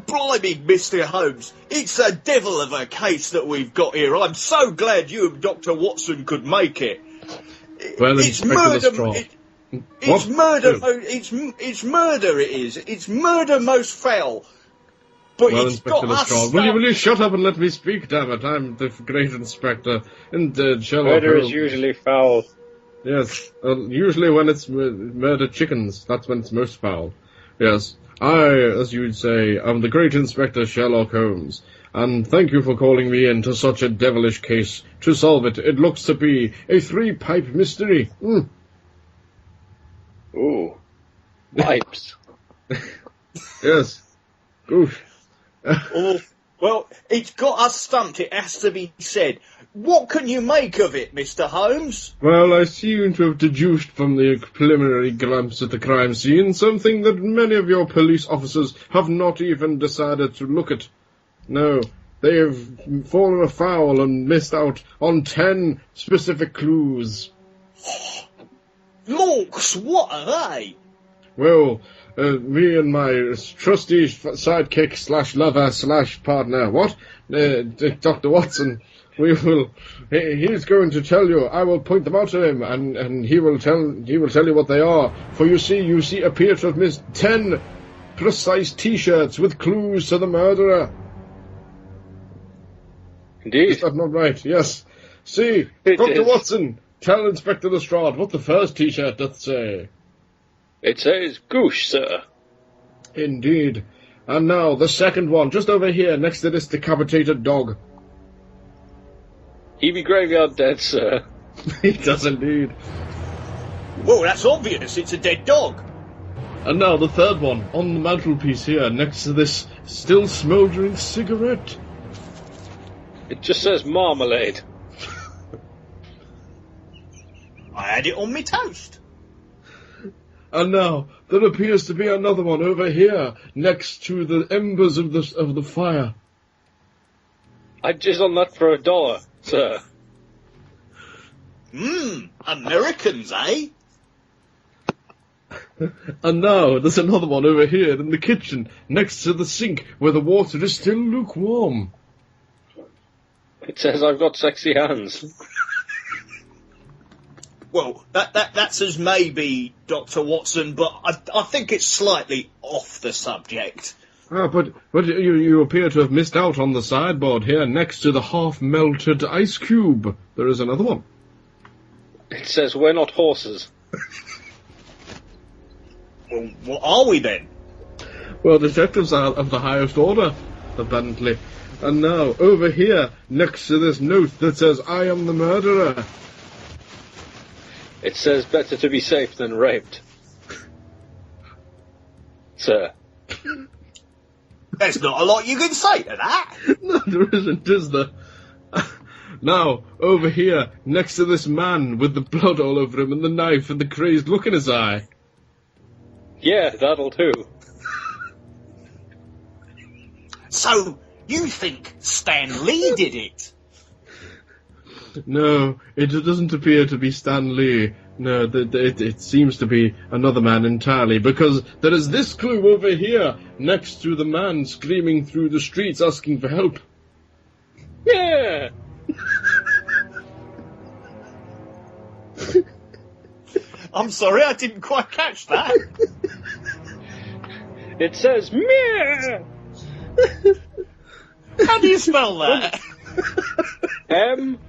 blimey, Mr. Holmes, it's a devil of a case that we've got here. I'm so glad you and Dr. Watson could make it. Well, it's murder. It's murder. Oh. It's murder. It is. It's murder most foul. But Well, it's Inspector got us. Lestrade, will you shut up and let me speak, damn it? I'm the great inspector, and Sherlock Murder Holmes. is usually foul. Yes, usually when it's murdered chickens, that's when it's most foul. Yes, I, as you'd say, am the great Inspector Sherlock Holmes, and thank you for calling me into such a devilish case. To solve it, it looks to be a three-pipe mystery. Ooh. Pipes. Yes. Oof. Oh, well, it's got us stumped, it has to be said. What can you make of it, Mr. Holmes? Well, I seem to have deduced from the preliminary glance at the crime scene something that many of your police officers have not even decided to look at. No, they have fallen afoul and missed out on 10 specific clues. Monks, what are they? Well, me and my trusty sidekick / lover / partner, Dr. Watson, he's going to tell you. I will point them out to him, and he will tell you what they are. For you see appear to have missed 10 precise T-shirts with clues to the murderer. Indeed. Is that not right? Yes. See, Dr. Watson, tell Inspector Lestrade what the first T-shirt doth say. It says goosh, sir. Indeed. And now, the second one, just over here, next to this decapitated dog. He be graveyard dead, sir. He does indeed. Well, that's obvious, it's a dead dog. And now, the third one, on the mantelpiece here, next to this still smouldering cigarette. It just says marmalade. I had it on me toast. And now, there appears to be another one over here, next to the embers of the fire. I'd jizz on that for $1, sir. Americans, eh? And now, there's another one over here in the kitchen, next to the sink, where the water is still lukewarm. It says I've got sexy hands. Well, that's as maybe, Dr. Watson, but I think it's slightly off the subject. Ah, but you appear to have missed out on the sideboard here, next to the half-melted ice cube. There is another one. It says we're not horses. Well, what are we then? Well, detectives are of the highest order, apparently. And now, over here, next to this note that says, I am the murderer. It says better to be safe than raped. Sir. There's not a lot you can say to that. No, there isn't, is there? Now, over here, next to this man with the blood all over him and the knife and the crazed look in his eye. Yeah, that'll do. So, you think Stan Lee did it? No, it doesn't appear to be Stan Lee. No, it seems to be another man entirely, because there is this clue over here, next to the man screaming through the streets asking for help. Yeah! I'm sorry, I didn't quite catch that. It says meh! How do you spell that? M-Y-E-E-E-E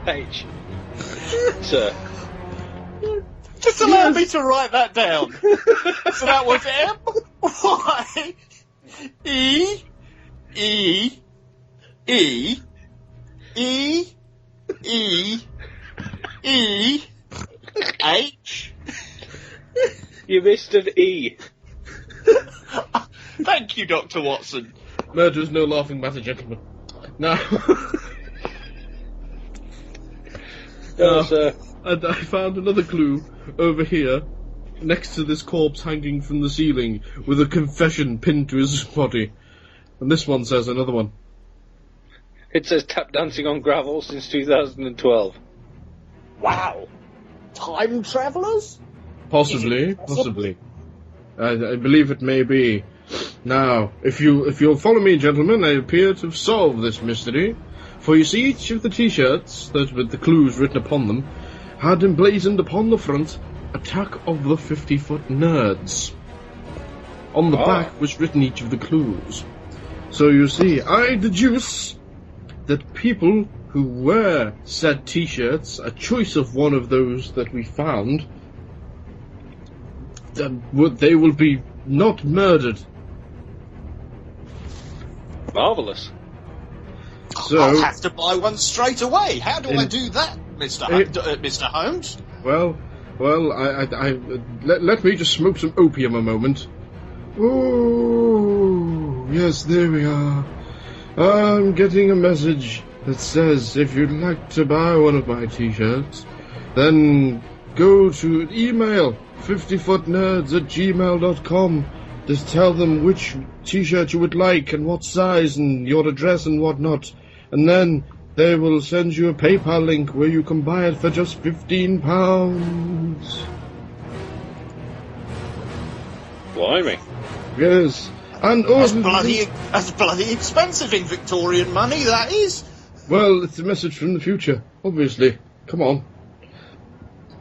H. Sir. Just allow me to write that down. So that was M-Y-E-E-E-E-E-H. You missed an E. Thank you, Dr. Watson. Murder is no laughing matter, gentlemen. Now, No, sir. and I found another clue over here, next to this corpse hanging from the ceiling with a confession pinned to his body. And this one says another one. It says tap dancing on gravel since 2012. Wow. Time travellers? Possibly. I believe it may be. Now, if you'll follow me, gentlemen, I appear to have solved this mystery. For you see, each of the T-shirts, that with the clues written upon them, had emblazoned upon the front, Attack of the 50-Foot Nerds. On the back was written each of the clues. So you see, I deduce that people who wear said T-shirts, a choice of one of those that we found, they will be not murdered. Marvellous. So, I'll have to buy one straight away. How do I do that, Mr. Holmes? Well, let me just smoke some opium a moment. Oh, yes, there we are. I'm getting a message that says if you'd like to buy one of my T-shirts, then go to email 50footnerds@gmail.com. Just tell them which T-shirt you would like and what size and your address and whatnot. And then they will send you a PayPal link where you can buy it for just £15. Blimey. Yes. And That's bloody expensive in Victorian money, that is. well, it's a message from the future, obviously. Come on.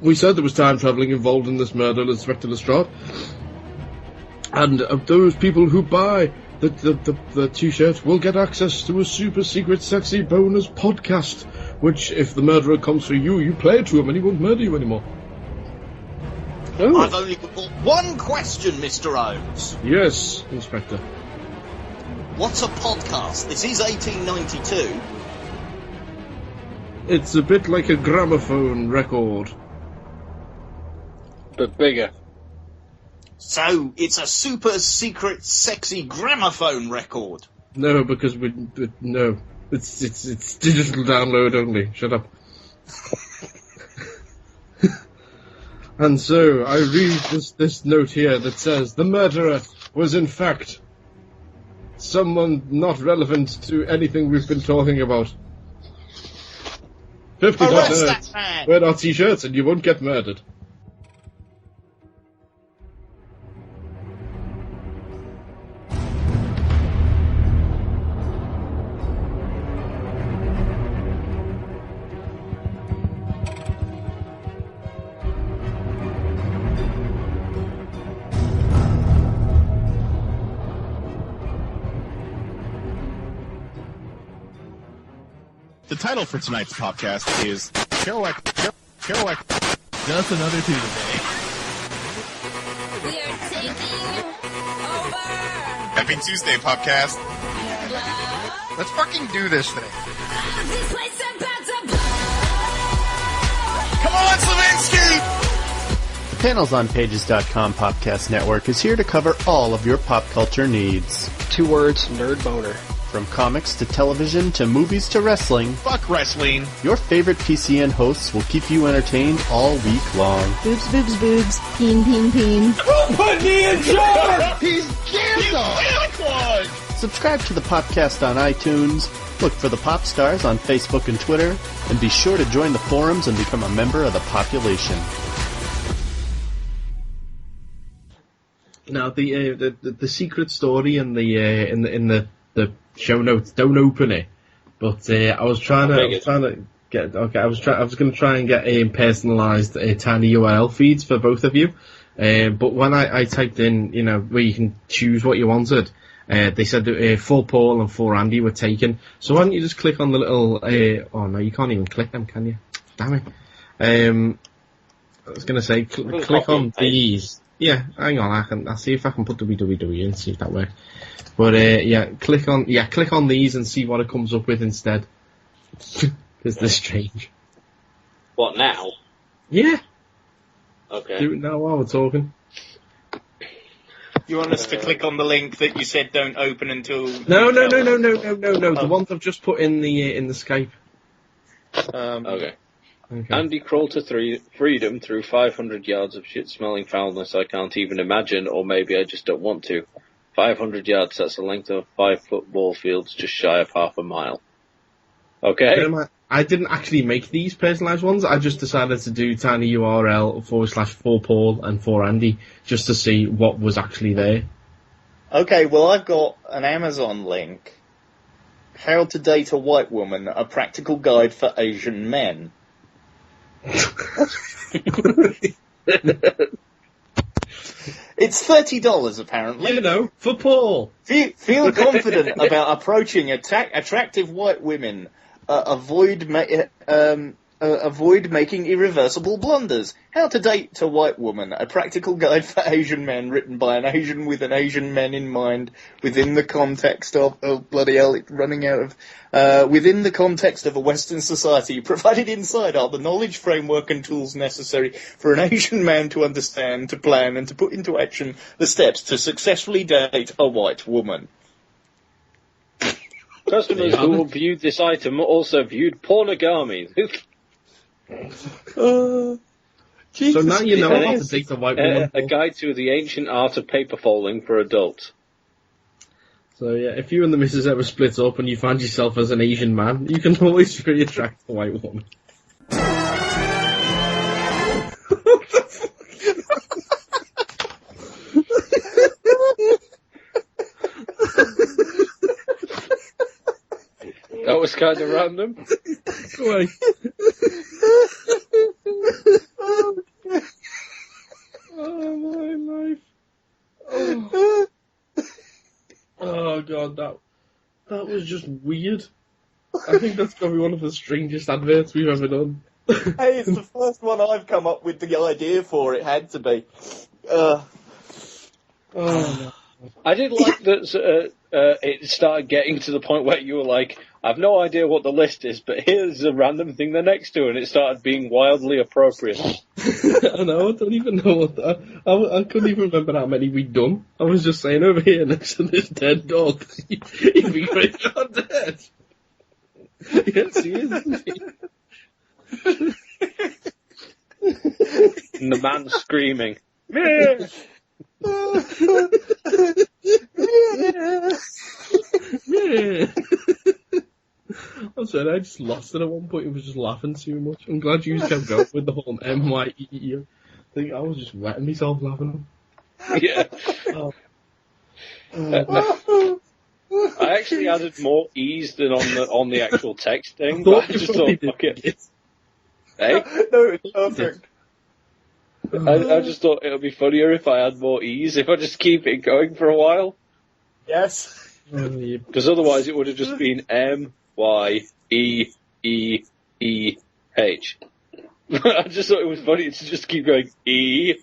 We said there was time travelling involved in this murder, Inspector Lestrade. And those people who buy the T-shirt will get access to a super secret sexy bonus podcast, which, if the murderer comes for you, you play it to him and he won't murder you anymore. Ooh. I've only got one question, Mr. Holmes. Yes, Inspector. What's a podcast? This is 1892. It's a bit like a gramophone record. But bigger. So, it's a super secret sexy gramophone record. No, because no. It's digital download only. Shut up. And so, I read this note here that says, the murderer was in fact someone not relevant to anything we've been talking about. 50 Arrest nerds. that man! Wear our T-shirts and you won't get murdered. The title for tonight's podcast is Kerouac. Just another Tuesday. We are taking over. Happy Tuesday, podcast. Let's fucking do this thing. This place about to blow. Come on, Slavinsky! The Panels on Pages.com podcast network is here to cover all of your pop culture needs. 2 words, nerd boner. From comics to television to movies to wrestling, Fuck wrestling. your favorite PCN hosts will keep you entertained all week long. Boobs, boobs, boobs. Peen, peen, peen. He's canceled! Subscribe to the podcast on iTunes, look for the Pop Stars on Facebook and Twitter, and be sure to join the forums and become a member of the population. Now, the secret story in the show notes don't open it, but I was going to try and get personalised tiny URL feeds for both of you, but when I typed in, where you can choose what you wanted, they said that for Paul and for Andy were taken. So why don't you just click on the little? Oh no, you can't even click them, can you? Damn it! I was going to say click on these. Yeah, hang on. I'll see if I can put www and see if that works. But click on these and see what it comes up with instead. Because they're strange. What, now? Yeah. Okay. Do it now while we're talking. You want us to click on the link that you said don't open until... No. The ones I've just put in the Skype. Okay. Okay. Andy crawled to freedom through 500 yards of shit-smelling foulness I can't even imagine, or maybe I just don't want to. 500 yards, that's the length of 5 football fields, just shy of half a mile. Okay? I didn't actually make these personalised ones. I just decided to do tinyurl /4 Paul and 4 Andy just to see what was actually there. Okay, well, I've got an Amazon link. How to Date a White Woman, a practical guide for Asian men. It's $30, apparently. You know, for Paul. Feel confident about approaching attractive white women. Avoid making irreversible blunders. How to Date a White Woman, a practical guide for Asian men, written by an Asian with an Asian man in mind, within the context of bloody hell, it's running out of within the context of a Western society. Provided inside are the knowledge, framework, and tools necessary for an Asian man to understand, to plan, and to put into action the steps to successfully date a white woman. Customers who viewed this item also viewed pornogami. So now you know how to date a white woman. A guide to the ancient art of paper folding for adults. So yeah, if you and the missus ever split up and you find yourself as an Asian man, you can always really attract a white woman. That was kind of random. Wait. Oh, my life. Oh. Oh, God, that was just weird. I think that's probably one of the strangest adverts we've ever done. Hey, it's the first one I've come up with the idea for. It had to be. Oh, no. I did like that it started getting to the point where you were like, I've no idea what the list is, but here's a random thing they're next to, and it started being wildly appropriate. I know, I don't even know what that... I couldn't even remember how many we'd done. I was just saying, over here next to this dead dog, he'd be graveyard dead. Yes, he is, isn't he? And the man screaming. Yeah. I'm sorry, I just lost it at one point and was just laughing too much. I'm glad you kept going with the whole M-Y-E-E. I think I was just wetting myself laughing. Yeah. Oh. I actually added more E's than on the actual text thing, I but I you just probably thought, fuck did. it. Hey? No, it's perfect. I just thought it would be funnier if I had more E's, if I just keep it going for a while. Yes. Because otherwise it would have just been M-Y-E-E-E-H. I just thought it was funny to just keep going E,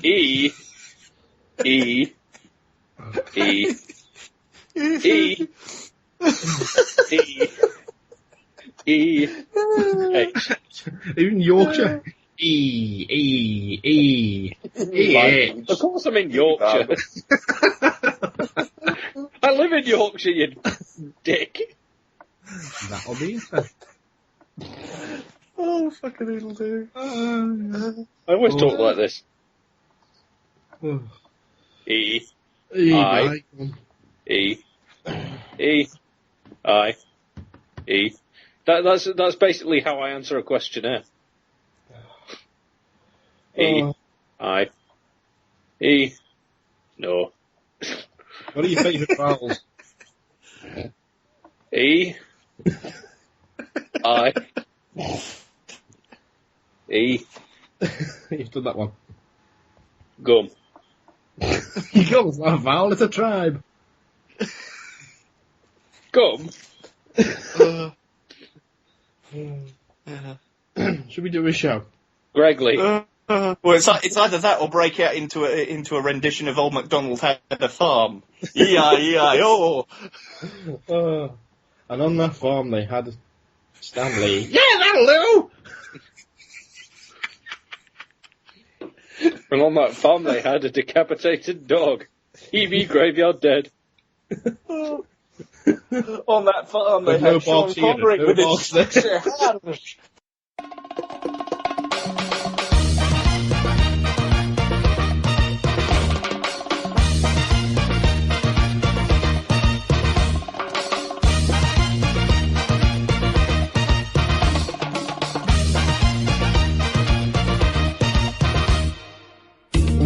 E, E, E, E, E, E, H. Even Yorkshire. E. Of course I'm in Yorkshire. I live in Yorkshire, you dick. That'll be interesting. Oh, fucking it'll do. I always talk like this. E, I, E, E, I, E. That's basically how I answer a questionnaire. E, I, E, no. What are your favourite vowels? E, I, E, You've done that one. gum. Gum's not a vowel, it's a tribe. Gum? Should we do a show? Gregley. Well, it's either that or break out into a rendition of Old MacDonald Had a Farm. E-I-E-I-O. And on that farm they had Stanley. Yeah, that'll do! And on that farm they had a decapitated dog. E.B. Graveyard Dead. On that farm they There's no had Sean box here, Connery no with box his there. hands.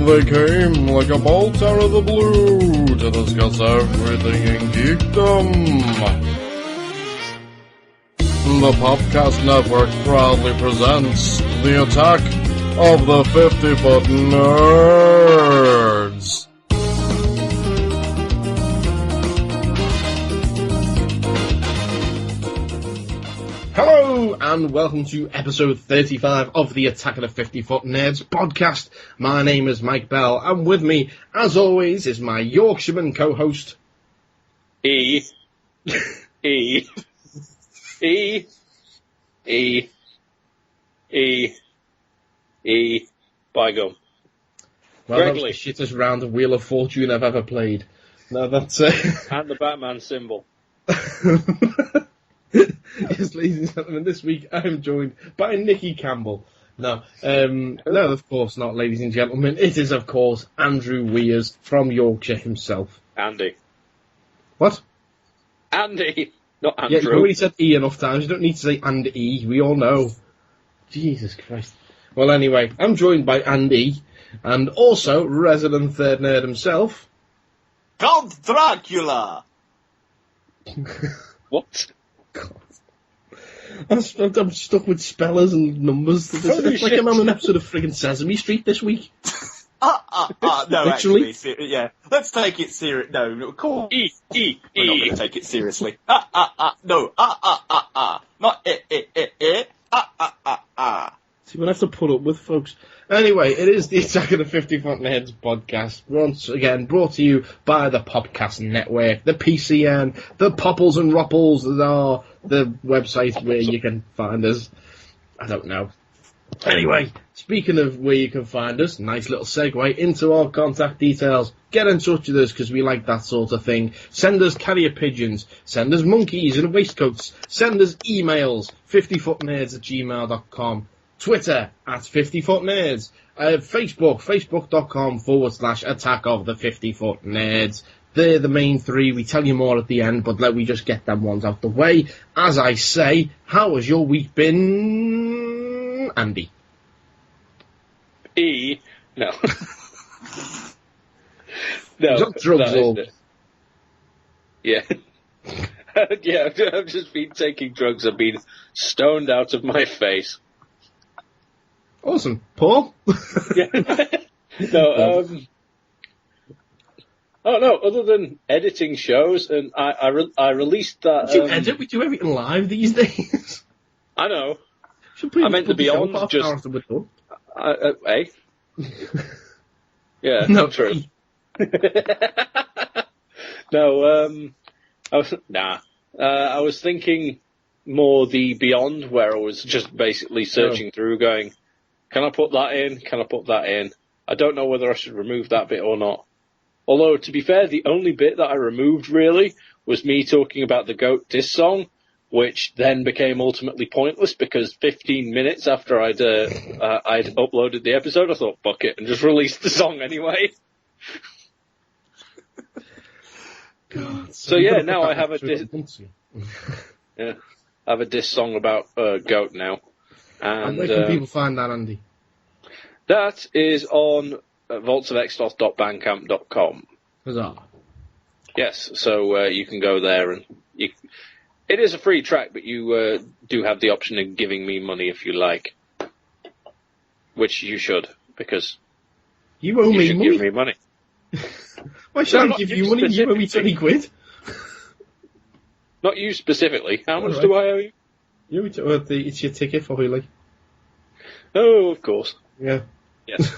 They came like a bolt out of the blue to discuss everything in geekdom. The Popcast Network proudly presents the attack of the 50-foot nerds. Hello and welcome to episode 35 of the Attack of the 50-Foot Nerds podcast. My name is Mike Bell, and with me, as always, is my Yorkshireman co-host... E. By gum. Well, that was the shittest round of Wheel of Fortune I've ever played. No, that's... And the Batman symbol. Yes, ladies and gentlemen, this week I am joined by Nikki Campbell. No, of course not, ladies and gentlemen. It is, of course, Andrew Weers from Yorkshire himself. Andy. What? Andy! Not Andrew. Yeah, you've already said E enough times. You don't need to say and E. We all know. Jesus Christ. Well, anyway, I'm joined by Andy, and also resident third nerd himself. Count Dracula! What? God. I'm stuck with spellers and numbers. It's like I'm on an episode of friggin' Sesame Street this week. No, Literally? actually, yeah. Let's take it serious. No, cool. E. We're not going to take it seriously. No, not See, we'll have to put up with, folks. Anyway, it is the Attack of the 50-Foot Nerds podcast, once again brought to you by the Popcast Network, the PCN, the Popples and Ropples that are the website where you can find us. I don't know. Anyway, speaking of where you can find us, nice little segue into our contact details. Get in touch with us because we like that sort of thing. Send us carrier pigeons. Send us monkeys in waistcoats. Send us emails, 50footnerds@gmail.com. Twitter, @50footnerds. Facebook, facebook.com/attack of the 50-foot nerds. They're the main three. We tell you more at the end, but let me just get them ones out the way. As I say, how has your week been, Andy? E. No. No. Not drugs all. Yeah. Yeah, I've just been taking drugs. I've been stoned out of my face. Awesome. Paul? Yeah. No, oh no, other than editing shows, and I released that... Did you edit? We do everything live these days. I know. I meant to be on just... Eh? Yeah, no, true. No, I was thinking more the Beyond, where I was just basically searching through going, can I put that in? Can I put that in? I don't know whether I should remove that bit or not. Although, to be fair, the only bit that I removed, really, was me talking about the Goat diss song, which then became ultimately pointless because 15 minutes after I'd uploaded the episode, I thought, fuck it, and just released the song anyway. God, so yeah, now I have a diss... Yeah, I have a diss song about Goat now. And where can people find that, Andy? That is on vaultsofextos.bandcamp.com. Huzzah. Yes, so you can go there and it is a free track, but you do have the option of giving me money if you like, which you should, because you owe me should money. give me money. Why should I give you money? You owe me 20 quid. Not you specifically. How much do I owe you? It's your ticket for Hoolie. Oh, of course. Yeah. Yes.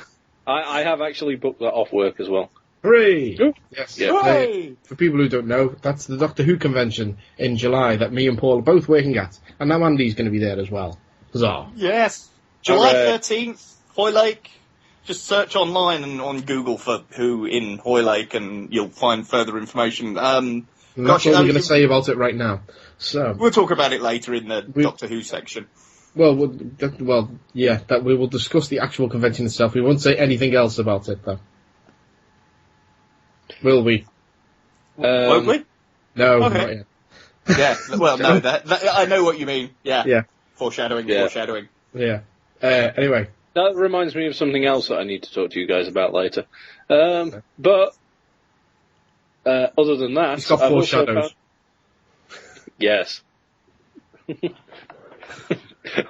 I have actually booked that off work as well. Hooray! Ooh. Yes. Yeah. Hooray! For people who don't know, that's the Doctor Who convention in July that me and Paul are both working at. And now Andy's going to be there as well. Huzzah. Yes. July 13th, Hoylake. Just search online and on Google for Who in Hoylake and you'll find further information. And that's all we're going to say about it right now. So we'll talk about it later in the Doctor Who section. Well, yeah, that we will discuss the actual convention itself. We won't say anything else about it, though. Will we? Won't we? No, okay. not yet. Yeah, well, no, that I know what you mean. Yeah. Yeah. Foreshadowing. Yeah. Anyway, That reminds me of something else that I need to talk to you guys about later. But other than that, He's got I've four also shadows. Yes.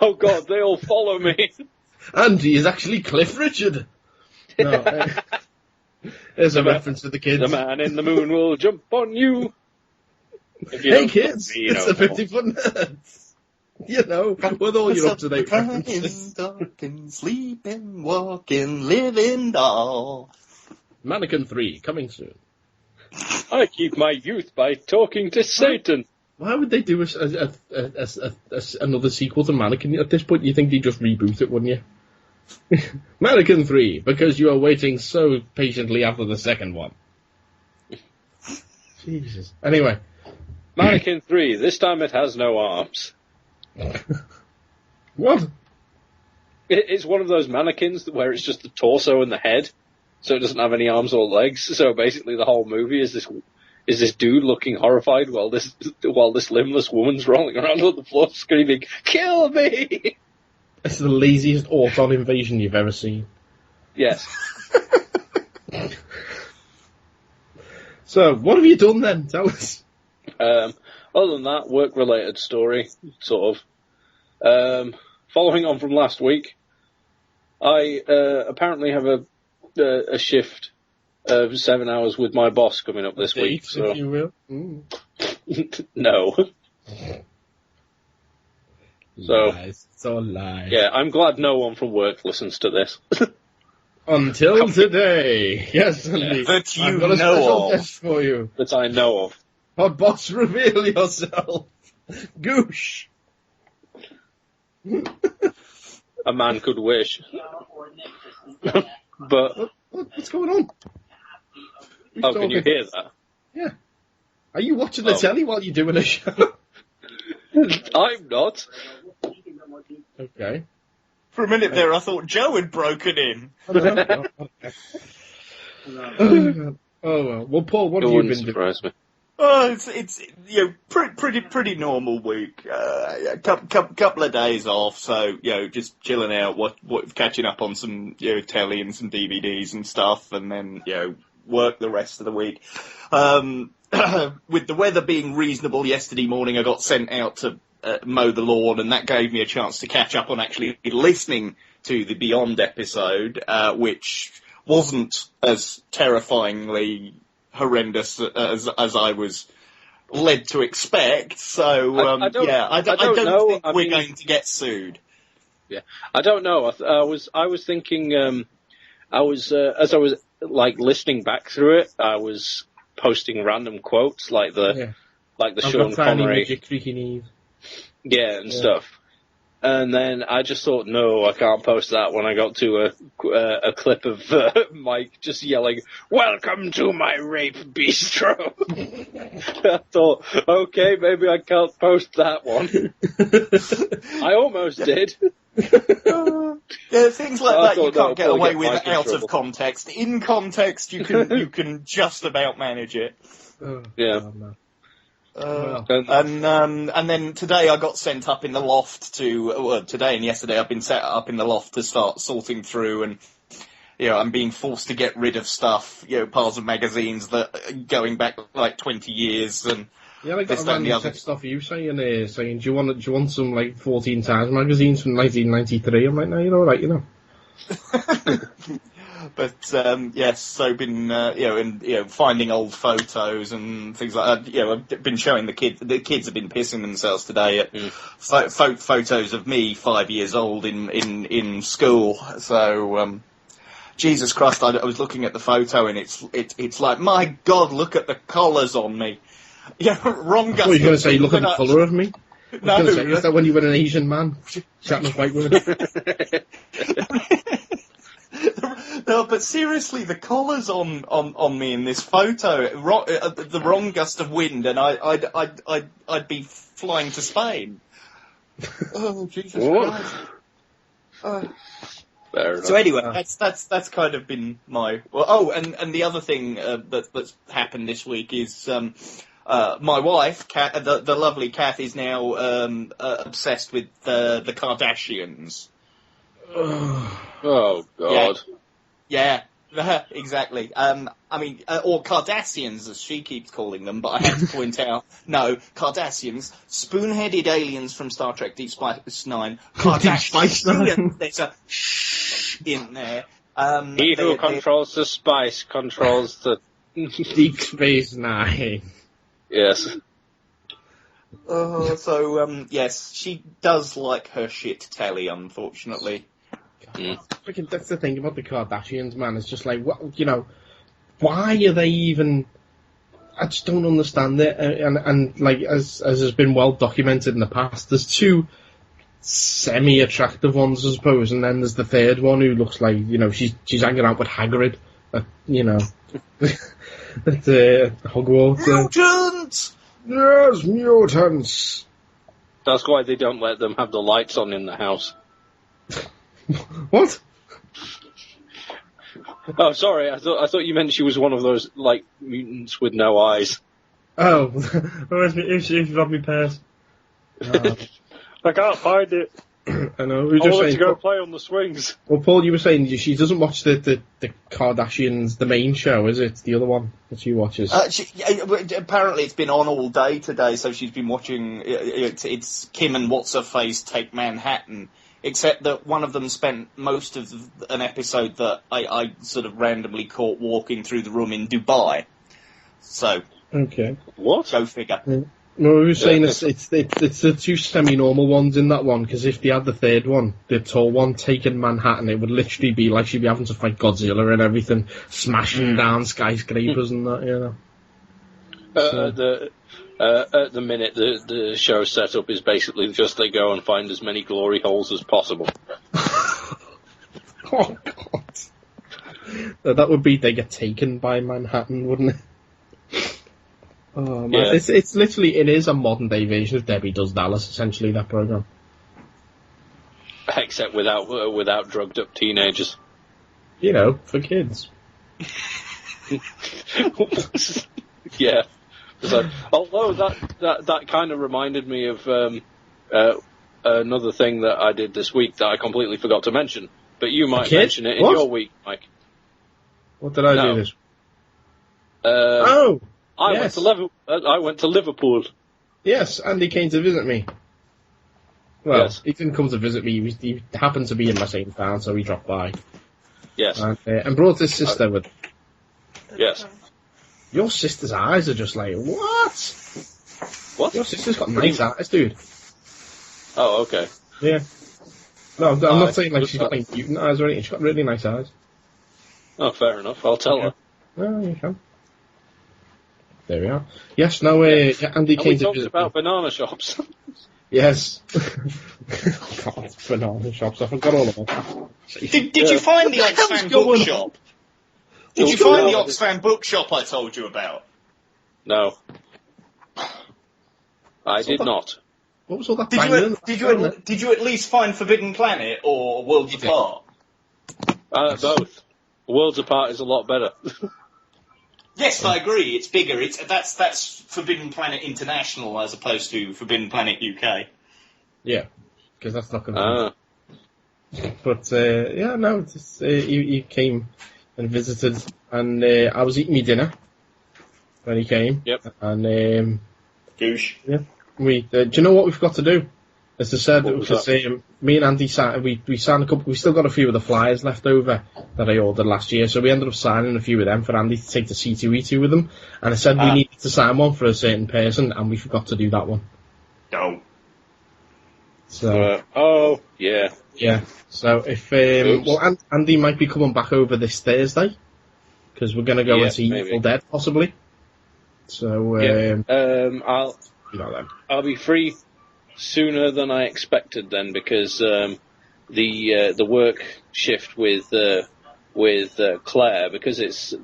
Oh God, they all follow me. And he is actually Cliff Richard. No, there's a reference to the kids. The man in the moon will jump on you. If you Hey don't kids, me, you it's know. the 50-foot nerds. You know, with all your up-to-date Crying, references. talking, sleeping, walking, living doll. Mannequin 3, coming soon. I keep my youth by talking to Satan. Why would they do another sequel to Mannequin? At this point, you think they'd just reboot it, wouldn't you? Mannequin 3, because you are waiting so patiently after the second one. Jesus. Anyway. Mannequin 3, this time it has no arms. What? It's one of those mannequins where it's just the torso and the head, so it doesn't have any arms or legs. So basically, the whole movie is this dude looking horrified while this limbless woman's rolling around on the floor screaming, "Kill me!" It's the laziest Auton invasion you've ever seen. Yes. So, what have you done then? Tell us. Other than that, work-related story, sort of. Following on from last week, I apparently have a shift of 7 hours with my boss coming up this week. Date, So if you will. Mm. no. So Lies. It's all lies. yeah, I'm glad no one from work listens to this. Until today. Yes, indeed. That you I've got a know special of. guest for you. That I know of. Hot boss, reveal yourself. Goosh. A man could wish. But What's going on? Who's how can you talking? hear that? Yeah. Are you watching the Oh. telly while you're doing a show? I'm not. Okay. For a minute there, I thought Joe had broken in. Oh well. Well, Paul, what It have you wouldn't been doing? surprise me. Oh, it's pretty normal week. A couple of days off, so just chilling out, what catching up on some telly and some DVDs and stuff, and then work the rest of the week. With the weather being reasonable, yesterday morning I got sent out to mow the lawn, and that gave me a chance to catch up on actually listening to the Beyond episode, which wasn't as terrifyingly horrendous as I was led to expect. So I don't don't think know. we're going to get sued. Yeah, I don't know. I was thinking. As I was like listening back through it, I was posting random quotes like the I've Sean got tiny Connery, magic creaky knees. and stuff. And then I just thought, no, I can't post that when I got to a clip of Mike just yelling, "Welcome to my rape bistro." I thought, okay, maybe I can't post that one. I almost did. Things like I that you thought can't get that'll away probably with get Mike in out of trouble. context. In context, you can just about manage it. Oh, Yeah. God, no. And then today I got sent up in the loft today and yesterday I've been set up in the loft to start sorting through, and I'm being forced to get rid of stuff, piles of magazines that going back like 20 years, and Yeah, like this, that that, and the random other. text stuff you saying, do you want some like 14 Times magazines from 1993? I'm like, no, you're all right, But yes, so been and finding old photos and things like that. I've been showing the kids. The kids have been pissing themselves today at photos of me 5 years old in school. So Jesus Christ, I was looking at the photo and it's like, my God, look at the collars on me. Wrong. I thought you were going to say, look at the colour of me. I was No, going to say, is that when you were an Asian man chatting with white women? No, but seriously, the collars on me in this photo, the wrong gust of wind, and I'd be flying to Spain. Oh, Jesus Christ! Fair enough. So anyway, that's kind of been my and the other thing that's happened this week is my wife, Kat, the lovely Kath, is now obsessed with the Kardashians. Oh, God. Yeah, exactly. Or Cardassians, as she keeps calling them, but I have to point out, no, Cardassians, spoon-headed aliens from Star Trek Deep Space Nine, Cardassians, there's a shh in there. He who controls the spice controls the... Deep Space Nine. Yes. Yes, she does like her shit telly, unfortunately. Freaking, that's the thing about the Kardashians, man. It's just like, what, why are they even... I just don't understand it. And like, as has been well documented in the past, there's two semi-attractive ones, I suppose, and then there's the third one who looks like, she's hanging out with Hagrid, at Hogwarts. Mutants! Yes, mutants! That's why they don't let them have the lights on in the house. What? Oh, sorry, I thought you meant she was one of those, like, mutants with no eyes. Oh, if she's got me purse. I can't find it. I know. I wanted to go play on the swings. Well, Paul, you were saying she doesn't watch the Kardashians, the main show, is it? The other one that she watches. Apparently, it's been on all day today, so she's been watching. It's Kim and What's Her Face Take Manhattan. Except that one of them spent most of an episode that I sort of randomly caught walking through the room in Dubai. So, okay, what? Go figure. Yeah. No, we were saying it's the two semi-normal ones in that one, because if they had the third one, the tall one, taking Manhattan, it would literally be like she'd be having to fight Godzilla and everything, smashing down skyscrapers and that, At the minute, the show setup is basically just they go and find as many glory holes as possible. Oh, God. That would be they get taken by Manhattan, wouldn't it? Oh, man. Yeah. It's literally, it is a modern day version of Debbie Does Dallas, essentially, that program. Except without drugged up teenagers. For kids. Yeah. So, although that kind of reminded me of another thing that I did this week that I completely forgot to mention, but you might mention it in your week, Mike. What did I do this? I went to Liverpool. Yes, Andy came to visit me. Well, yes. He didn't come to visit me. He happened to be in my same town, so he dropped by. Yes. And brought his sister with. Yes. Your sister's eyes are just like, what? What? Your sister's got nice eyes, dude. Oh, okay. Yeah. No, I'm not saying like she's got like mutant eyes or anything. She's got really nice eyes. Oh, fair enough. I'll tell her. Well, you can. There we are. Yes, no, Andy came to visit about banana shops. Yes. God, banana shops. I forgot all about that. Did you find the Oxfam bookshop? Did you find the Oxfam bookshop I told you about? No. I did not. What was all that? Did you at least find Forbidden Planet or Worlds Apart? Both. Worlds Apart is a lot better. Yes, I agree. It's bigger. That's Forbidden Planet International as opposed to Forbidden Planet UK. Yeah, because that's not going to. But he came and visited, and I was eating my dinner when he came. Yep. And Goosh. Yeah. Do you know what we've got to do? As I said, because me and Andy we signed a couple. We still got a few of the flyers left over that I ordered last year, so we ended up signing a few of them for Andy to take to C2E2 with him. And I said we needed to sign one for a certain person, and we forgot to do that one. No. So. Yeah. Yeah. So if Andy might be coming back over this Thursday because we're going to go and see Evil Dead possibly. So I'll be free sooner than I expected then, because the work shift with Claire, because it's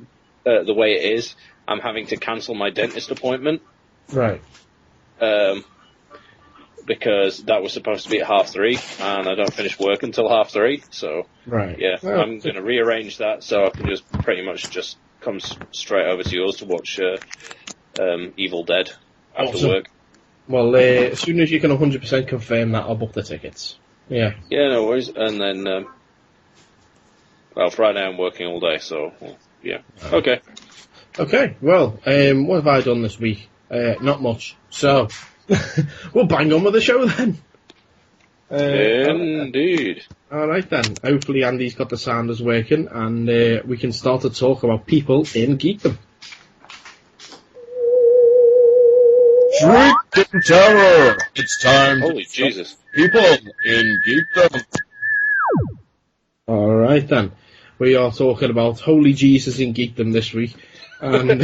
the way it is, I'm having to cancel my dentist appointment. Right. Because that was supposed to be at 3:30, and I don't finish work until 3:30. So right. Yeah, I'm going to rearrange that so I can just pretty much just come straight over to yours to watch Evil Dead after work. Well, as soon as you can 100% confirm that, I'll book the tickets. Yeah. Yeah, no worries. And then, well, Friday I'm working all day, so, well, yeah. Okay. Okay, well, what have I done this week? Not much. So, we'll bang on with the show then. Indeed. Alright then. Hopefully Andy's got the sounders working and we can start to talk about people in geekdom. Freaking terror! It's time Holy to Jesus. people in geekdom. Alright then. We are talking about Holy Jesus in geekdom this week. And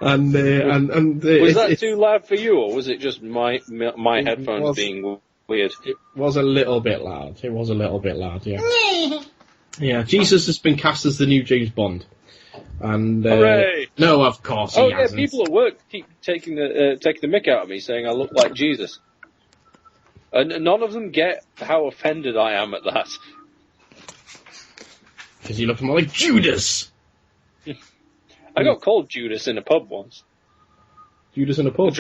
Was that too loud for you, or was it just my headphones being weird? It was a little bit loud. Yeah. Yeah, Jesus has been cast as the new James Bond. And Hooray! no, of course he hasn't. People at work keep taking the mick out of me, saying I look like Jesus. And none of them get how offended I am at that. Because you look more like Judas. I got called Judas in a pub once. Judas in a pub?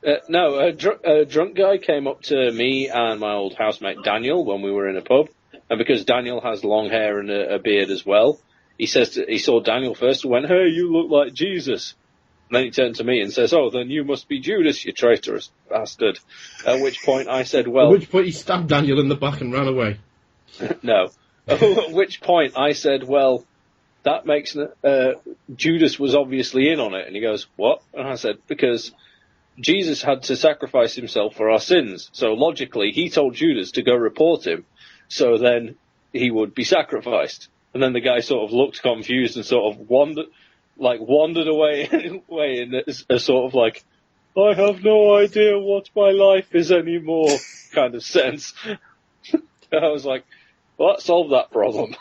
A drunk guy came up to me and my old housemate Daniel when we were in a pub, and because Daniel has long hair and a beard as well, he saw Daniel first and went, "Hey, you look like Jesus." And then he turned to me and says, "Oh, then you must be Judas, you traitorous bastard." At which point I said, "Well..." At which point he stabbed Daniel in the back and ran away. No. At which point I said, "Well, that makes... Judas was obviously in on it." And he goes, "What?" And I said, "Because Jesus had to sacrifice himself for our sins. So logically, he told Judas to go report him, so then he would be sacrificed." And then the guy sort of looked confused and sort of wandered away in a sort of like, "I have no idea what my life is anymore" kind of sense. I was like, well, that solved that problem.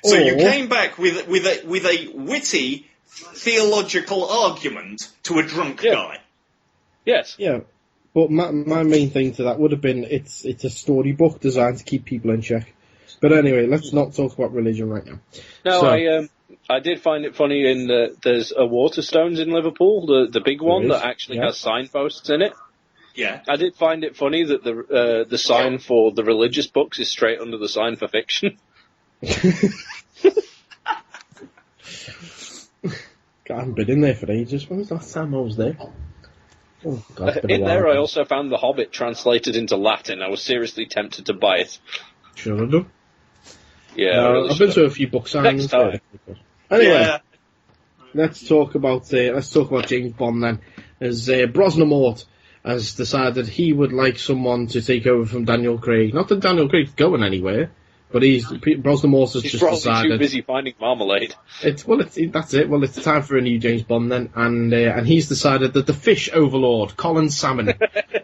So you came back with a witty theological argument to a drunk guy. Yes. Yeah, but my main thing to that would have been it's a storybook designed to keep people in check. But anyway, let's not talk about religion right now. No, So, I did find it funny in there's a Waterstones in Liverpool, the big one that actually has signposts in it. Yeah. I did find it funny that the sign for the religious books is straight under the sign for fiction. I haven't been in there for ages. When was the last time I was there? Oh, God, it's been a In while. there, I also found The Hobbit translated into Latin. I was seriously tempted to buy it. Should have done. Yeah, No, I really I've been should to have. a few book signings. Next time. Anyway, Yeah. let's talk about James Bond then. As Brosnan has decided he would like someone to take over from Daniel Craig. Not that Daniel Craig's going anywhere, but Brosnan has He's just probably decided. too busy finding marmalade. That's it. Well, it's time for a new James Bond then, and he's decided that the fish overlord, Colin Salmon,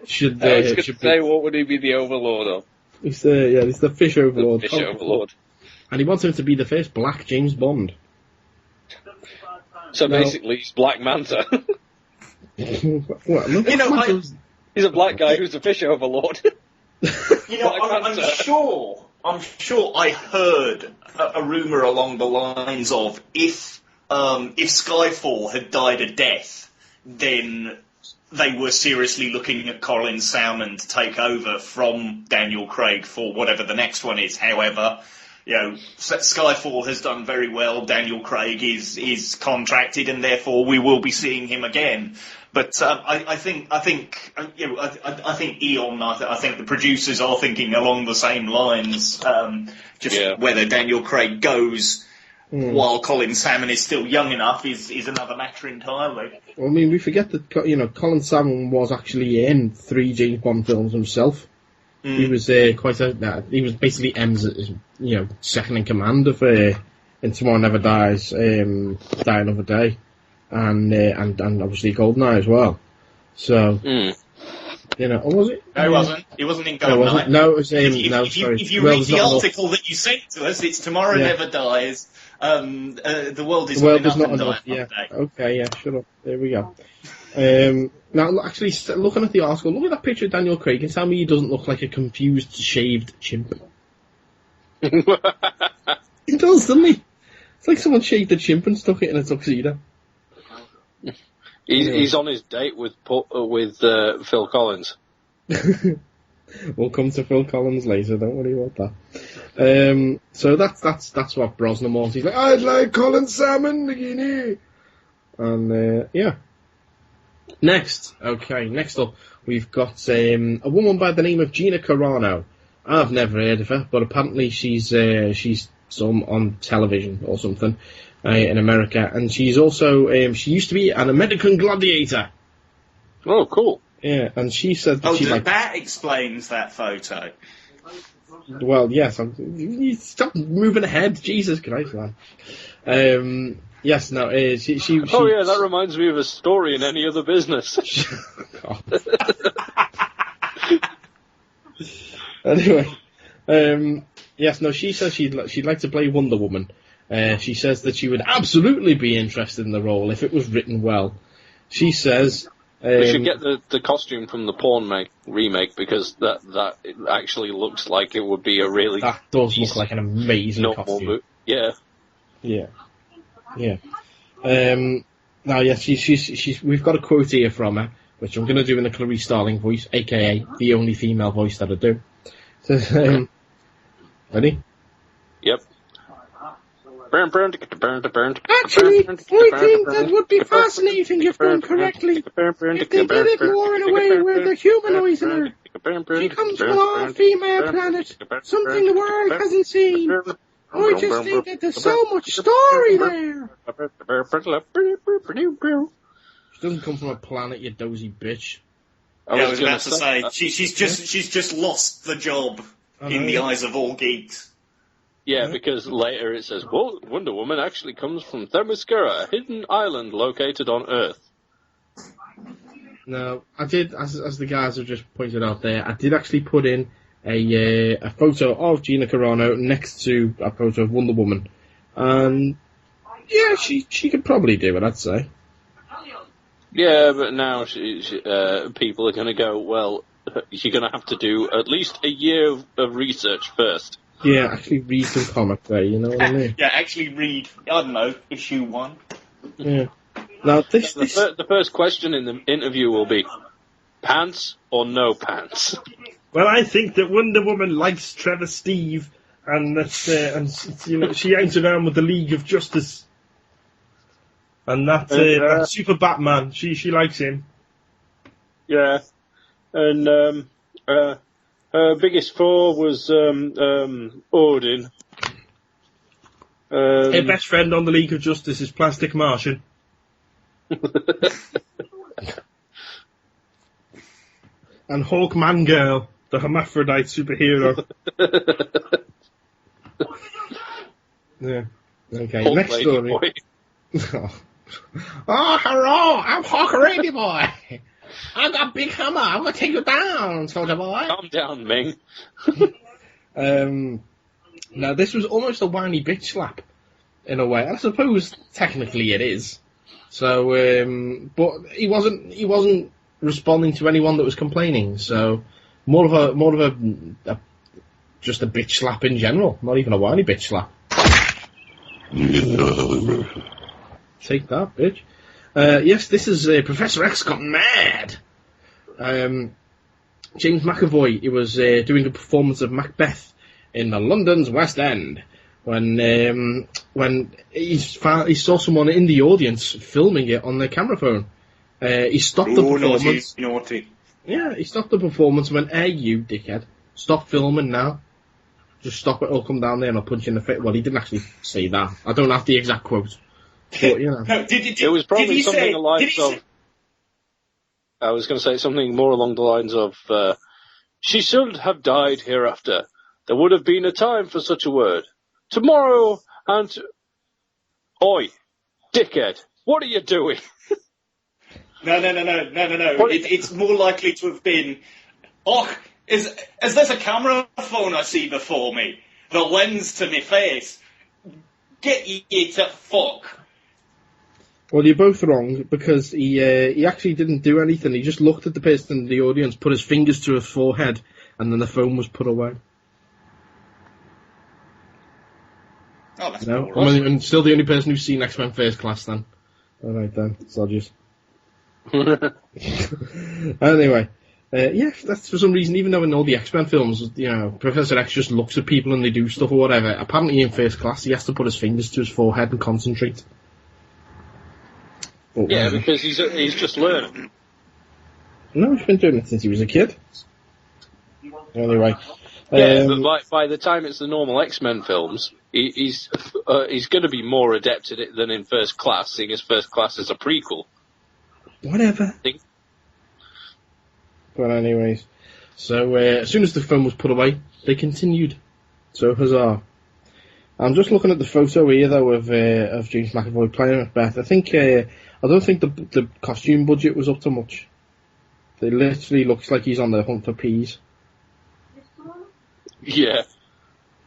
should I was going to should say, be. what would he be the overlord of? He's the fish overlord. The fish overlord. And he wants him to be the first black James Bond. So No. basically, he's Black Manta. Well, look, You know, He's a black guy who's a fish overlord. You know, Black I'm Manta. sure I heard a rumour along the lines of if Skyfall had died a death, then they were seriously looking at Colin Salmon to take over from Daniel Craig for whatever the next one is. However, you know, Skyfall has done very well. Daniel Craig is contracted, and therefore we will be seeing him again. But I think Eon. I think the producers are thinking along the same lines. Whether Daniel Craig goes while Colin Salmon is still young enough is another matter entirely. Well, I mean, we forget that Colin Salmon was actually in 3 James Bond films himself. He was he was basically M's second in command of in Tomorrow Never Dies, Die Another Day, and obviously Goldeneye as well. So or was it? No, he wasn't. He wasn't in No, it Goldeneye. wasn't. No, it was sorry. If you Well, read there's the not article that you sent to us, it's Tomorrow Yeah. Never Dies. The world is Well, not there's enough not and enough. Die Yeah. Another Day. Okay. Yeah. Shut up. There we go. Now, actually, looking at the article, look at that picture of Daniel Craig and tell me he doesn't look like a confused, shaved chimp. He does, doesn't he? It's like someone shaved a chimp and stuck it in a tuxedo. He's on his date with Phil Collins. We'll come to Phil Collins later. Don't worry about that. So that's what Brosnan wants. He's like, I'd like Colin Salmon Nagini. And yeah. Next up, we've got a woman by the name of Gina Carano. I've never heard of her, but apparently she's some on television or something in America, and she's also she used to be an American gladiator. Oh, cool. Yeah, and she said that that explains that photo. Well, yes. You stop moving ahead, Jesus Christ, man. Yes, no. She. Oh yeah, that reminds me of a story in any other business. Anyway, yes, no. She says she'd like to play Wonder Woman. She says that she would absolutely be interested in the role if it was written well. She says. We should get the costume from the porn remake, because that it actually looks like it would be a really... That does look like an amazing costume. Yeah. Now, yes, she's. We've got a quote here from her, which I'm going to do in the Clarice Starling voice, a.k.a. the only female voice that I do. So, ready? Yep. Actually, I think that would be fascinating if done correctly. If they did it more in a way where they're humanizing her. She comes from our female planet, something the world hasn't seen. I just think that there's so much story there. She doesn't come from a planet, you dozy bitch. I was about to say she's just lost the job in the eyes of all geeks. Yeah, because later it says, well, Wonder Woman actually comes from Themyscira, a hidden island located on Earth. No, I did, as the guys have just pointed out there, I did actually put in a photo of Gina Carano next to a photo of Wonder Woman. And, yeah, she could probably do it, I'd say. Yeah, but now people are going to go, well, you're going to have to do at least a year of research first. Yeah, actually read some comic there, you know what I mean? Yeah, actually read, I don't know, issue 1. Yeah. Now, the first question in the interview will be, pants or no pants? Well, I think that Wonder Woman likes Trevor Steve, and that's she hangs around with the League of Justice. And that Super Batman, she likes him. Yeah. And, her biggest foe was Odin. Her best friend on the League of Justice is Plastic Martian. And Hawkman Girl, the hermaphrodite superhero. Yeah. Okay, Hulk next Lady story. Boy. Oh, hello, I'm Hawk Lady Boy. I got a big hammer. I'm going to take you down, soldier boy. Calm down, Ming. Now, this was almost a whiny bitch slap, in a way. I suppose technically it is. So, but he wasn't responding to anyone that was complaining. So, more of a just a bitch slap in general. Not even a whiny bitch slap. Take that, bitch. Yes, this is Professor X got mad. James McAvoy, he was doing a performance of Macbeth in London's West End when he saw someone in the audience filming it on their camera phone. He stopped the performance. Naughty. Yeah, he stopped the performance and went, "Hey, you dickhead, stop filming now. Just stop it. I'll come down there and I'll punch you in the face." Well, he didn't actually say that. I don't have the exact quote. But, you know. No, it was probably something along the lines of... I was going to say something more along the lines of, she should have died hereafter. There would have been a time for such a word. Tomorrow and... Oi, dickhead, what are you doing? No. It's more likely to have been... Oh, is there's a camera phone I see before me? The lens to my face. Get you to fuck. Well, you're both wrong, because he actually didn't do anything. He just looked at the person in the audience, put his fingers to his forehead, and then the phone was put away. Oh, that's no, I'm still the only person who's seen X-Men First Class, then. Alright then, Sodgers. Anyway, Yeah, that's for some reason, even though in all the X-Men films, you know, Professor X just looks at people and they do stuff or whatever, apparently in First Class he has to put his fingers to his forehead and concentrate. But, Yeah, because he's just learning. No, he's been doing it since he was a kid. Anyway. Yeah, but by the time it's the normal X-Men films, he's going to be more adept at it than in First Class, seeing as First Class is a prequel. Whatever. But anyways, so as soon as the phone was put away, they continued. So huzzah! I'm just looking at the photo here though of James McAvoy playing Macbeth. I don't think the costume budget was up to much. It literally looks like he's on the hunt for peas. Yeah.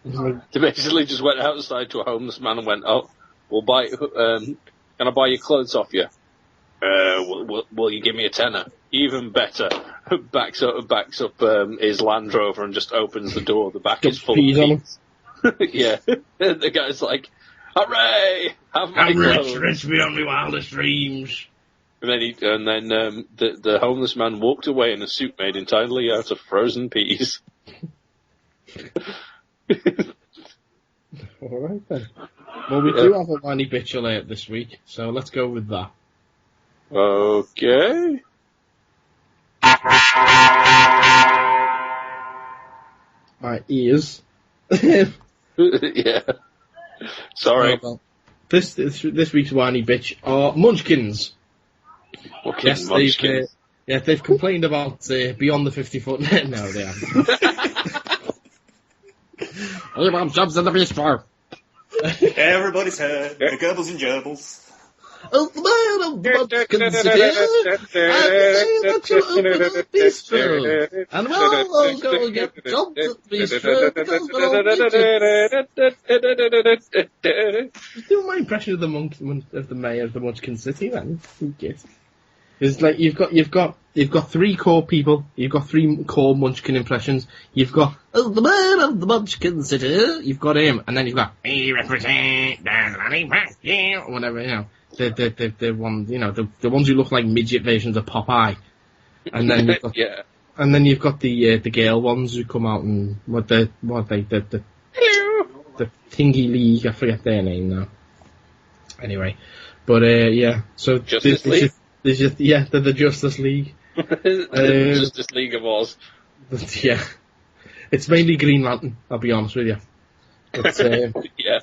They basically just went outside to a homeless man and went, "Oh, can I buy your clothes off you? Will you give me a tenner?" Even better. Backs up his Land Rover and just opens the door. The back is full of peas. Yeah. The guy's like, "Hooray! Have my clothes." Rich beyond my wildest dreams. And then the homeless man walked away in a suit made entirely out of frozen peas. Alright then. Well, we do have a whiny bitch alert this week, so let's go with that. Okay. My ears. Yeah. Sorry. Well, this week's whiny bitch are Munchkins. Okay, Yes, Munchkins. they've complained about beyond the 50-foot net. No, they haven't. Hey, Mom, jobs in the beast bar. Everybody's heard the Goebbels and Gerbils. Oh, the man of the Munchkins is here. And we'll all go and get jobs at the bistro because we're all do my impression of the mayor of the Munchkin City then. Who gets it? It's like you've got three core people. You've got three core Munchkin impressions. You've got the man of the Munchkin City. You've got him, and then you've got we represent the or whatever. You know, the one. You know, the ones who look like midget versions of Popeye. And then you've got and then you've got the girl ones who come out and the Thingy League. I forget their name now. Anyway, but yeah. So Justice League. They're the Justice League. Justice League of Oz. Yeah. It's mainly Green Lantern, I'll be honest with you. But, yeah.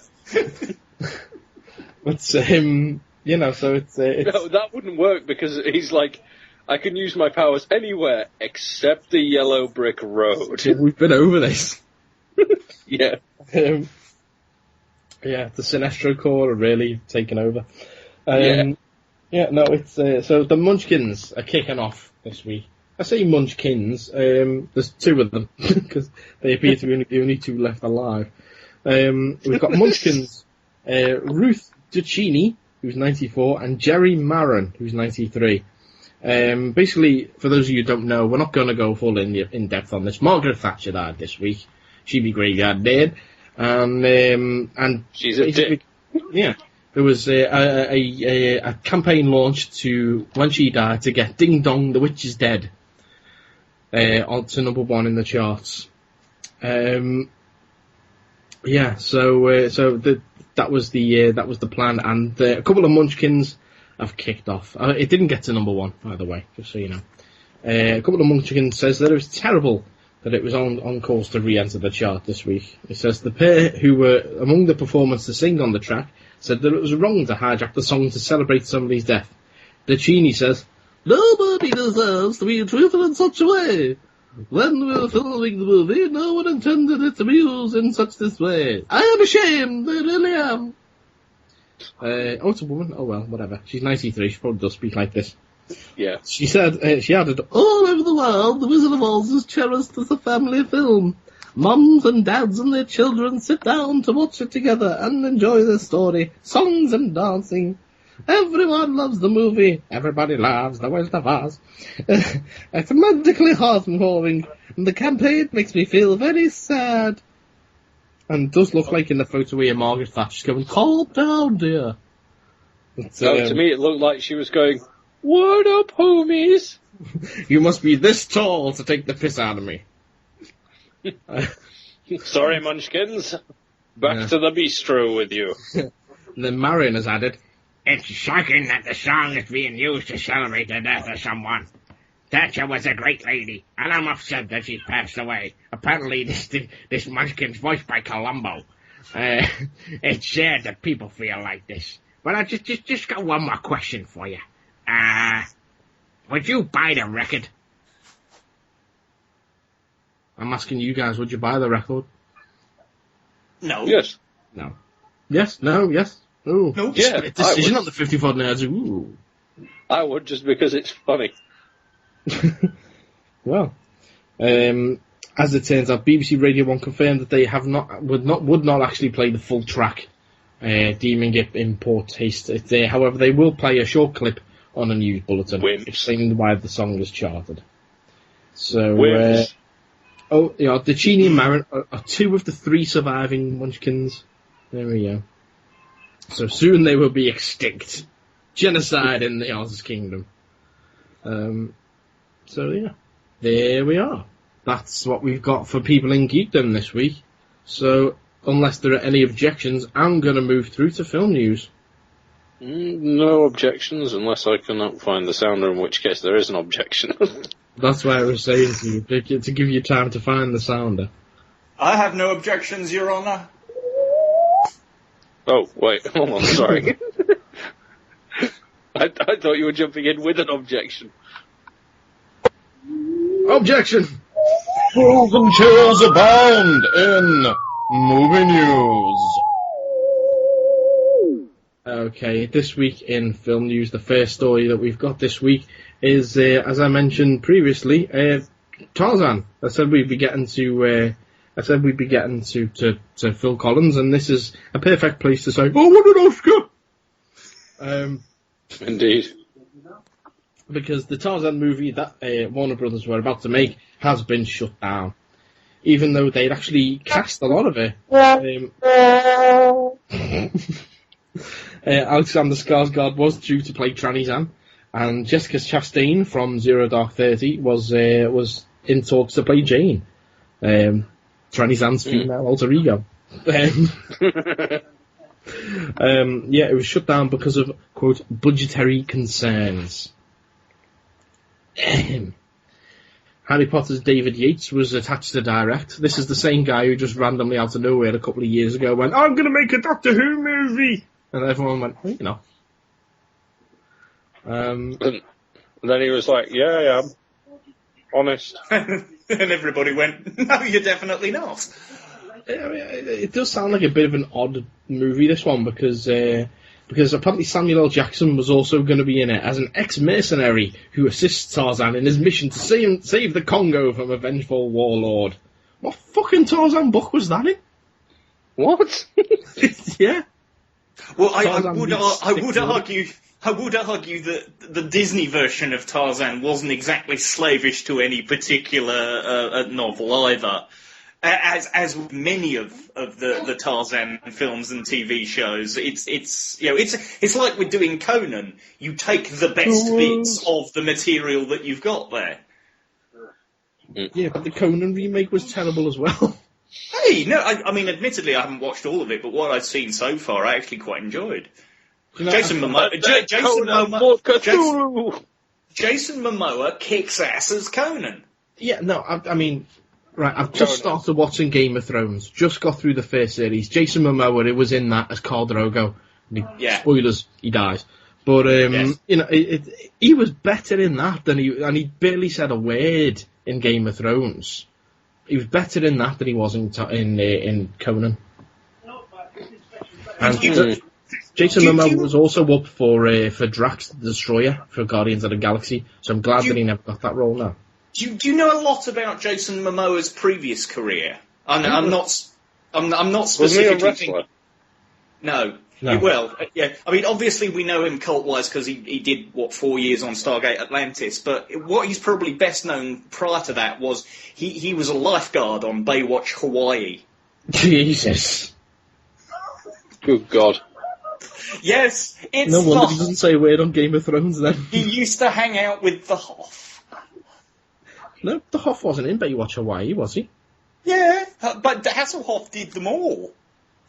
But, you know, so it's... No, that wouldn't work because he's like, I can use my powers anywhere except the yellow brick road. We've been over this. Yeah. Yeah, the Sinestro Corps are really taken over. Yeah, no, it's so the Munchkins are kicking off this week. I say Munchkins. There's two of them because they appear to be the only two left alive. We've got Munchkins, Ruth Duccini, who's 94, and Jerry Maron, who's 93. Basically, for those of you who don't know, we're not going to go full in depth on this. Margaret Thatcher died this week. She'd be graveyard dead, and she's a dick. Yeah. There was a campaign launched to, when she died, to get Ding Dong, the Witch is Dead, on to number one in the charts. Yeah, so that was the plan, and a couple of Munchkins have kicked off. It didn't get to number one, by the way, just so you know. A couple of Munchkins says that it was terrible that it was on course to re-enter the chart this week. It says the pair who were among the performers to sing on the track said that it was wrong to hijack the song to celebrate somebody's death. Duccini says, "Nobody deserves to be treated in such a way. When we were filming the movie, no one intended it to be used in such this way. I am ashamed, I really am." Oh, it's a woman? Oh well, whatever. She's 93, she probably does speak like this. Yeah. She said, she added, "All over the world, The Wizard of Oz is cherished as a family film. Mums and dads and their children sit down to watch it together and enjoy the story, songs and dancing. Everyone loves the movie. Everybody loves The Wizard of Oz. It's magically heartwarming, and the campaign makes me feel very sad." And it does look like in the photo here, Margaret Thatcher's going, "Calm down, dear." To me, it looked like she was going, What up, homies? You must be this tall to take the piss out of me. Sorry, munchkins. Back to the bistro with you. And then Marion has added, "It's shocking that the song is being used to celebrate the death of someone. Thatcher was a great lady, and I'm upset that she's passed away. Apparently this munchkin's voiced by Columbo. It's sad that people feel like this. But I just got one more question for you. Would you buy the record?" I'm asking you guys, would you buy the record? No. Yes. No. Yes, no, yes. Ooh. No. Yeah, Split decision on the 54 nerds. Ooh. I would, just because it's funny. Well, as it turns out, BBC Radio 1 confirmed that they would not actually play the full track, deeming it in poor taste. However, they will play a short clip on a news bulletin explaining why the song was charted. So, Dicini and Marin are two of the three surviving munchkins. There we go. So soon they will be extinct. Genocide in the Oz Kingdom. So yeah, there we are. That's what we've got for people in geekdom this week. So unless there are any objections, I'm going to move through to film news. No objections, unless I cannot find the sounder, in which case there is an objection. That's why I was saying to you, to give you time to find the sounder. I have no objections, Your Honour. Oh, wait, hold on, sorry. I thought you were jumping in with an objection. Objection! Thrills and chills abound in movie news. Okay, this week in film news, the first story that we've got this week is, as I mentioned previously, Tarzan. I said we'd be getting to Phil Collins, and this is a perfect place to say, "Oh, what an Oscar!" Indeed. Because the Tarzan movie that Warner Brothers were about to make has been shut down, even though they'd actually cast a lot of it. Alexander Skarsgård was due to play Tranny Zan, and Jessica Chastain from Zero Dark 30 was in talks to play Jane, Tranny Zan's female alter ego. It was shut down because of, quote, budgetary concerns. Harry Potter's David Yates was attached to direct. This is the same guy who just randomly out of nowhere a couple of years ago went, "I'm going to make a Doctor Who movie!" And everyone went, well, you know. And then he was like, "Yeah, I am. Honest." And everybody went, "No, you're definitely not." It does sound like a bit of an odd movie, this one, because apparently Samuel L. Jackson was also going to be in it as an ex-mercenary who assists Tarzan in his mission to save the Congo from a vengeful warlord. What fucking Tarzan book was that in? What? Yeah. Well, I would argue that the Disney version of Tarzan wasn't exactly slavish to any particular novel either. As with many of the Tarzan films and TV shows, it's like we're doing Conan. You take the best bits of the material that you've got there. Yeah, but the Conan remake was terrible as well. Hey, no, I mean, admittedly, I haven't watched all of it, but what I've seen so far, I actually quite enjoyed. You know, Jason Momoa kicks ass as Conan. Yeah, no, I mean, right, I've just started watching Game of Thrones, just got through the first series. Jason Momoa, it was in that as Khal Drogo. Spoilers, he dies. But, Yes. you know, he was better in that than and he barely said a word in Game of Thrones. He was better in that than he was in Conan. And Jason Momoa was also up for Drax the Destroyer for Guardians of the Galaxy, so I'm glad that he never got that role now. Do you know a lot about Jason Momoa's previous career? I'm not specifically. Was he a wrestler? No. No. Well, yeah. I mean, obviously we know him cult-wise because he did, 4 years on Stargate Atlantis, but what he's probably best known prior to that was he was a lifeguard on Baywatch Hawaii. Jesus. Good God. Yes, it's No wonder he Hoff. doesn't say a word on Game of Thrones then. He used to hang out with the Hoff. No, the Hoff wasn't in Baywatch Hawaii, was he? Yeah, but Hasselhoff did them all.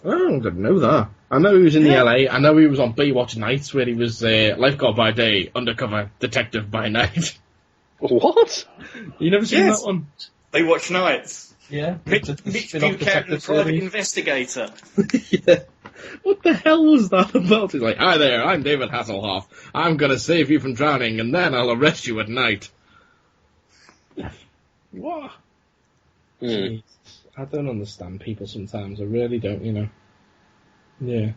Oh, I didn't know that. I know he was in the LA. I know he was on Baywatch Nights, where he was lifeguard by day, undercover detective by night. What? You never seen Yes. that one? Baywatch Nights. Yeah. Mitch Buchanan, private investigator. Yeah. What the hell was that about? He's like, hi there, I'm David Hasselhoff. I'm gonna save you from drowning, and then I'll arrest you at night. What? Jeez. I don't understand people sometimes. I really don't, you know. Yeah.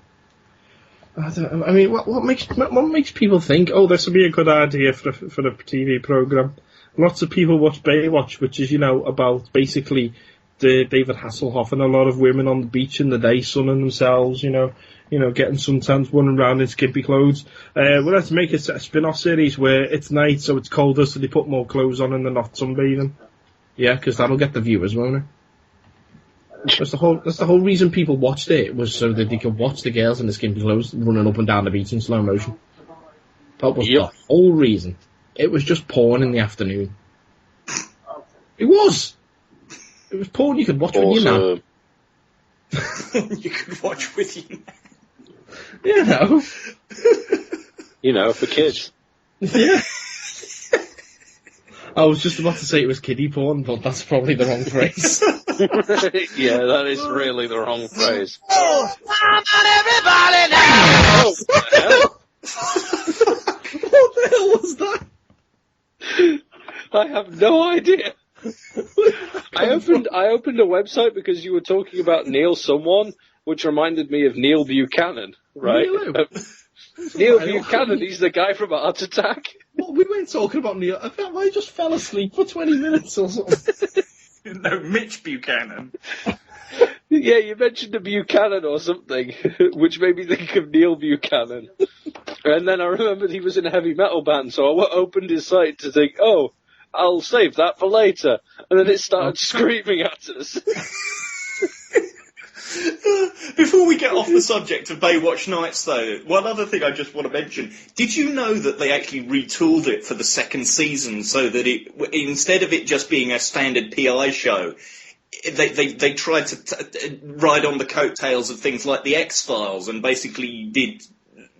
I mean, what makes people think, oh, this would be a good idea for a TV program? Lots of people watch Baywatch, which is, you know, about basically David Hasselhoff and a lot of women on the beach in the day sunning themselves, you know, getting suntans, running around in skimpy clothes. Well, let's make it a spin-off series where it's night, so it's colder, so they put more clothes on and they're not sunbathing. Yeah, because that'll get the viewers, won't it? That's the whole reason people watched it, was so that they could watch the girls in the skimpy clothes running up and down the beach in slow motion. That was the whole reason. It was just porn in the afternoon. It was! It was porn you could watch with your nan. You could watch with you. You know. You know, for kids. Yeah. I was just about to say it was kiddie porn, but that's probably the wrong phrase. Yeah, that is really the wrong phrase. Oh, come on, everybody now! What the hell was that? I have no idea. I opened a website because you were talking about Neil someone, which reminded me of Neil Buchanan, right? Neil Buchanan, he's the guy from Art Attack. Well, we weren't talking about Neil. I just fell asleep for 20 minutes or something. No, Mitch Buchanan. Yeah, you mentioned a Buchanan or something, which made me think of Neil Buchanan. And then I remembered he was in a heavy metal band, so I opened his site to think, oh, I'll save that for later. And then it started screaming at us. Before we get off the subject of Baywatch Nights, though, one other thing I just want to mention. Did you know that they actually retooled it for the second season so that instead of it just being a standard PI show, they tried to ride on the coattails of things like the X-Files and basically did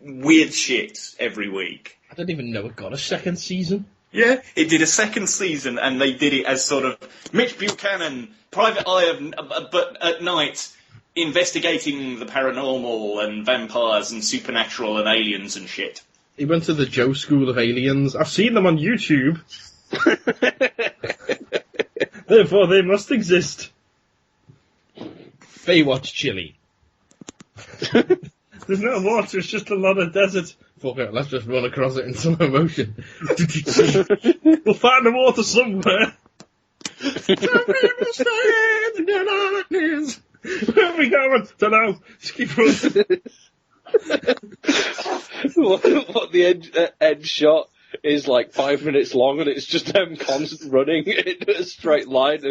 weird shit every week? I didn't even know it got a second season. Yeah, it did a second season, and they did it as sort of Mitch Buchanan, Private Eye but at night, investigating the paranormal and vampires and supernatural and aliens and shit. He went to the Joe School of Aliens. I've seen them on YouTube. Therefore, they must exist. Baywatch Chile. There's no water, it's just a lot of desert. Fuck it, let's just run across it in slow motion. We'll find the water somewhere. Some people stand in their darkness. Where are we going? Don't know. Just keep running. What the end shot is like 5 minutes long, and it's just them constant running in a straight line,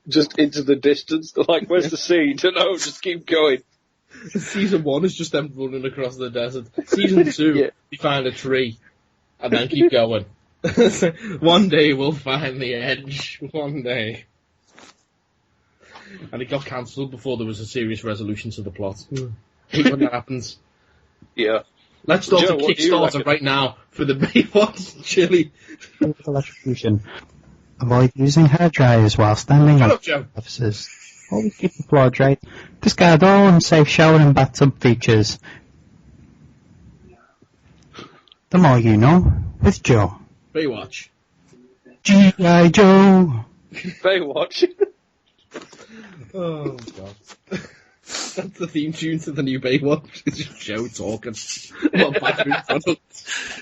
just into the distance. They're like, where's the sea? Don't know, just keep going. Season 1 is just them running across the desert. Season 2, we find a tree, and then keep going. One day we'll find the edge. One day. And it got cancelled before there was a serious resolution to the plot. Hate when that happens. Yeah. Let's start Joe, a what do you Kickstarter reckon? right now for the Baywatch Chile. Electrocution. Avoid using hair dryers while standing Shut on up, Joe. surfaces. Always keep the floor dry. Discard all unsafe shower and bathtub features. The more you know, with Joe. Baywatch. G.I. Joe. Baywatch. Oh, God. That's the theme tune to the new Baywatch. It's just Joe talking about bathroom products.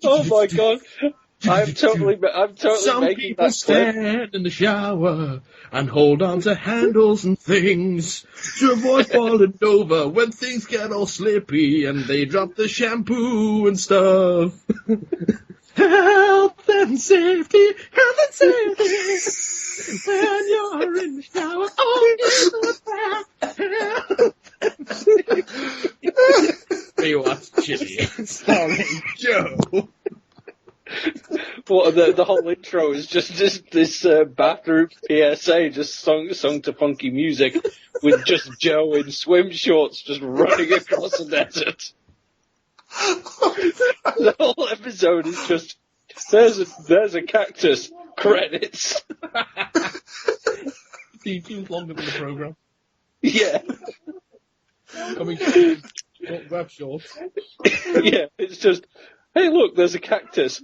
Oh my god. I'm totally Some making people that clip. stand in the shower and hold on to handles and things to avoid falling over when things get all slippy and they drop the shampoo and stuff. Health and safety, when you're in the shower. Oh, Starring Joe. What the whole intro is just this bathroom PSA just sung to funky music with just Joe in swim shorts just running across the desert. The whole episode is just there's a cactus, credits. It seems longer than the program. Yeah. Coming web shorts. Yeah, it's just, hey look, there's a cactus.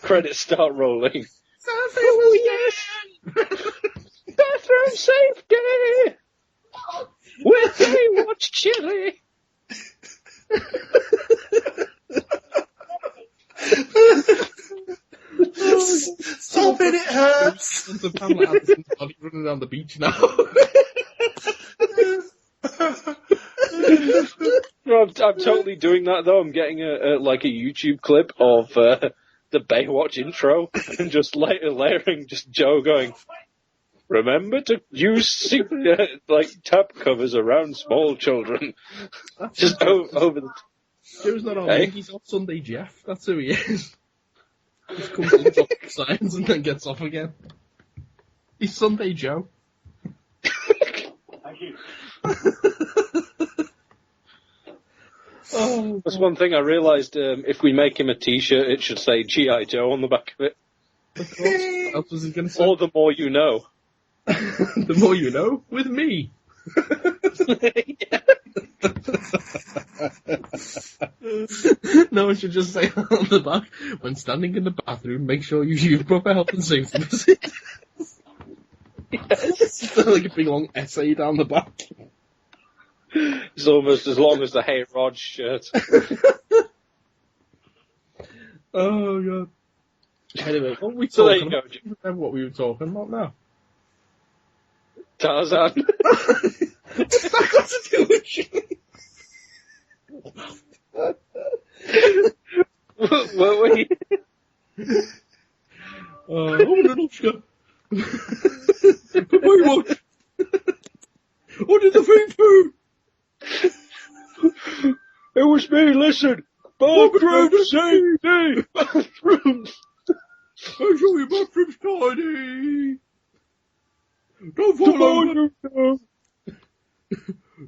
Credits start rolling. Oh yes! Bathroom safety! With Baywatch Chile! Stop it, it hurts! The Pamela Anderson's body running down the beach now. No, I'm totally doing that though. I'm getting a YouTube clip of the Baywatch intro and just layering just Joe going, remember to use tap covers around small children. Just over the... Joe's not on Hey? He's off Sunday Jeff. That's who he is. Just comes in, drops signs, and then gets off again. He's Sunday Joe. Thank you. Oh, That's one thing I realised. If we make him a T-shirt, it should say G.I. Joe on the back of it. of course. What else was he going to say? Or the more you know. The more you know, with me. No, it should just say on the back, when standing in the bathroom, make sure you use proper health and safety procedures. Yes. Like a big long essay down the back. It's almost as long as the Hey Rod shirt. Oh, God. Anyway, what were we So there talking you go, about? I don't remember what we were talking about now. Tarzan. What's that got to do with you? Were we? An Oscar. Baywatch. What did the food? It was me, listen. Bathroom safety! Bathrooms! Make sure your bathroom's tidy. Don't follow me.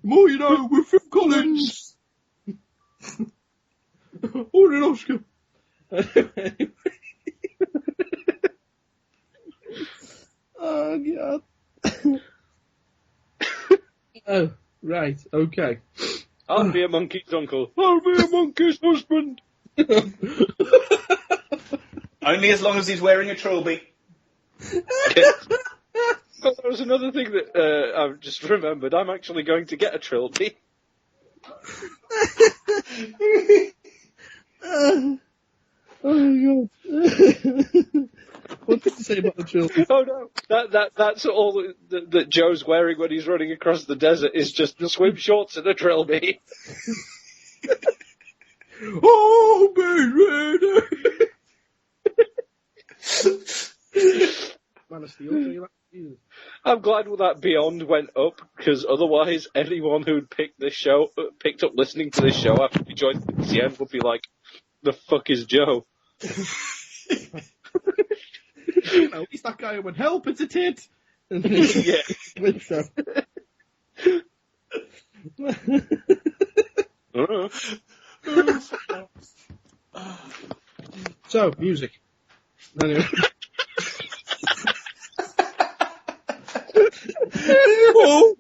More you know, with Phil Collins. Or an Oscar. Oh, God. Oh, right, okay. I'll be a monkey's uncle. I'll be a monkey's husband. Only as long as he's wearing a trilby. But there was another thing that I've just remembered. I'm actually going to get a trilby. Oh, God. What did you say about the children? Oh no, that's all that Joe's wearing when he's running across the desert is just swim shorts and a trilby. Oh, baby! Man of Steel, so Jesus. I'm glad that Beyond went up, because otherwise anyone who'd picked up listening to this show after we joined the PCN would be like, the fuck is Joe? You know, he's that guy who went, help, it's a tit! And Yeah. So, music. Anyway. Oh,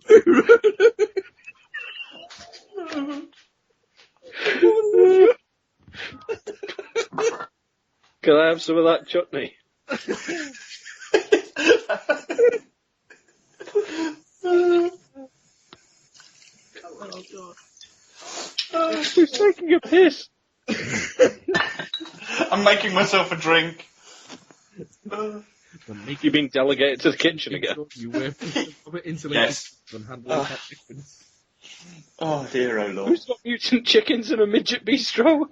Can I have some of that chutney? Who's taking a piss? I'm making myself a drink. You've been delegated to the kitchen again. You wear insulated Yes. and handle hot liquids. Oh dear, oh lord. Who's got mutant chickens and a midget bistro?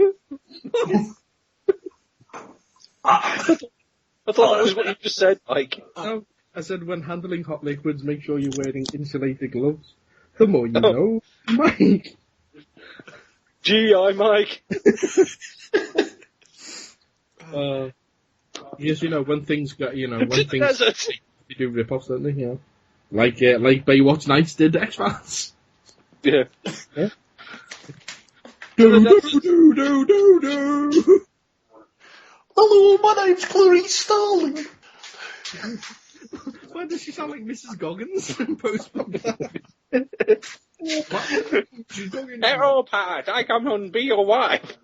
I thought that was what you just said, Mike. No, I said when handling hot liquids, make sure you're wearing insulated gloves. The more you know, Mike. G.I. Mike. Yes, when things get, when To the things desert. they do rip-offs, don't they? Like Baywatch Nights did X-Files. Yeah. Yeah. Do. Hello, my name's Clarice Starling. Why does she sound like Mrs. Goggins in Postman? Hello, Pat. I come and be your wife.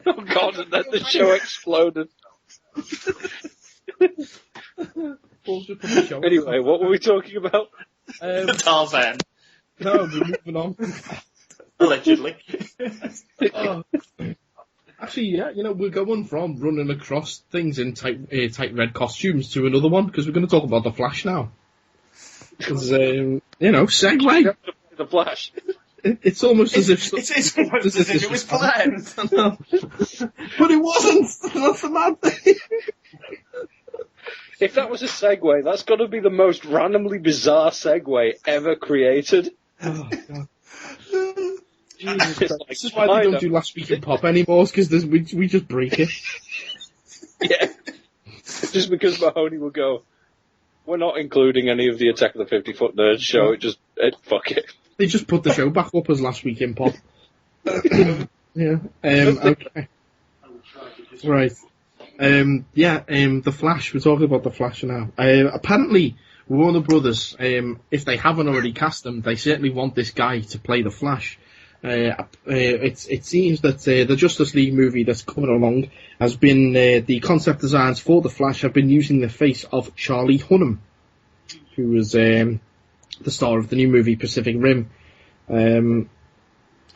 Oh, God, and then the show exploded. Anyway, what were we talking about? Tarzan. No, we're moving on. Allegedly. Actually, yeah, we're going from running across things in tight red costumes to another one, because we're going to talk about The Flash now. Because, segue. The Flash. It's almost as if... It's almost as if it was planned. But it wasn't! That's the mad thing! If that was a segue, that's got to be the most randomly bizarre segue ever created. Oh, God. This is why they don't do Last Week in Pop anymore, because we just break it. Yeah. Just because Mahoney will go, we're not including any of the Attack of the 50-Foot Nerds show, fuck it. They just put the show back up as Last Week in Pop. Yeah. Okay. Right. The Flash. We're talking about The Flash now. Apparently, Warner Brothers, if they haven't already cast them, they certainly want this guy to play The Flash. It seems that the Justice League movie that's coming along has been the concept designs for The Flash have been using the face of Charlie Hunnam, who was the star of the new movie Pacific Rim, and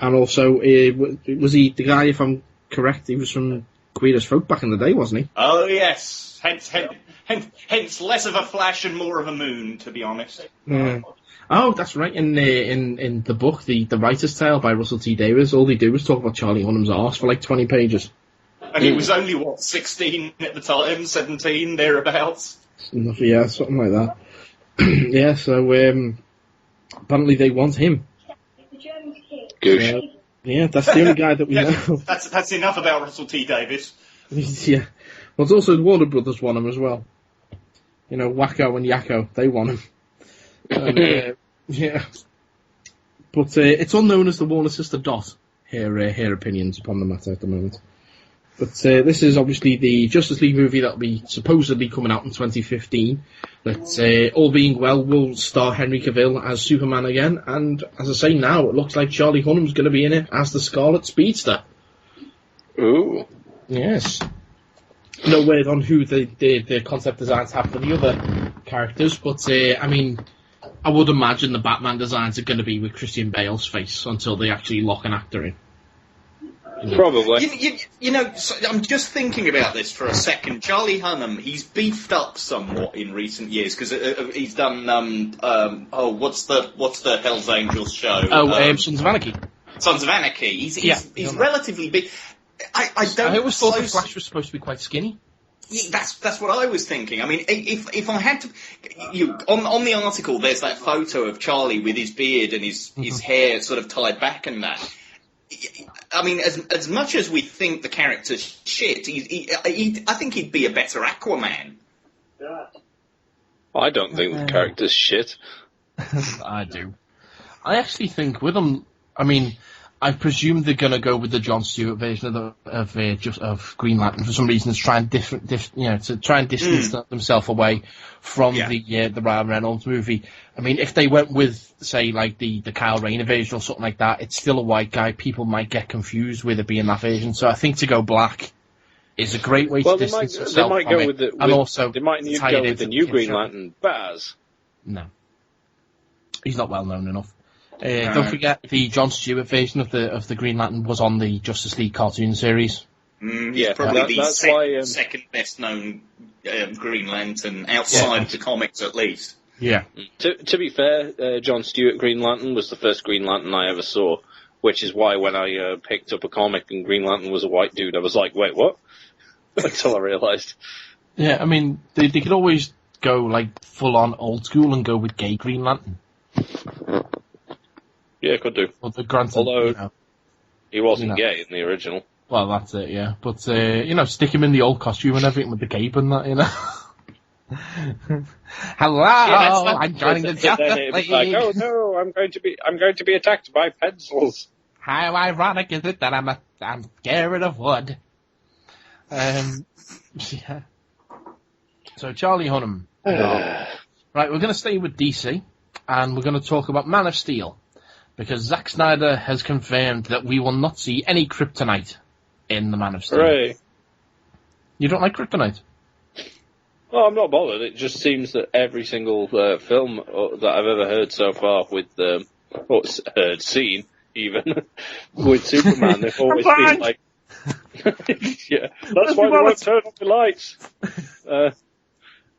also was he the guy? If I'm correct, he was from Queer as Folk back in the day, wasn't he? Oh yes, hence less of a Flash and more of a Moon, to be honest. Oh, that's right. In the book, the Writer's Tale by Russell T Davies, all they do is talk about Charlie Hunnam's arse for like 20 pages. And he was only, 16 at the time, 17, thereabouts? Yeah, something like that. Yeah, so apparently they want him. Goosh. Yeah, that's the only guy that we know. That's enough about Russell T Davies. Yeah. Well, it's also Warner Brothers want him as well. Wacko and Yakko, they want him. And, yeah. But it's unknown as the Warner sister Dot, her opinions upon the matter at the moment. But this is obviously the Justice League movie that will be supposedly coming out in 2015. That, all being well, will star Henry Cavill as Superman again. And as I say now, it looks like Charlie Hunnam's going to be in it as the Scarlet Speedster. Ooh. Yes. No word on who the concept designs have for the other characters, but I would imagine the Batman designs are going to be with Christian Bale's face until they actually lock an actor in. Probably. So I'm just thinking about this for a second. Charlie Hunnam, he's beefed up somewhat in recent years because he's done what's the Hell's Angels show? Sons of Anarchy. Sons of Anarchy. He's relatively big. I always thought the Flash was supposed to be quite skinny. Yeah, that's what I was thinking. I mean, if I had to, on the article, there's that photo of Charlie with his beard and his hair sort of tied back and that. I mean, as much as we think the character's shit, I think he'd be a better Aquaman. I don't think the character's shit. I do. I actually think with him, I presume they're going to go with the Jon Stewart version of Green Lantern for some reason, to try and distance themselves away from the Ryan Reynolds movie. I mean, if they went with, say, like the Kyle Rayner version or something like that, it's still a white guy. People might get confused with it being that version. So I think to go black is a great way to distance themselves from it. They might go with the new Green Lantern, Baz. No, he's not well known enough. Don't forget the Jon Stewart version of the Green Lantern was on the Justice League cartoon series. He's probably the second best known Green Lantern outside of the comics, at least. Yeah. To be fair, Jon Stewart Green Lantern was the first Green Lantern I ever saw, which is why when I picked up a comic and Green Lantern was a white dude, I was like, wait, what? Until I realised. Yeah, I mean, they could always go like full on old school and go with gay Green Lantern. Yeah, could do. But granted, Although he wasn't gay in the original. Well, that's it, yeah. But, stick him in the old costume and everything with the cape and that, Hello, I'm joining the Justice League. Like, oh no, I'm going to be attacked by pencils. How ironic is it that I'm scared of wood? Yeah. So, Charlie Hunnam. Right, we're going to stay with DC, and we're going to talk about Man of Steel, because Zack Snyder has confirmed that we will not see any kryptonite in the Man of Steel. Hooray. You don't like kryptonite? Well, I'm not bothered. It just seems that every single film that I've ever heard so far with, seen even, with Superman, they've always been like, yeah, that's why they won't turn off the lights.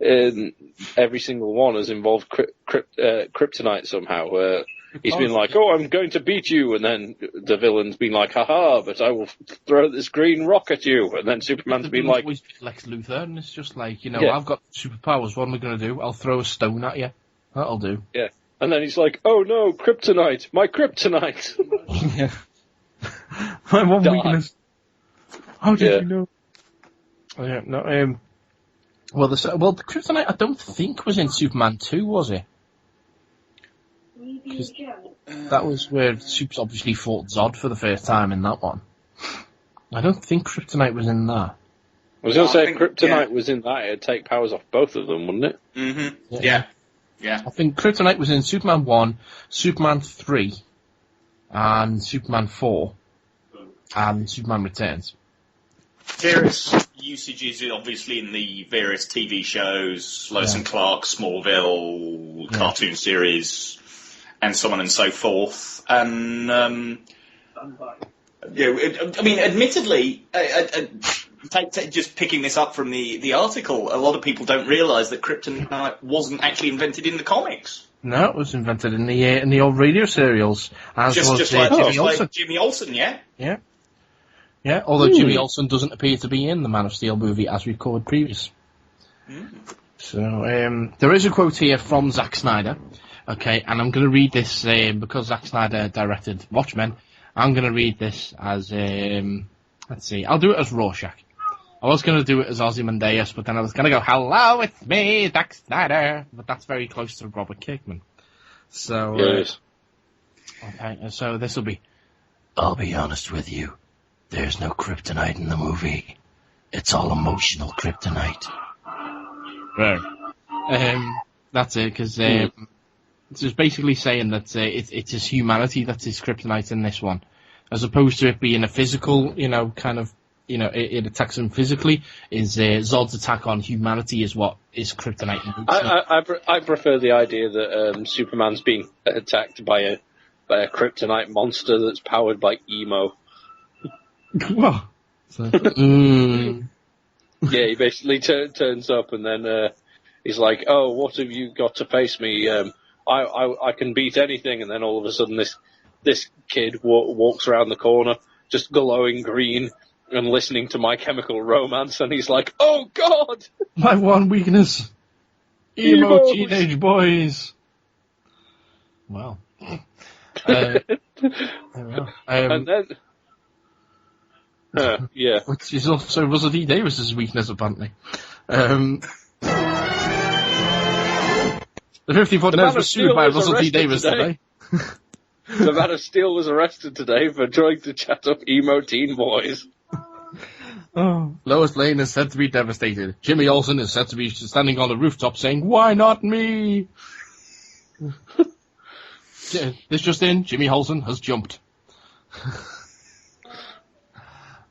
And every single one has involved kryptonite somehow. He's been like, oh, I'm going to beat you, and then the villain's been like, haha, but I will throw this green rock at you, and then Superman's been like... always Lex Luthor, and it's just like, Yeah. I've got superpowers, what am I going to do? I'll throw a stone at you. That'll do. Yeah, and then he's like, oh no, kryptonite, my kryptonite! Yeah. My one Die. weakness. How did you know? Oh, yeah, no, well, the kryptonite I don't think was in Superman 2, was it? Because that was where Supes obviously fought Zod for the first time in that one. I don't think kryptonite was in that. I was going to say, if kryptonite was in that, it'd take powers off both of them, wouldn't it? Mm-hmm. Yeah. I think kryptonite was in Superman 1, Superman 3, and Superman 4, and Superman Returns. Various usages, obviously, in the various TV shows, Lois and Clark, Smallville, cartoon series, and so on and so forth. And, admittedly, just picking this up from the article, a lot of people don't realise that kryptonite wasn't actually invented in the comics. No, it was invented in the old radio serials. As Just like Jimmy Olsen, yeah? Yeah. Yeah, although Jimmy Olsen doesn't appear to be in the Man of Steel movie as we covered previous. So, there is a quote here from Zack Snyder. Okay, and I'm going to read this because Zack Snyder directed Watchmen. I'm going to read this as, let's see, I'll do it as Rorschach. I was going to do it as Ozymandias, but then I was going to go, hello, it's me, Zack Snyder. But that's very close to Robert Kirkman. So, yes. Okay, so this will be, I'll be honest with you, there's no kryptonite in the movie. It's all emotional kryptonite. Right. That's it, because it's just basically saying that it's his humanity that's his kryptonite in this one. As opposed to it being a physical, it attacks him physically, is Zod's attack on humanity is what is kryptonite. I prefer the idea that Superman's being attacked by a kryptonite monster that's powered by emo. What? Yeah, he basically turns up and then he's like, oh, what have you got to face me? I can beat anything. And then all of a sudden this kid walks around the corner just glowing green and listening to My Chemical Romance, and he's like, oh God! My one weakness. Emo teenage boys. Wow. And then... yeah. Which is also Russell D. Davis's weakness, apparently. The 50-foot nose was sued by Russell D. Davis today. The Man of Steel was arrested today for trying to chat up emo teen boys. Oh. Lois Lane is said to be devastated. Jimmy Olsen is said to be standing on the rooftop saying, why not me? This just in, Jimmy Olsen has jumped.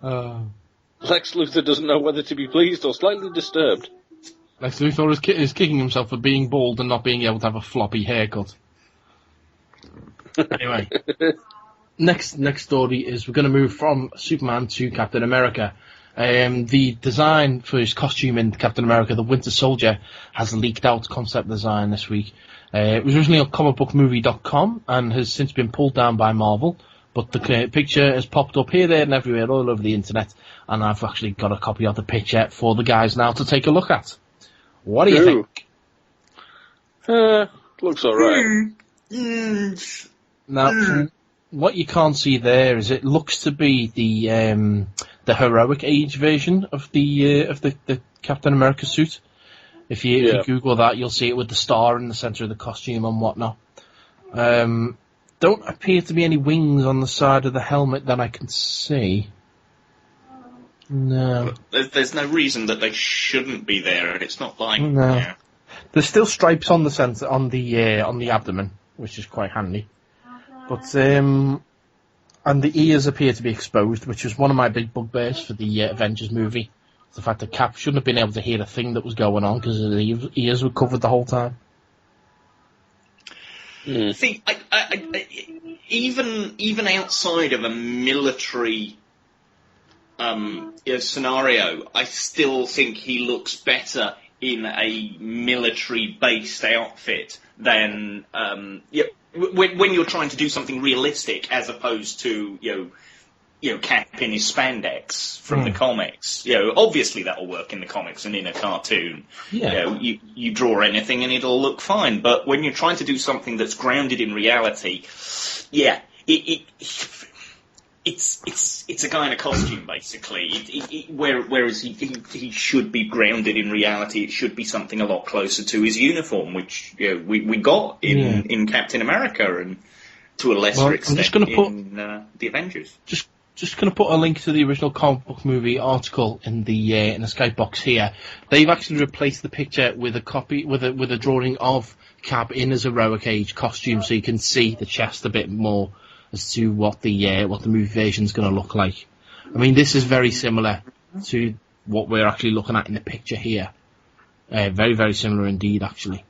Lex Luthor doesn't know whether to be pleased or slightly disturbed. Lex Luthor is kicking himself for being bald and not being able to have a floppy haircut. Anyway, next story is we're going to move from Superman to Captain America. The design for his costume in Captain America, the Winter Soldier, has leaked out concept design this week. It was originally on comicbookmovie.com and has since been pulled down by Marvel. But the picture has popped up here, there, and everywhere, all over the internet, and I've actually got a copy of the picture for the guys now to take a look at. What do you think? Looks alright. Now, what you can't see there is it looks to be the heroic age version of the Captain America suit. If you Google that, you'll see it with the star in the centre of the costume and whatnot. Don't appear to be any wings on the side of the helmet that I can see. No. There's no reason that they shouldn't be there, and it's not like... No. Yeah. There's still stripes on the centre, on the abdomen, which is quite handy. But, and the ears appear to be exposed, which was one of my big bugbears for the Avengers movie. The fact that Cap shouldn't have been able to hear a thing that was going on because his ears were covered the whole time. See, even outside of a military scenario, I still think he looks better in a military-based outfit than when you're trying to do something realistic, as opposed to Cap in his spandex from the comics. Obviously that'll work in the comics and in a cartoon. Yeah. You draw anything and it'll look fine. But when you're trying to do something that's grounded in reality, it's a guy in a costume basically. Whereas he should be grounded in reality. It should be something a lot closer to his uniform, which we got in Captain America and to a lesser extent in the Avengers. Just going to put a link to the original comic book movie article in the Skype box here. They've actually replaced the picture with a copy with a drawing of Cap in his heroic age costume, so you can see the chest a bit more as to what the movie version is going to look like. I mean, this is very similar to what we're actually looking at in the picture here. Very, very similar indeed, actually.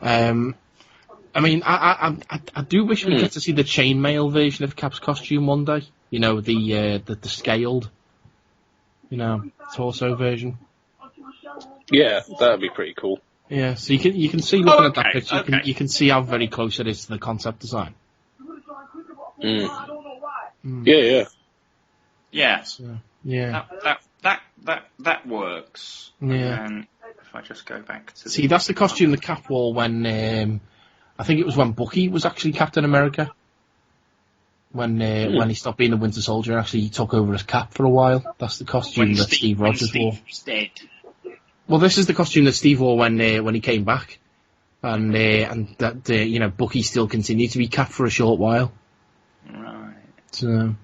I mean, I do wish we get to see the chainmail version of Cap's costume one day. The scaled, torso version. Yeah, that'd be pretty cool. Yeah, so you can see looking at that picture, you can see how very close it is to the concept design. Yeah. So, yeah. That works. Yeah. And if I just go back to see, that's the costume the Cap wore when I think it was when Bucky was actually Captain America. When he stopped being the Winter Soldier and actually took over as Cap for a while. That's the costume that Steve Rogers wore. Dead. Well, this is the costume that Steve wore when he came back, and that Bucky still continued to be Cap for a short while. Right. So,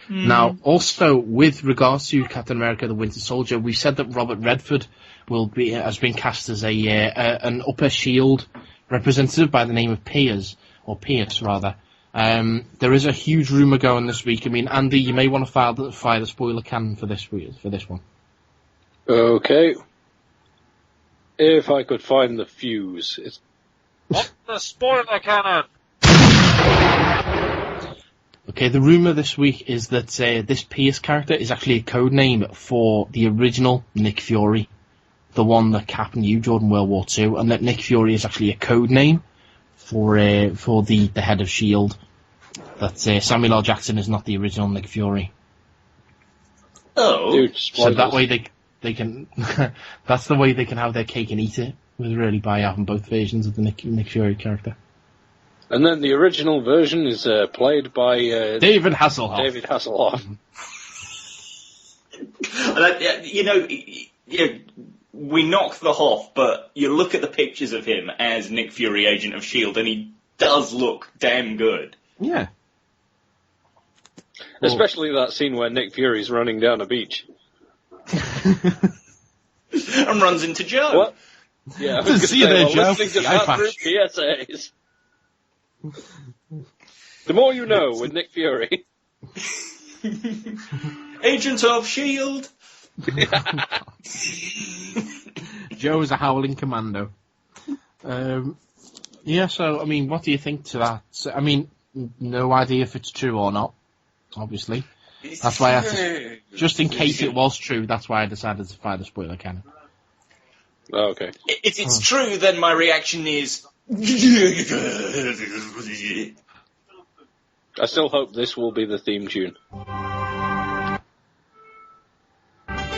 Now, also with regards to Captain America: The Winter Soldier, we said that Robert Redford has been cast as an upper Shield representative by the name of Pierce. There is a huge rumour going this week. I mean, Andy, you may want to fire the spoiler cannon for this one. Okay. If I could find the fuse. What the spoiler cannon? Okay, the rumour this week is that this Pierce character is actually a code name for the original Nick Fury, the one that Cap knew during World War II, and that Nick Fury is actually a code name for the head of S.H.I.E.L.D. That Samuel L. Jackson is not the original Nick Fury. Oh. Dude, so that way they can that's the way they can have their cake and eat it, was really by having both versions of the Nick Fury character. And then the original version is played by David Hasselhoff. We knock the Hoff, but you look at the pictures of him as Nick Fury, Agent of S.H.I.E.L.D., and he does look damn good. Yeah. Especially that scene where Nick Fury's running down a beach. And runs into Joe. What? Yeah, I was going to See you there, Joe. Listening to that through PSAs. The more you know with Nick Fury. Agent of S.H.I.E.L.D. Joe is a howling commando. So, I mean, what do you think to that? So, I mean, no idea if it's true or not, obviously. That's why just in case it was true, that's why I decided to fire the spoiler cannon. Oh, okay. If it's true, then my reaction is... I still hope this will be the theme tune.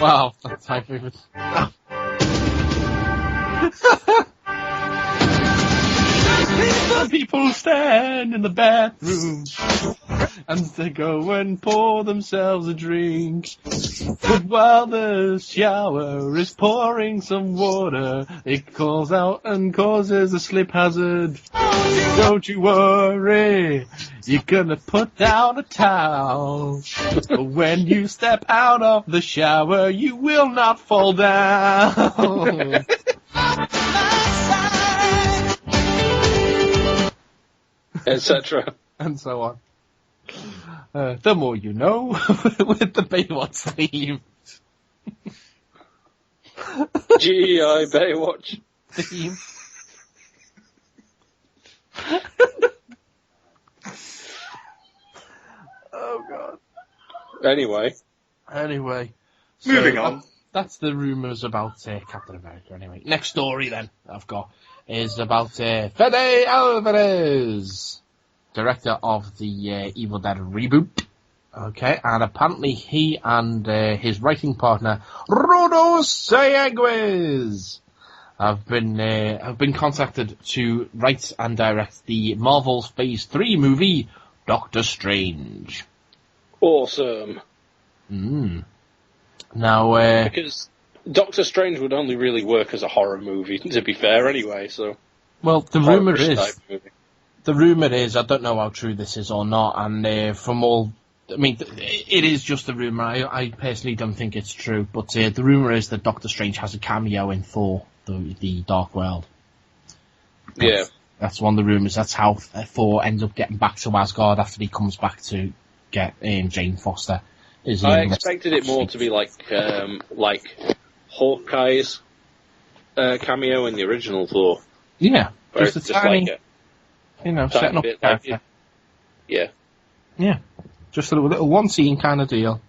Wow, that's my favourite. People people stand in the bathroom and they go and pour themselves a drink. But while the shower is pouring some water, it calls out and causes a slip hazard. Don't you worry, you're gonna put down a towel. But when you step out of the shower, you will not fall down. Etc. And so on. The more you know with the Baywatch theme. GEI Baywatch theme. Oh god. Anyway. So Moving on. That's the rumours about Captain America anyway. Next story then I've got is about Fede Alvarez, director of the Evil Dead reboot. Okay, and apparently he and his writing partner Rodo Sayaguez have been contacted to write and direct the Marvel's Phase 3 movie Doctor Strange. Awesome. Now, because Doctor Strange would only really work as a horror movie, to be fair, anyway. So, well, the rumor is, I don't know how true this is or not, and from all, I mean, it is just a rumor. I personally don't think it's true, but the rumor is that Doctor Strange has a cameo in Thor: The Dark World. That's one of the rumors. That's how Thor ends up getting back to Asgard after he comes back to get Jane Foster. I expected it more to be like Hawkeye's cameo in the original Thor. Yeah, just a tiny, setting up the character. Yeah, just a little one scene kind of deal.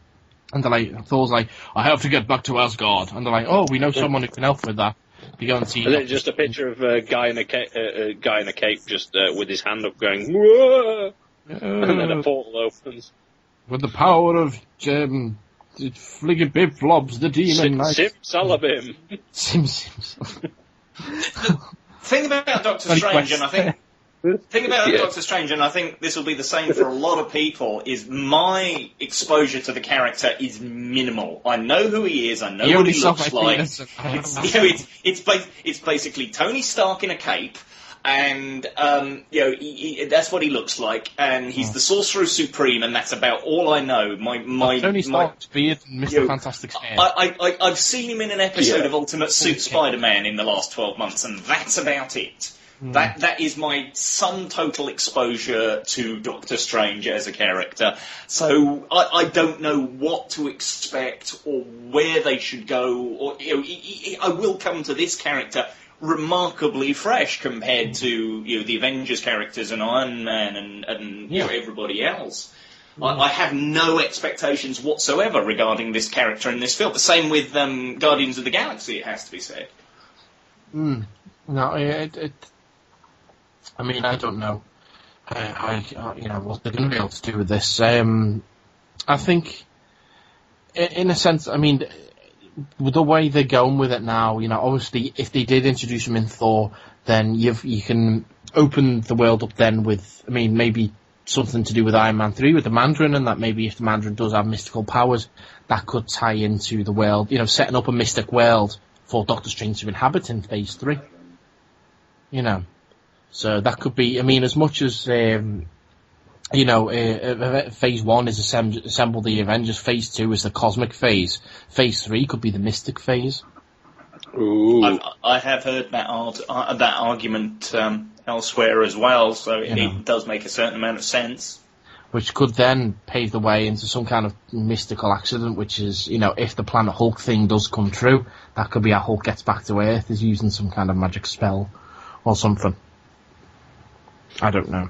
And they're like, Thor's like, I have to get back to Asgard, and they're like, oh, we know someone who can help with that. You go and see. And then just a picture of a guy in a cape, just with his hand up, going, whoa! And then a portal opens. With the power of Fliggity Flobs, the demon. Simsalabim. The thing about Doctor Strange, and I think Doctor Strange, and I think this will be the same for a lot of people, is my exposure to the character is minimal. I know who he is. I know what he looks like. It's basically Tony Stark in a cape. And that's what he looks like, and he's the Sorcerer Supreme, and that's about all I know. Tony Stark's beard and Mr. Fantastic's hair. I've seen him in an episode of Ultimate Suit Spider-Man in the last 12 months, and that's about it. That is my sum total exposure to Doctor Strange as a character. So I don't know what to expect or where they should go. Or I will come to this character remarkably fresh compared to the Avengers characters and Iron Man and everybody else. I have no expectations whatsoever regarding this character in this film. The same with Guardians of the Galaxy, it has to be said. No, I mean, I don't know. What they're going to be able to do with this. I think, in a sense, I mean, the way they're going with it now, obviously, if they did introduce him in Thor, then you can open the world up then with, I mean, maybe something to do with Iron Man 3 with the Mandarin, and that maybe if the Mandarin does have mystical powers, that could tie into the world, setting up a mystic world for Doctor Strange to inhabit in Phase 3. So that could be, I mean, as much as, Phase 1 is assemble the Avengers, Phase 2 is the cosmic phase, Phase 3 could be the mystic phase. Ooh. I have heard that argument elsewhere as well, so it does make a certain amount of sense. Which could then pave the way into some kind of mystical accident, which is, if the Planet Hulk thing does come true, that could be how Hulk gets back to Earth, is using some kind of magic spell or something. I don't know.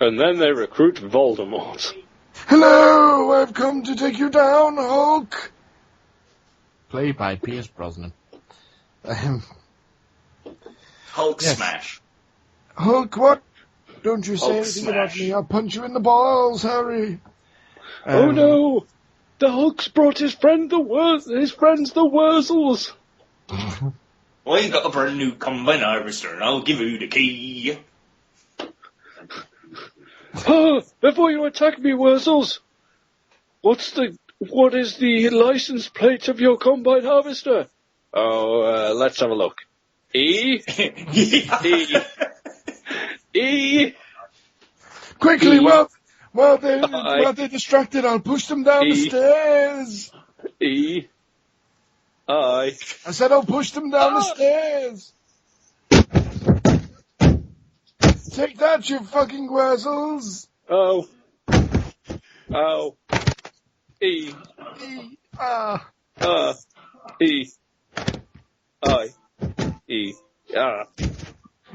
And then they recruit Voldemort. Hello, I've come to take you down, Hulk. Played by Pierce Brosnan. Hulk smash. Hulk, what? Don't you say Hulk anything smash. about me. I'll punch you in the balls, Harry. Oh no! The Hulk's brought his friends the Wurzels. Well, you got a brand new combine harvester, and I'll give you the key. Before you attack me, Wurzels, what is the license plate of your combine harvester? Oh, let's have a look. E. Quickly, E. while they're distracted, I'll push them down the stairs. I said I'll push them down the stairs. Take that, you fucking Wurzels. Oh. E. E. I. E.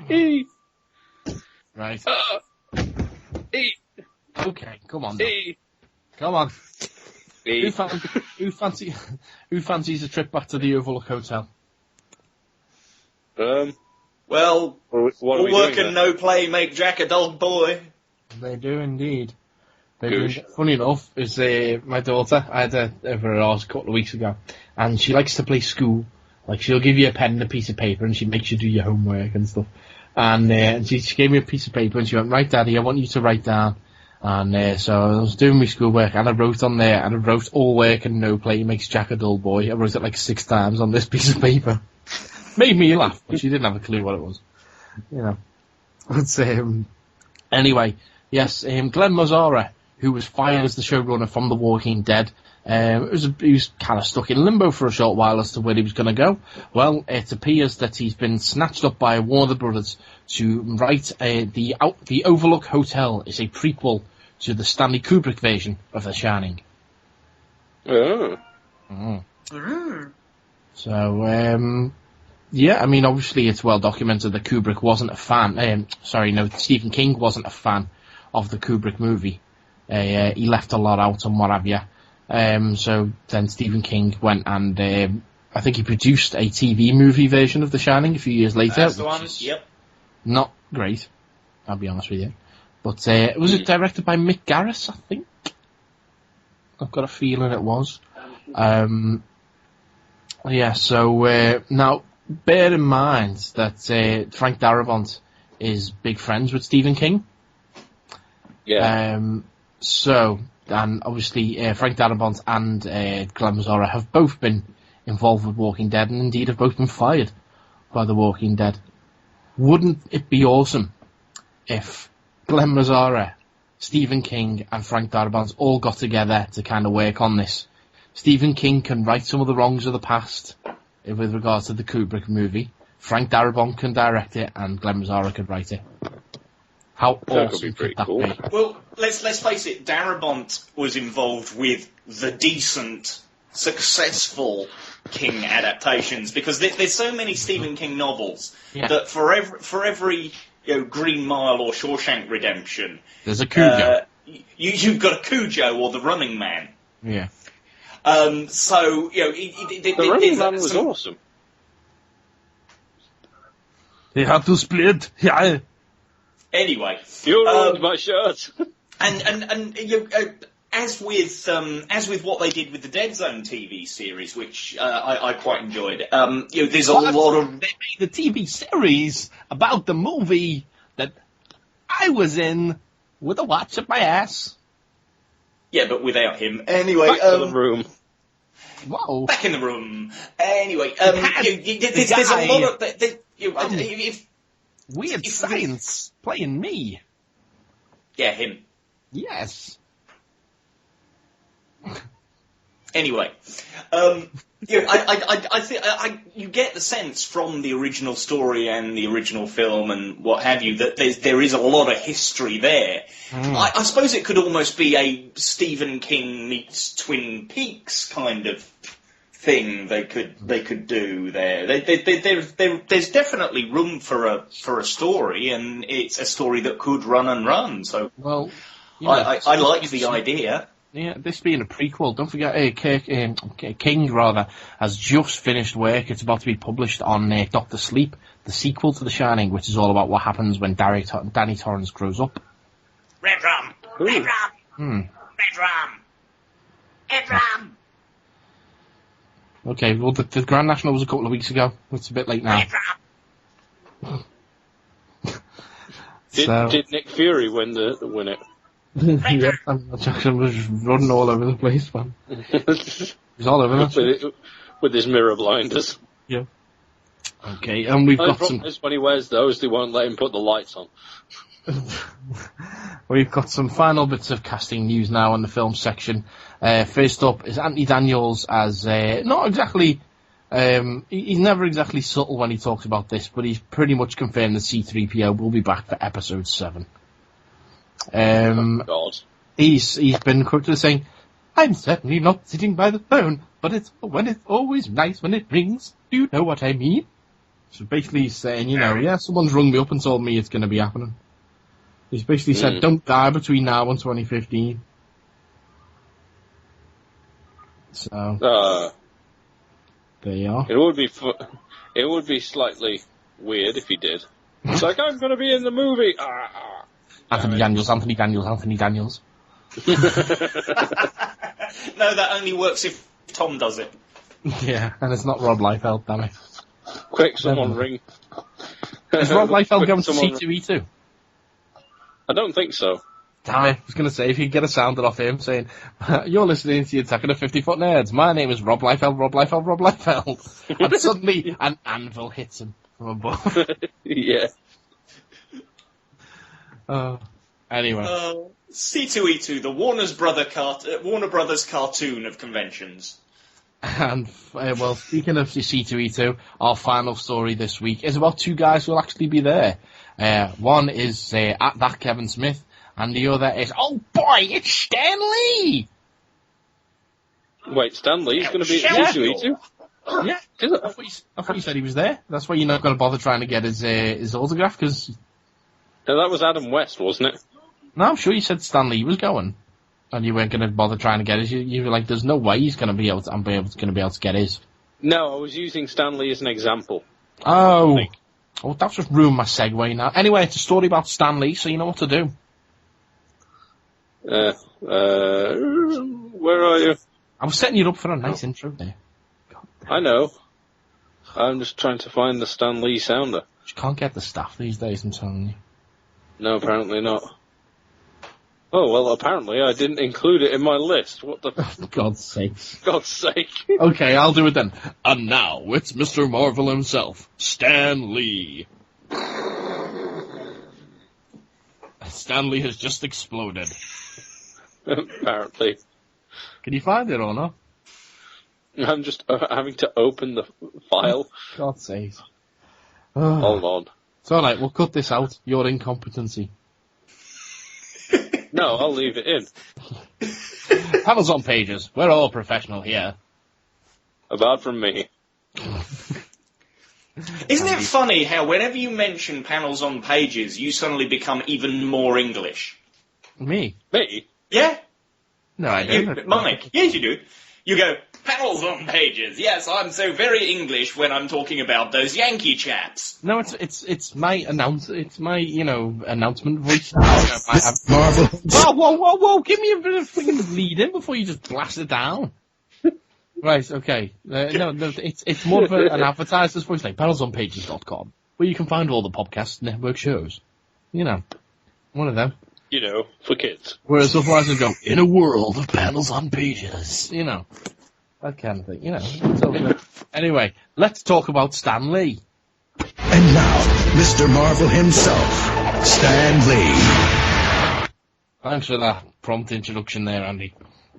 E. Right. E. Okay, come on. E. Come on. E. Who fancies a trip back to the Overlook Hotel? Well, what all work and no play make Jack a dull boy. They do indeed. Funny enough, is my daughter, I had her over at ours a couple of weeks ago, and she likes to play school. Like, she'll give you a pen and a piece of paper, and she makes you do your homework and stuff. And she gave me a piece of paper, and she went, right, Daddy, I want you to write down. And so I was doing my schoolwork, and I wrote on there, and I wrote all work and no play makes Jack a dull boy. I wrote it like 6 times on this piece of paper. Made me laugh, but she didn't have a clue what it was. You know. But, anyway, yes, Glenn Mazzara, who was fired as the showrunner from The Walking Dead, he was kind of stuck in limbo for a short while as to where he was going to go. Well, it appears that he's been snatched up by Warner Brothers to write the Overlook Hotel is a prequel to the Stanley Kubrick version of The Shining. Oh. So, yeah, I mean, obviously it's well documented that Kubrick wasn't a fan. Stephen King wasn't a fan of the Kubrick movie. He left a lot out and what have you. So then Stephen King went and I think he produced a TV movie version of The Shining a few years later. That's the one, yep. Not great, I'll be honest with you. But was it directed by Mick Garris, I think? I've got a feeling it was. Yeah, so now bear in mind that Frank Darabont is big friends with Stephen King. Yeah. And obviously Frank Darabont and Glenn Mazzara have both been involved with Walking Dead, and indeed have both been fired by The Walking Dead. Wouldn't it be awesome if Glenn Mazzara, Stephen King, and Frank Darabont all got together to kind of work on this? Stephen King can right some of the wrongs of the past with regards to the Kubrick movie. Frank Darabont can direct it, and Glenn Mazzara could write it. How awesome could that be? Well, let's face it, Darabont was involved with the decent, successful King adaptations, because there's so many Stephen King novels that for every Green Mile or Shawshank Redemption, there's a Cujo. You've got a Cujo or the Running Man. Yeah. So the Running Man was awesome. They had to split. Yeah. Anyway, you ruined my shirt. And as with what they did with the Dead Zone TV series, which I quite enjoyed. There's a lot of they made the TV series about the movie that I was in with a watch at my ass. Yeah, but without him. Anyway, back in the room. Whoa! Back in the room. Anyway, there's a lot of weird science playing me. Yeah, him. Yes. Anyway, I think you get the sense from the original story and the original film and what have you that there is a lot of history there. I suppose it could almost be a Stephen King meets Twin Peaks kind of thing they could do there. There's definitely room for a story, and it's a story that could run and run. So well, I like the idea. Yeah, this being a prequel, don't forget King has just finished work. It's about to be published on Dr. Sleep, the sequel to The Shining, which is all about what happens when Danny Torrance grows up. Red rum! Red rum! Red rum! Red rum! Okay, well, the Grand National was a couple of weeks ago. It's a bit late now. Did Nick Fury win it? Yeah, Samuel Jackson was running all over the place, man. He's all over that shit. With his mirror blinders. Yeah. Okay, and we've got some... When he wears those, they won't let him put the lights on. We've got some final bits of casting news now in the film section. First up is Anthony Daniels as... not exactly... he's never exactly subtle when he talks about this, but he's pretty much confirmed that C-3PO will be back for episode 7. God. He's been quoted as saying, "I'm certainly not sitting by the phone, but it's always nice when it rings. Do you know what I mean?" So basically he's saying, yeah, someone's rung me up and told me it's going to be happening. He's basically said, don't die between now and 2015. So, there you are. It would be slightly weird if he did. It's like, I'm going to be in the movie. Anthony Daniels. No, that only works if Tom does it. Yeah, and it's not Rob Liefeld, damn it. Quick, someone ring. Is Rob Liefeld going to C2E2? I don't think so. Damn it, I was going to say, if you get a sounder off him saying, "You're listening to the Attack of the 50-Foot Nerds, my name is Rob Liefeld," and suddenly an anvil hits him from above. Yeah. Anyway. C2E2, the Warner Brothers cartoon of conventions. And, well, speaking of the C2E2, our final story this week is about two guys who will actually be there. One is at that Kevin Smith, and the other is, oh boy, it's Stan Lee! Wait, Stan Lee's going to be at C2E2? Yeah, I thought you said he was there. That's why you're not going to bother trying to get his autograph, because... No, that was Adam West, wasn't it? No, I'm sure you said Stan Lee was going, and you weren't going to bother trying to get his. You were like, "There's no way he's going to be able to get his." No, I was using Stan Lee as an example. Oh, that's just ruined my segue now. Anyway, it's a story about Stan Lee, so you know what to do. Where are you? I was setting you up for a nice intro there. I know. I'm just trying to find the Stan Lee sounder. You can't get the stuff these days, I'm telling you. No, apparently not. Oh, well, apparently I didn't include it in my list. What the... For God's sake. God's sake. Okay, I'll do it then. And now, it's Mr. Marvel himself, Stan Lee. Stan Lee has just exploded. Apparently. Can you find it or not? I'm just having to open the file. God's sake. Hold on. It's alright, we'll cut this out. Your incompetency. No, I'll leave it in. Panels on pages. We're all professional here. Apart from me. Isn't it funny how whenever you mention panels on pages, you suddenly become even more English? Me? Me? Yeah. No, I don't. Mike, yes you do. You go, panels on pages. Yes, I'm so very English when I'm talking about those Yankee chaps. No, it's my announcement voice. Marvel. Whoa! Give me a bit of freaking lead in before you just blast it down. Right, okay. No, it's more of an advertiser's voice, like panelsonpages.com, where you can find all the podcast network shows. You know, one of them. You know, for kids. Whereas otherwise I go, in a world of panels on pages, you know. That kind of thing, you know. So, anyway, let's talk about Stan Lee. And now, Mr. Marvel himself, Stan Lee. Thanks for that prompt introduction there, Andy.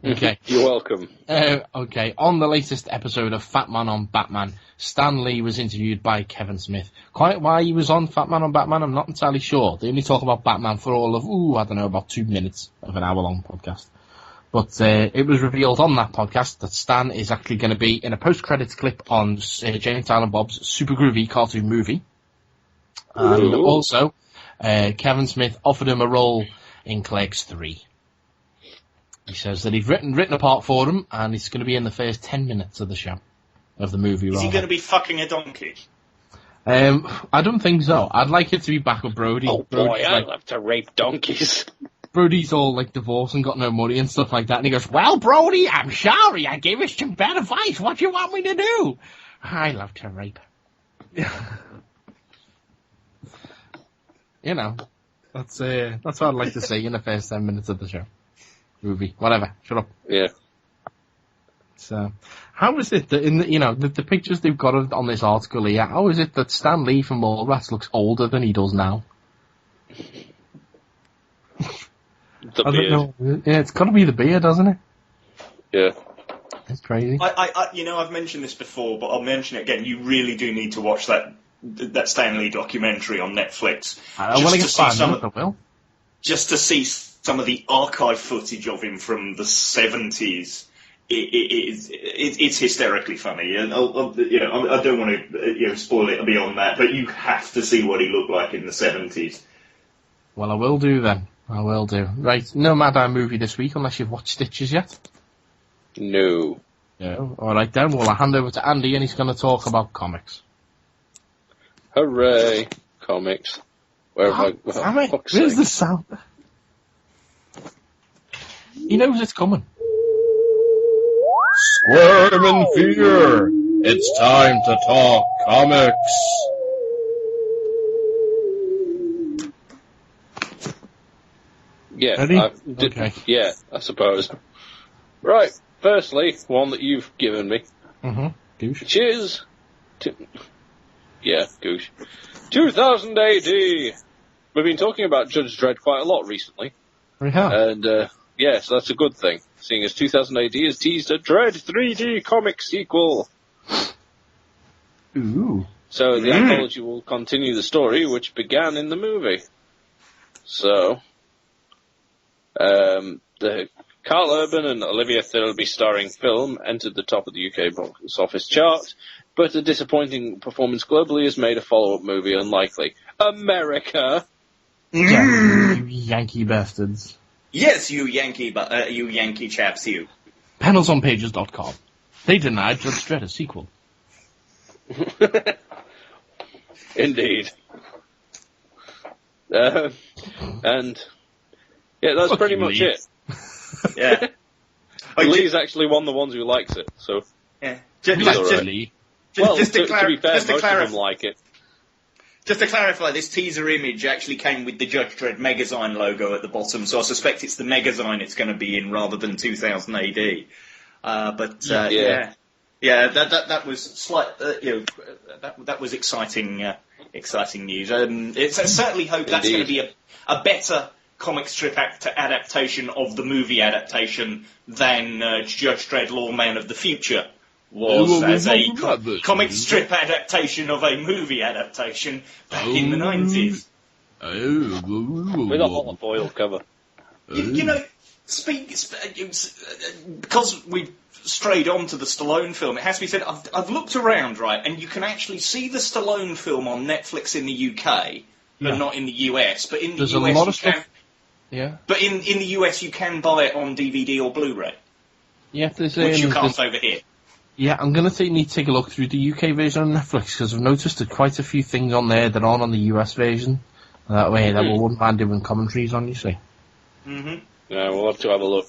Okay. You're welcome. Okay, on the latest episode of Fat Man on Batman, Stan Lee was interviewed by Kevin Smith. Quite why he was on Fat Man on Batman, I'm not entirely sure. They only talk about Batman for all of, about 2 minutes of an hour-long podcast. But it was revealed on that podcast that Stan is actually going to be in a post-credits clip on Jane and Silent Bob's Super Groovy cartoon movie. And also, Kevin Smith offered him a role in Clerks 3. He says that he's written a part for him, and it's going to be in the first 10 minutes of the show, of the movie. Is he going to be fucking a donkey? I don't think so. I'd like it to be back with Brody. Oh boy, I love to rape donkeys. Brody's all like divorced and got no money and stuff like that, and he goes, "Well, Brody, I'm sorry, I gave you some bad advice. What do you want me to do?" I love to rape. You know. That's what I'd like to see in the first 10 minutes of the show. Movie. Whatever. Shut up. Yeah. So, how is it that the pictures they've got on this article here, how is it that Stan Lee from Mallrats looks older than he does now? The beard. Don't know. Yeah, it's got to be the beard, doesn't it? Yeah. It's crazy. I've mentioned this before, but I'll mention it again. You really do need to watch that Stan Lee documentary on Netflix. I want to get started. Just to see some of the archive footage of him from the 70s. It's hysterically funny, and I don't want to spoil it beyond that, but you have to see what he looked like in the 70s. Well, I will do then. I will do. Right, no Mad Eye movie this week, unless you've watched Stitches yet. No. No. All right then. Well, I'll hand over to Andy, and he's going to talk about comics. Hooray, comics! Where's the sound? He knows it's coming. Squirm in fear! It's time to talk comics! Yeah, Ready? Okay. Yeah, I suppose. Right, firstly, one that you've given me. Mm-hmm. Goosh. Which is... Goosh. 2000 AD! We've been talking about Judge Dredd quite a lot recently. We have. And, so that's a good thing, seeing as 2000 AD has teased a Dredd 3D comic sequel. Ooh. So the anthology will continue the story, which began in the movie. So, the Carl Urban and Olivia Thirlby starring film entered the top of the UK box office chart, but a disappointing performance globally has made a follow-up movie unlikely. America! You Yankee bastards. Yes, you Yankee chaps, you. Panelsonpages.com. They denied Judge Dredd a sequel. Indeed. And that's pretty much it. Yeah. Lee's actually one of the ones who likes it, so. Yeah. To be fair, most of them like it. Just to clarify, this teaser image actually came with the Judge Dredd Megazine logo at the bottom, so I suspect it's the Megazine it's going to be in rather than 2000 AD. That was that was exciting. Exciting news. I certainly hope that's going to be a better comic strip adaptation of the movie adaptation than Judge Dredd Lawman of the Future was as a comic strip adaptation of a movie adaptation back in the 90s. With a lot of foil cover. Because we strayed on to the Stallone film, it has to be said, I've looked around, right, and you can actually see the Stallone film on Netflix in the UK, but not in the US. But in the US, a lot of stuff. Yeah. But in the US, you can buy it on DVD or Blu-ray. Yeah, which you can't over here. Yeah, I'm going to need to take a look through the UK version on Netflix, because I've noticed that quite a few things on there that aren't on the US version. That way, that we wouldn't mind doing commentaries on, you see. Mm-hmm. Yeah, we'll have to have a look.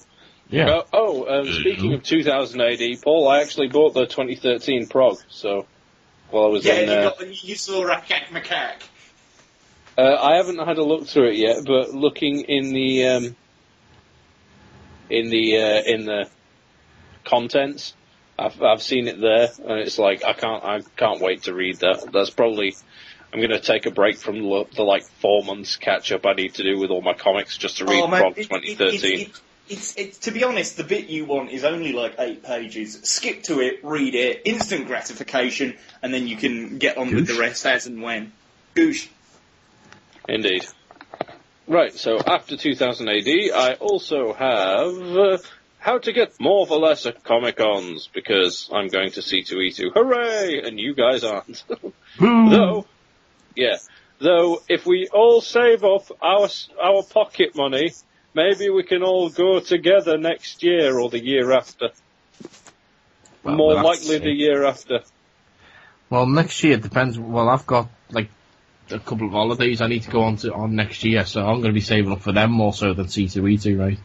Yeah. Speaking of 2000 AD, Paul, I actually bought the 2013 prog, so while I was in... you saw Rakak Makak. I haven't had a look through it yet, but looking in the contents, I've seen it there, and it's like I can't wait to read that. That's probably I'm going to take a break from the 4 months catch up I need to do with all my comics just to read Prog 2013. To be honest, the bit you want is only 8 pages. Skip to it, read it, instant gratification, and then you can get on with the rest as and when. Goosh. Indeed. Right, so after 2000 AD, I also have how to get more for less at Comic-Cons, because I'm going to C2E2. Hooray! And you guys aren't. Though, if we all save up our pocket money, maybe we can all go together next year or the year after. More likely the year after. Well, next year depends. Well, I've got a couple of holidays I need to go on next year, so I'm going to be saving up for them more so than C2E2, right?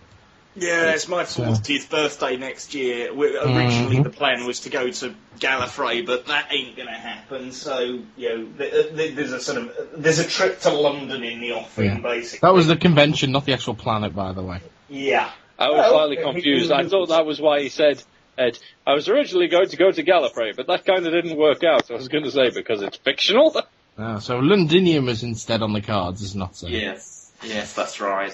Yeah, it's my 40th birthday next year. Originally, the plan was to go to Gallifrey, but that ain't going to happen. So, there's a trip to London in the offing, basically. That was the convention, not the actual planet, by the way. Yeah. I was slightly confused. I thought that was why he said, Ed, I was originally going to go to Gallifrey, but that kind of didn't work out. I was going to say, because it's fictional. So Londinium is instead on the cards, is not so. Yes, that's right.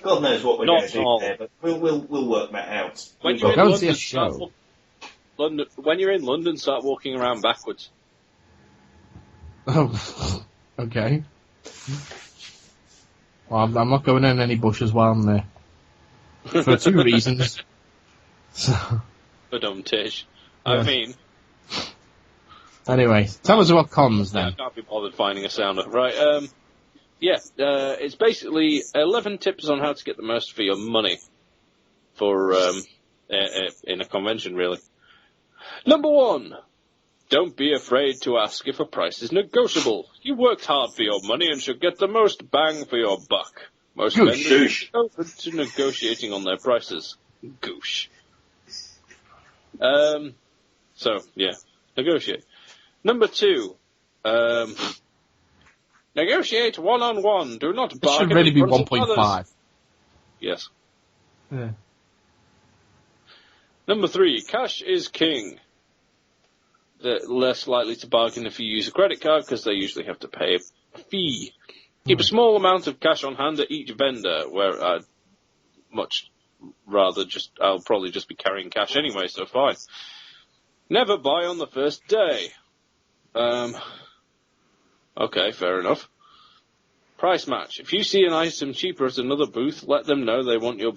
God knows what we're going to do there, but we'll work that out. When you're in London, start walking around backwards. Oh, okay. Well, I'm not going in any bushes while I'm there. For 2 reasons. For dumb tish. I mean... Anyway, tell us about cons then. I can't be bothered finding a sounder. Right, it's basically 11 tips on how to get the most for your money. For, in a convention, really. Number 1. Don't be afraid to ask if a price is negotiable. You worked hard for your money and should get the most bang for your buck. Most vendors are open to negotiating on their prices. Goosh. Negotiate. Number 2, negotiate one-on-one. Do not bargain. It should really be 1.5. Yes. Yeah. Number 3, cash is king. They're less likely to bargain if you use a credit card because they usually have to pay a fee. Keep a small amount of cash on hand at each vendor, where I'd much rather I'll probably just be carrying cash anyway, so fine. Never buy on the first day. Okay, fair enough. Price match. If you see an item cheaper at another booth, let them know they want your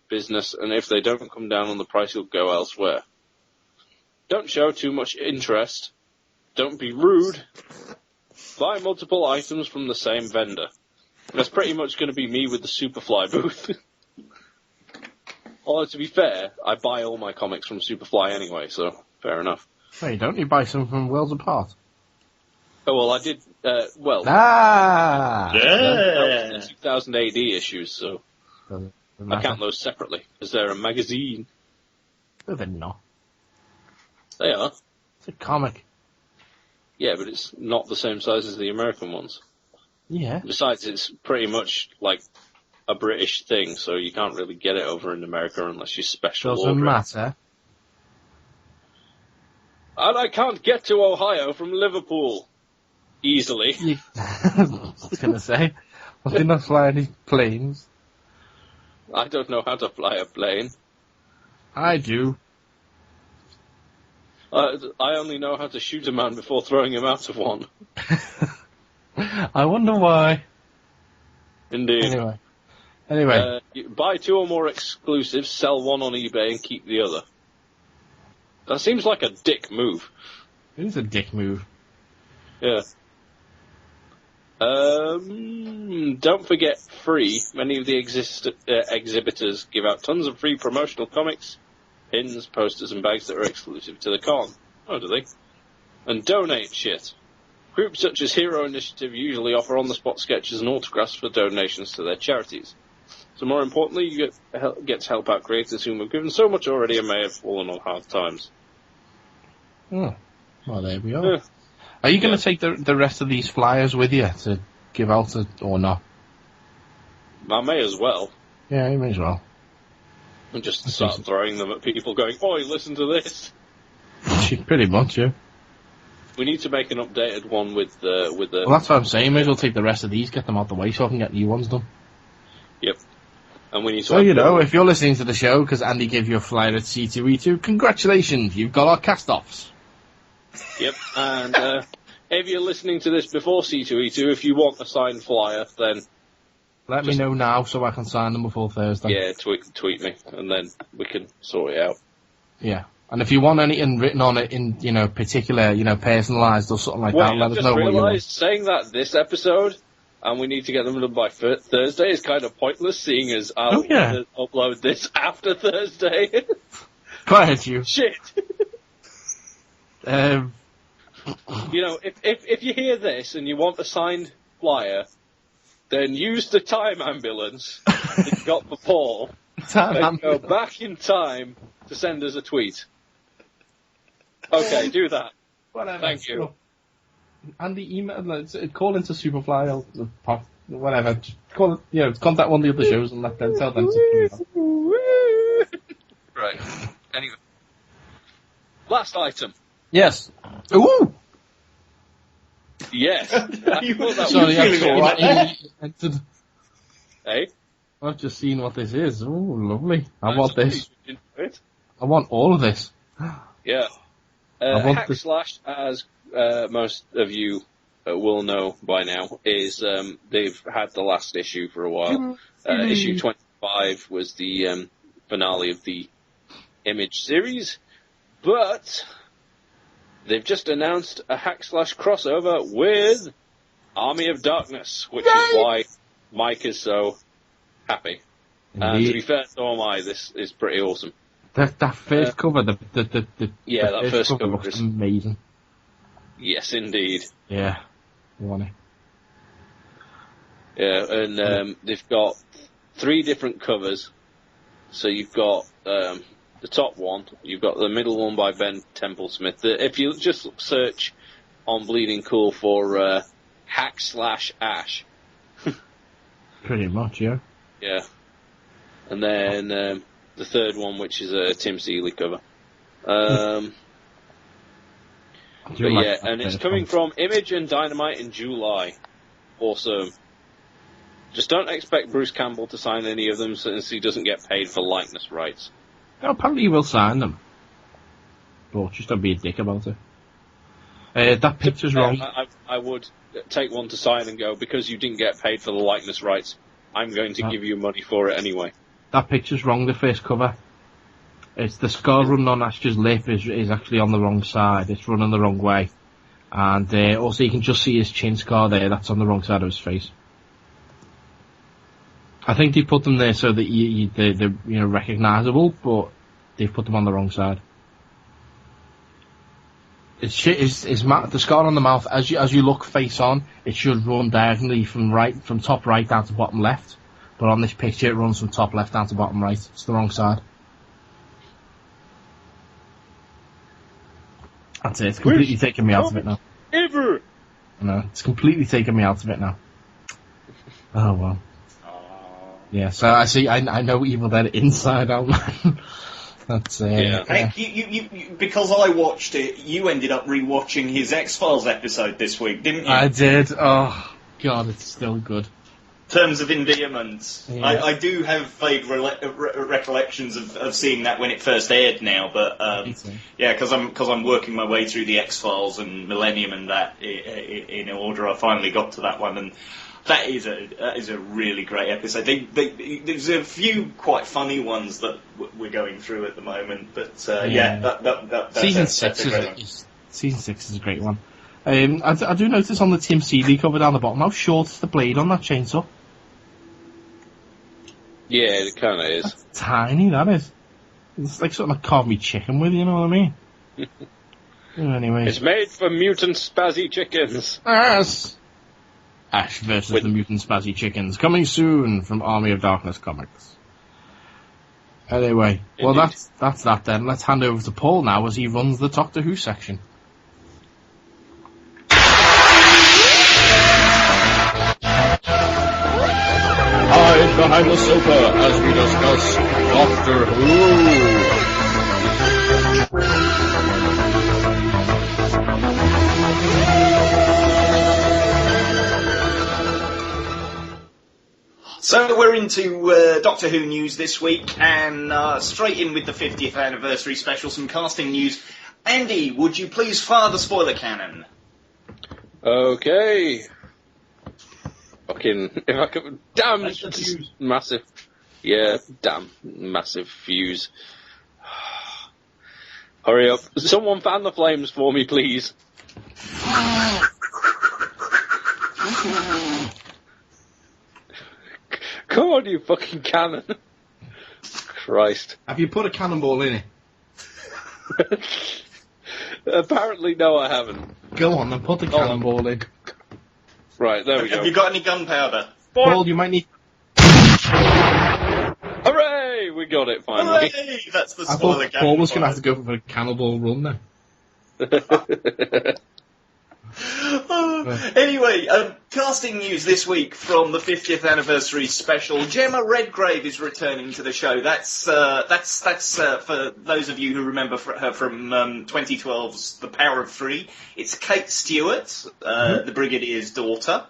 business, and if they don't come down on the price, you'll go elsewhere. Don't show too much interest. Don't be rude. Buy multiple items from the same vendor. That's pretty much going to be me with the Superfly booth. Although, to be fair, I buy all my comics from Superfly anyway, so fair enough. Hey, don't you buy some from Worlds Apart? Oh, well, I did, Yeah! That was the 2000 AD issues, so I count those separately, because they're a magazine. No, they're not. They are. It's a comic. Yeah, but it's not the same size as the American ones. Yeah. Besides, it's pretty much like a British thing, so you can't really get it over in America unless you special order. Doesn't matter. And I can't get to Ohio from Liverpool easily. I was going to say, I did not fly any planes. I don't know how to fly a plane. I do. I only know how to shoot a man before throwing him out of one. I wonder why. Indeed. Anyway. You buy 2 or more exclusives, sell one on eBay, and keep the other. That seems like a dick move. It is a dick move. Yeah. Don't forget free. Many of the exhibitors give out tons of free promotional comics, pins, posters, and bags that are exclusive to the con. Oh, do they? And donate shit. Groups such as Hero Initiative usually offer on-the-spot sketches and autographs for donations to their charities. So more importantly, you get to help out creators whom have given so much already and may have fallen on hard times. Oh, well, there we are. Yeah. Are you going to take the rest of these flyers with you to give out or not? I may as well. Yeah, you may as well. And just start throwing them at people going, "Oi, listen to this." Pretty much, yeah. We need to make an updated one with the... Well, that's what I'm saying. May as well take the rest of these, get them out the way so I can get new ones done. Yep. And we need to... So, if you're listening to the show because Andy gave you a flyer at C2E2, congratulations, you've got our cast-offs. Yep, and if you're listening to this before C2E2, if you want a signed flyer, then... Let me know now so I can sign them before Thursday. Yeah, tweet me, and then we can sort it out. Yeah. And if you want anything written on it in, particular, personalised or something like that, let us know what you want. I just realised saying that this episode, and we need to get them done by Thursday, is kind of pointless, seeing as I'll upload this after Thursday. Go ahead, you. Shit. If you hear this and you want a signed flyer, then use the time ambulance that got the Paul and go back in time to send us a tweet. Okay, do that. Whatever. Thank you. Andy, email, call into Superfly or Pop, whatever. Just call it, contact one of the other shows and let them tell them to come Right. Anyway. Last item. Yes. Ooh! Yes. Sorry, Hey? I've just seen what this is. Oh, lovely. I want this. It. I want all of this. Yeah. Hack Slash, as most of you will know by now, is they've had the last issue for a while. Issue 25 was the finale of the Image series, but they've just announced a Hack Slash crossover with Army of Darkness, which is why Mike is so happy. And to be fair, so am I. This is pretty awesome. That first cover, that first cover looks is amazing. Yes, indeed. Yeah, I want it. Yeah, and they've got 3 different covers. So you've got the top one, you've got the middle one by Ben Templesmith. If you just search on Bleeding Cool for Hack Slash Ash. Pretty much, yeah. Yeah. And then the third one, which is a Tim Seeley cover. But yeah, and it's coming from Image and Dynamite in July. Awesome. Just don't expect Bruce Campbell to sign any of them since he doesn't get paid for likeness rights. No, apparently he will sign them. But just don't be a dick about it. That picture's wrong. I would take one to sign and go, because you didn't get paid for the likeness rights, I'm going to give you money for it anyway. That picture's wrong, the first cover. It's the scar running on Ash's lip is actually on the wrong side. It's running the wrong way. And also you can just see his chin scar there. That's on the wrong side of his face. I think they put them there so that they're recognisable, but they've put them on the wrong side. The scar on the mouth, as you look face on, it should run diagonally from top right down to bottom left. But on this picture, it runs from top left down to bottom right. It's the wrong side. That's it. It's completely taken me out of it now. Ever. No, it's completely taken me out of it now. Oh well. Yeah, so I see. I know Evil Dead inside out. That's yeah. Hey, you, because I watched it, you ended up rewatching his X-Files episode this week, didn't you? I did. Oh God, it's still good. Terms of endearment. Yeah. I do have vague recollections of seeing that when it first aired now, but yeah, because I'm working my way through the X-Files and Millennium and that in order. I finally got to that one, and that is a really great episode. There's a few quite funny ones that we're going through at the moment, but that's season 6 is a great one. I do notice on the Tim Seeley cover down the bottom how short is the blade on that chainsaw. Yeah, it kind of is. That's tiny, that is. It's like something I carve me chicken with, you know what I mean? Anyway. It's made for mutant spazzy chickens. Yes! Ash versus the mutant spazzy chickens, coming soon from Army of Darkness Comics. Anyway, well that's that then. Let's hand over to Paul now as he runs the Doctor Who section. Hide behind the sofa as we discuss Doctor Who. So we're into Doctor Who news this week, and straight in with the 50th anniversary special, some casting news. Andy, would you please fire the spoiler cannon? Okay. Fucking, if I could, damn, massive, yeah, damn, massive fuse. Hurry up. Someone fan the flames for me, please. Come on, you fucking cannon. Christ. Have you put a cannonball in it? Apparently, no, I haven't. Go on, then put the cannonball in. Right, there we go. Have you got any gunpowder? Paul, you might need... Hooray! We got it finally. Hooray! That's the I spoiler thought Paul was going to have to go for a cannibal run now. Anyway, casting news this week from the 50th anniversary special. Gemma Redgrave is returning to the show. That's for those of you who remember her from 2012's The Power of Three. It's Kate Stewart, the Brigadier's daughter.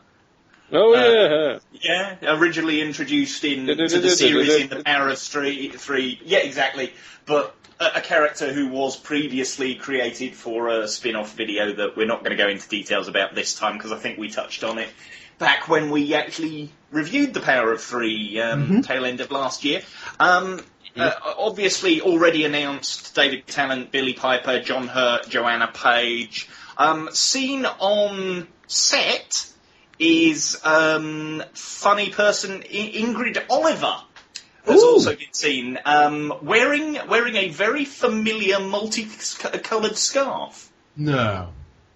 Oh, yeah. Yeah, originally introduced to the series in The Power of Three. Yeah, exactly. But a character who was previously created for a spin-off video that we're not going to go into details about this time because I think we touched on it back when we actually reviewed The Power of Three tail end of last year. Obviously already announced David Tennant, Billy Piper, John Hurt, Joanna Page. Seen on set is funny person Ingrid Oliver. Has also been seen wearing a very familiar multicoloured scarf. No.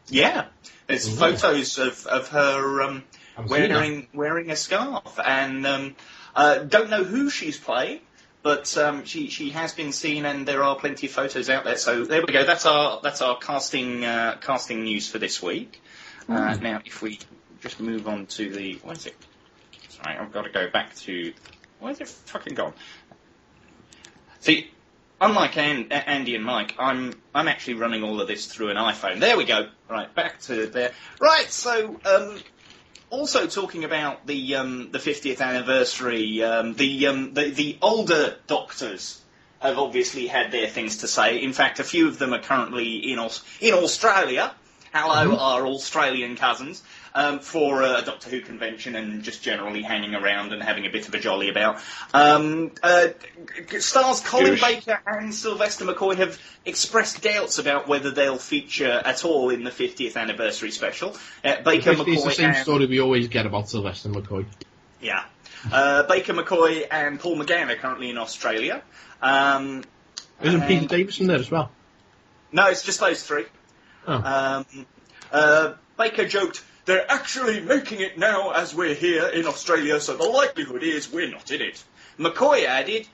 Yeah, there's photos of her wearing a scarf, and don't know who she's playing, but she has been seen, and there are plenty of photos out there. So there we go. That's our casting news for this week. Now, if we just move on to the what is it? Sorry, I've got to go back to. Why is it fucking gone? See, unlike Andy and Mike, I'm actually running all of this through an iPhone. There we go. Right, back to there. Right, so also talking about the 50th anniversary, the older Doctors have obviously had their things to say. In fact, a few of them are currently in Australia. Hello, our Australian cousins. For a Doctor Who convention and just generally hanging around and having a bit of a jolly about. Stars Colin Baker and Sylvester McCoy have expressed doubts about whether they'll feature at all in the 50th anniversary special. Baker McCoy it's the same story we always get about Sylvester McCoy. Yeah. Baker McCoy and Paul McGann are currently in Australia. Isn't Peter Davison there as well? No, it's just those three. Oh. Baker joked, "They're actually making it now as we're here in Australia, so the likelihood is we're not in it." McCoy added,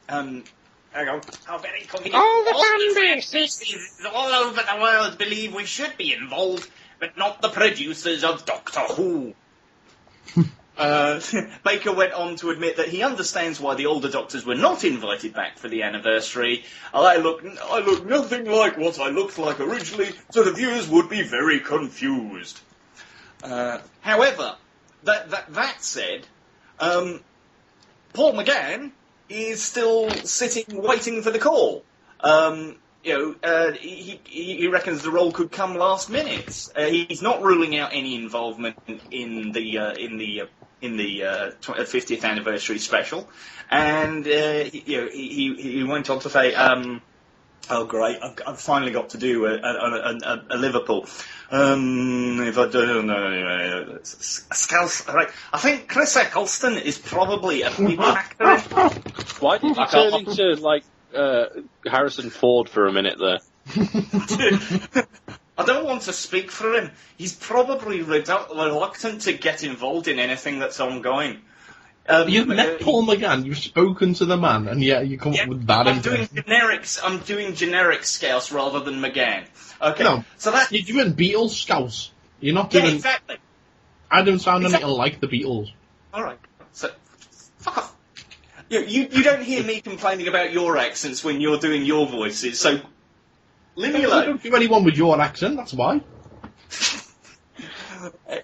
hang on. How very convenient. All the fan bases all over the world believe we should be involved, but not the producers of Doctor Who. Baker went on to admit that he understands why the older Doctors were not invited back for the anniversary. I look nothing like what I looked like originally, so the viewers would be very confused. However, that said, Paul McGann is still sitting waiting for the call. He reckons the role could come last minute. He's not ruling out any involvement in the 50th anniversary special, and he went on to say, "Oh great, I've finally got to do a Liverpool. If I don't know, right? I think Chris Eccleston is probably a big actor." Why did you turn into Harrison Ford for a minute there? I don't want to speak for him. He's probably reluctant to get involved in anything that's ongoing. You've met Paul McGann, you've spoken to the man, and yet you come up with that impression. I'm doing generic Scouse rather than McGann. Okay, no, so that you're doing Beatles Scouse. You're not doing. Exactly. I don't sound anything like the Beatles. All right, so fuck off. You don't hear me complaining about your accents when you're doing your voices, so leave me alone. You don't do anyone with your accent, that's why.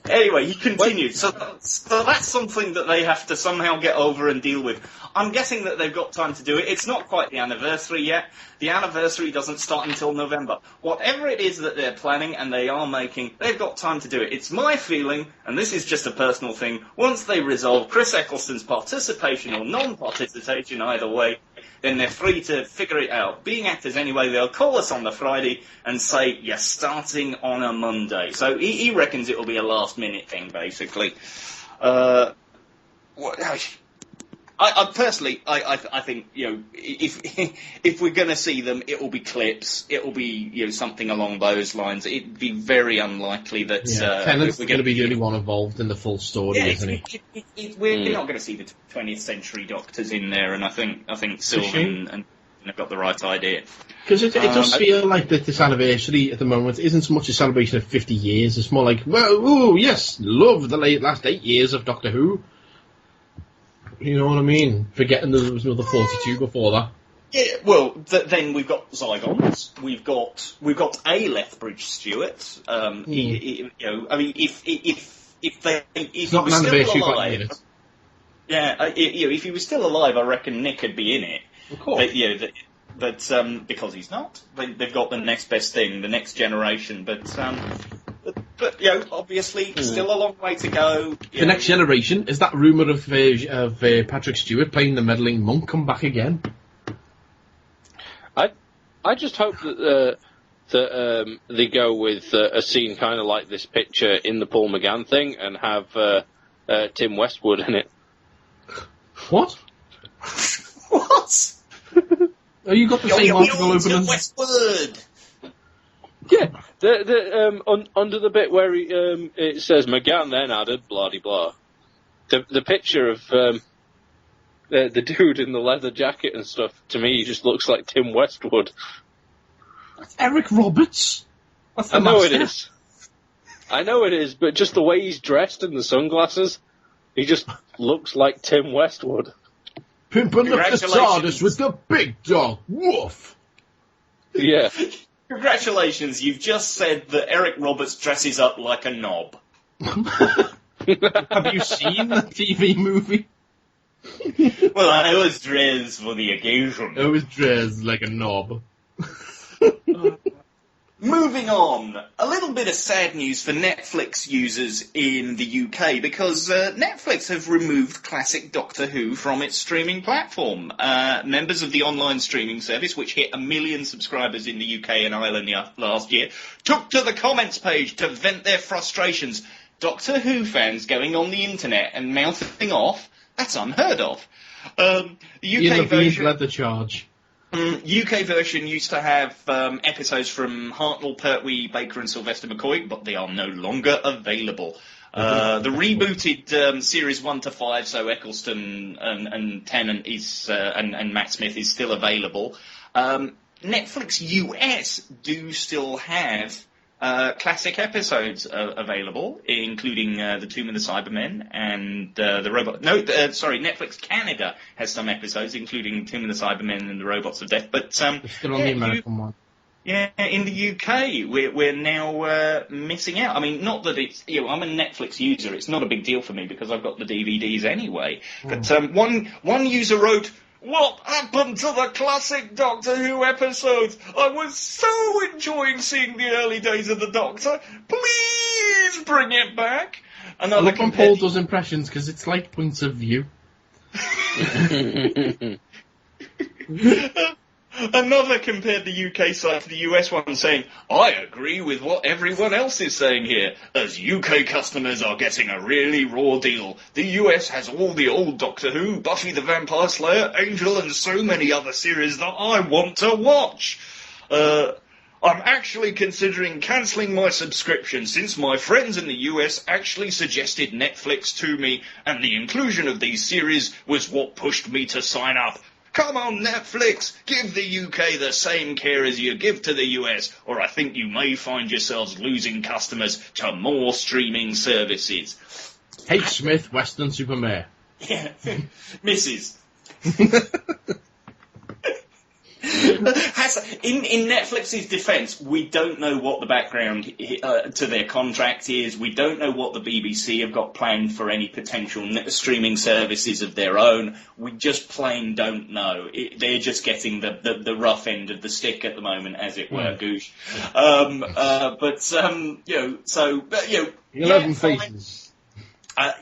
Anyway, he continued. So that's something that they have to somehow get over and deal with. I'm guessing that they've got time to do it. It's not quite the anniversary yet. The anniversary doesn't start until November. Whatever it is that they're planning and they are making, they've got time to do it. It's my feeling, and this is just a personal thing, once they resolve Chris Eccleston's participation or non-participation either way, then they're free to figure it out. Being actors anyway, they'll call us on the Friday and say, you're starting on a Monday. So he reckons it'll be a last-minute thing, basically. I personally, I think, you know, if we're going to see them, it will be clips. It will be, you know, something along those lines. It'd be very unlikely that Tennant's going to be the only one involved in the full story, isn't he? We're not going to see the 20th century Doctors in there, and I think Sylvan and have got the right idea. Because it does feel like that this anniversary at the moment isn't so much a celebration of 50 years. It's more like, well, ooh, yes, love the last 8 years of Doctor Who. You know what I mean? Forgetting there was another 42 before that. Yeah, well, then we've got Zygons. We've got a Lethbridge Stewart. You know, I mean, if he was still alive, if he was still alive, I reckon Nick would be in it. Of course. But because he's not, they've got the next best thing, the next generation. But you know, obviously, still a long way to go. The next generation, is that rumour of Patrick Stewart playing the meddling monk come back again? I just hope that they go with a scene kind of like this picture in the Paul McGann thing and have Tim Westwood in it. What? What? Oh, you got the same article open Tim Westwood! Yeah, under the bit where it says McGann then added blah de blah. The picture of the dude in the leather jacket and stuff, to me, just looks like Tim Westwood. That's Eric Roberts. I know it is. I know it is, but just the way he's dressed and the sunglasses, he just looks like Tim Westwood. Pimping up the TARDIS with the big dog. Woof! Yeah. Congratulations, you've just said that Eric Roberts dresses up like a knob. Have you seen the TV movie? Well, I was dressed for the occasion. I was dressed like a knob. Moving on, a little bit of sad news for Netflix users in the UK, because Netflix have removed classic Doctor Who from its streaming platform. Members of the online streaming service, which hit 1 million subscribers in the UK and Ireland last year, took to the comments page to vent their frustrations. Doctor Who fans going on the internet and mouthing off? That's unheard of. The UK version led the charge. UK version used to have episodes from Hartnell, Pertwee, Baker and Sylvester McCoy, but they are no longer available. The rebooted series 1 to 5, so Eccleston and Tennant is and Matt Smith is still available. Netflix US do still have classic episodes available, including The Tomb of the Cybermen and the Robot... Netflix Canada has some episodes, including Tomb of the Cybermen and the Robots of Death, but... it's still on the American one. Yeah, in the UK, we're now missing out. I mean, not that it's... You know, I'm a Netflix user. It's not a big deal for me because I've got the DVDs anyway. But one user wrote... What happened to the classic Doctor Who episodes? I was so enjoying seeing the early days of the Doctor. Please bring it back. I love when Paul does impressions because it's like points of view. Another compared the UK site to the US one, saying, I agree with what everyone else is saying here, as UK customers are getting a really raw deal. The US has all the old Doctor Who, Buffy the Vampire Slayer, Angel and so many other series that I want to watch. I'm actually considering cancelling my subscription since my friends in the US actually suggested Netflix to me, and the inclusion of these series was what pushed me to sign up. Come on, Netflix, give the UK the same care as you give to the US, or I think you may find yourselves losing customers to more streaming services. H. Smith, Western Supermare. Yeah, Mrs. In Netflix's defence, we don't know what the background to their contract is. We don't know what the BBC have got planned for any potential streaming services of their own. We just plain don't know. They're just getting the rough end of the stick at the moment, as it were, Goosh. Eleven faces.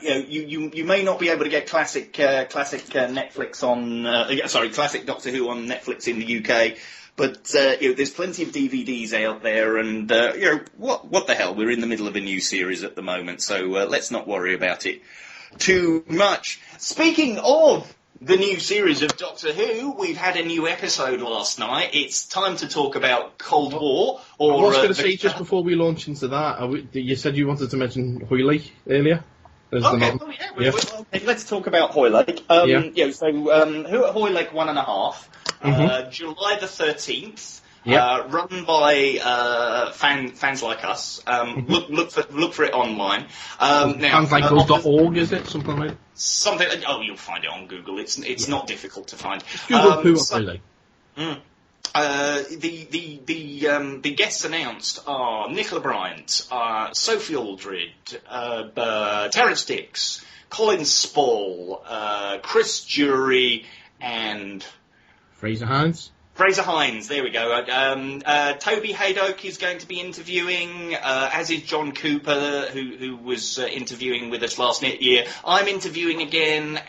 You may not be able to get classic Netflix on classic Doctor Who on Netflix in the UK, but there's plenty of DVDs out there, and what the hell? We're in the middle of a new series at the moment, so let's not worry about it too much. Speaking of the new series of Doctor Who. We've had a new episode last night. It's time to talk about Cold War. I was going to say, just before we launch into that, you said you wanted to mention Hoylake earlier. Okay, let's talk about Hoylake. So Who at Hoylake 1.5, July the 13th. Run by fans like us. Look for it online. Fanslikeus.org, is it? Something like that? Something. Oh, you'll find it on Google. It's not difficult to find. Google Who at Hoylake. The guests announced are Nicola Bryant, Sophie Aldred, Terence Dix, Colin Spall, Chris Jury, and Fraser Hines. There we go. Toby Haydock is going to be interviewing, as is John Cooper, who was interviewing with us last year. I'm interviewing again.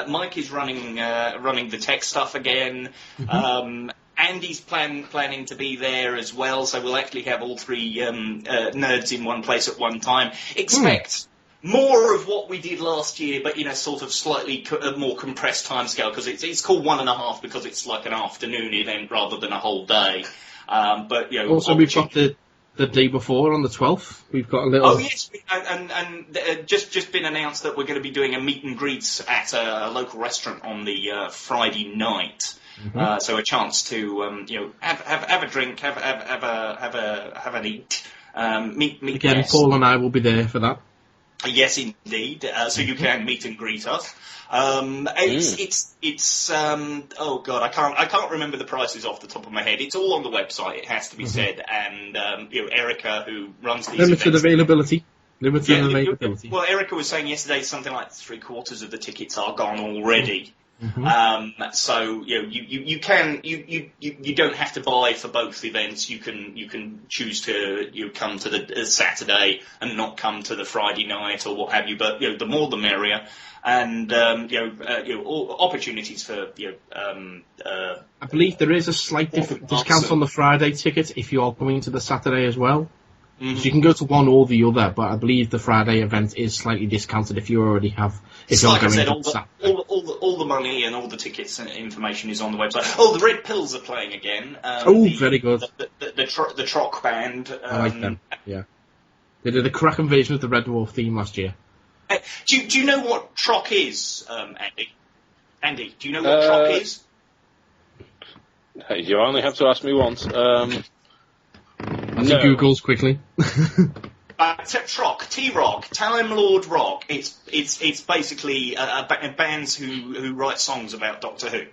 Mike is running the tech stuff again. Andy's planning to be there as well, so we'll actually have all three nerds in one place at one time. Expect more of what we did last year, but sort of slightly more compressed timescale, because it's called 1.5 because it's like an afternoon event rather than a whole day. But also we've got the day before on the 12th. We've got a little. Oh yes, and just been announced that we're going to be doing a meet and greets at a local restaurant on the Friday night. So a chance to have a drink, have an eat, meet again. guests. Paul and I will be there for that. Yes, indeed. So you can meet and greet us. It's oh god, I can't remember the prices off the top of my head. It's all on the website. It has to be said. And Erica, who runs these limited events, availability. Well, Erica was saying yesterday something like 3/4 of the tickets are gone already. So you don't have to buy for both events. You can choose to come to the Saturday and not come to the Friday night or what have you. But the more the merrier, and opportunities for I believe there is a slight discount on the Friday ticket if you are coming to the Saturday as well. So you can go to one or the other, but I believe the Friday event is slightly discounted if you already have. If you're like I going said, to all the money and all the tickets and information is on the website. Oh, the Red Pills are playing again. Very good. The Trock band. I like them. Yeah, they did a cracking version of the Red Dwarf theme last year. Do you know what Trock is, Andy? Andy, do you know what Trock is? You only have to ask me once. As he Googles quickly. Trock, T-Rock, Time Lord Rock. It's basically bands who write songs about Doctor Who.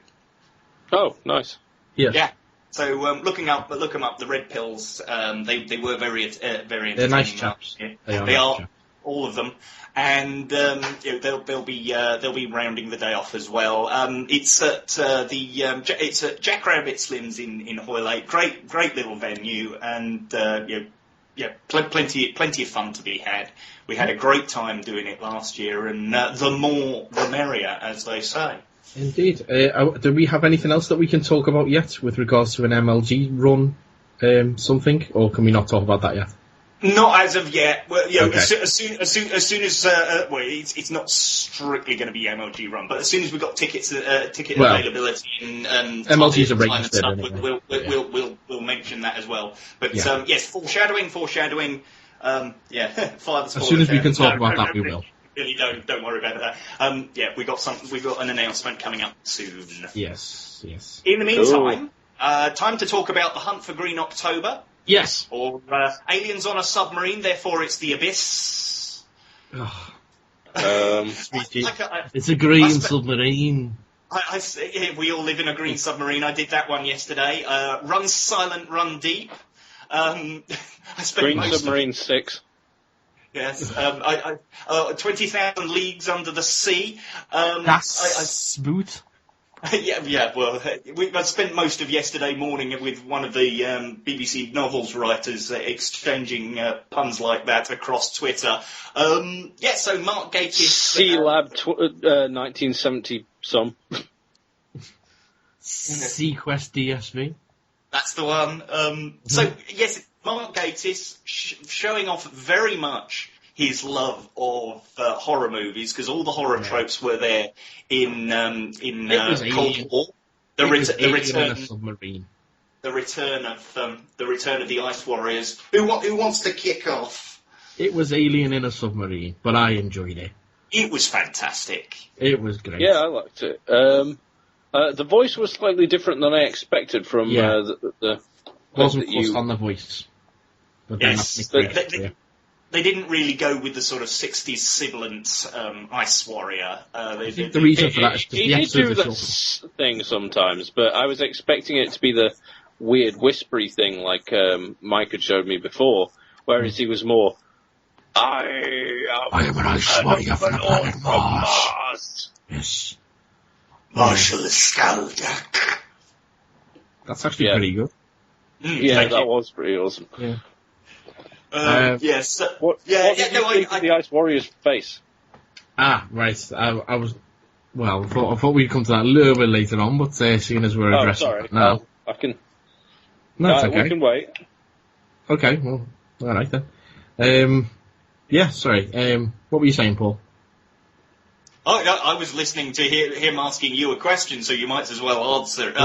Oh, nice. Yes. Yeah. So look them up. The Red Pills. They were very entertaining. They're nice chaps. They are all of them, and they'll be rounding the day off as well. It's at it's at Jack Rabbit Slim's in Hoylake. Great little venue, and plenty of fun to be had. We had a great time doing it last year, and the more the merrier, as they say. Indeed. Do we have anything else that we can talk about yet with regards to an MLG run, something, or can we not talk about that yet? Not as of yet. Well, Okay. as soon as it's not strictly going to be MLG run, but as soon as we've got ticket availability and MLG's a time and registered stuff, anyway. we'll mention that as well. But Yeah. yes, foreshadowing. Fire the spoilers. As soon as we there. can talk about that, we will. Really, don't worry about that. We've got an announcement coming up soon. Yes. In the meantime, time to talk about the Hunt for Green October. Yes. Or Aliens on a Submarine, therefore it's the Abyss. It's a green submarine. We all live in a green submarine. I did that one yesterday. Run Silent, Run Deep. I spent Green Submarine 6. Yes. 20,000 Leagues Under the Sea. That's smooth. Yeah. Well, I spent most of yesterday morning with one of the BBC Novels writers exchanging puns like that across Twitter. So Mark Gatiss... C-Lab 1970 some. Sequest DSV. That's the one. So, yes, Mark Gatiss showing off very much his love of horror movies, because all the horror tropes were there in Cold War. The return in a submarine. The return of the Ice Warriors. Who wants to kick off? It was Alien in a submarine, but I enjoyed it. It was fantastic. It was great. Yeah, I liked it. The voice was slightly different than I expected from the wasn't fussed on the voice. But yes, they didn't really go with the sort of 60s sibilant Ice Warrior. The reason for that is because he did do that thing sometimes, but I was expecting it to be the weird whispery thing like Mike had showed me before, whereas he was more, I am an Ice Warrior from the planet Mars. Yes. Marshal Skaldak. That's actually pretty good. Yeah, that was pretty awesome. Yeah. Yes. What did you think of the Ice Warrior's face? Ah, right. I was. Well, I thought we'd come to that a little bit later on, but seeing as we're addressing it now. Well, I can. No, it's okay. We can wait. Okay, well, alright then. Yeah, sorry. What were you saying, Paul? I was listening to him asking you a question, so you might as well answer it.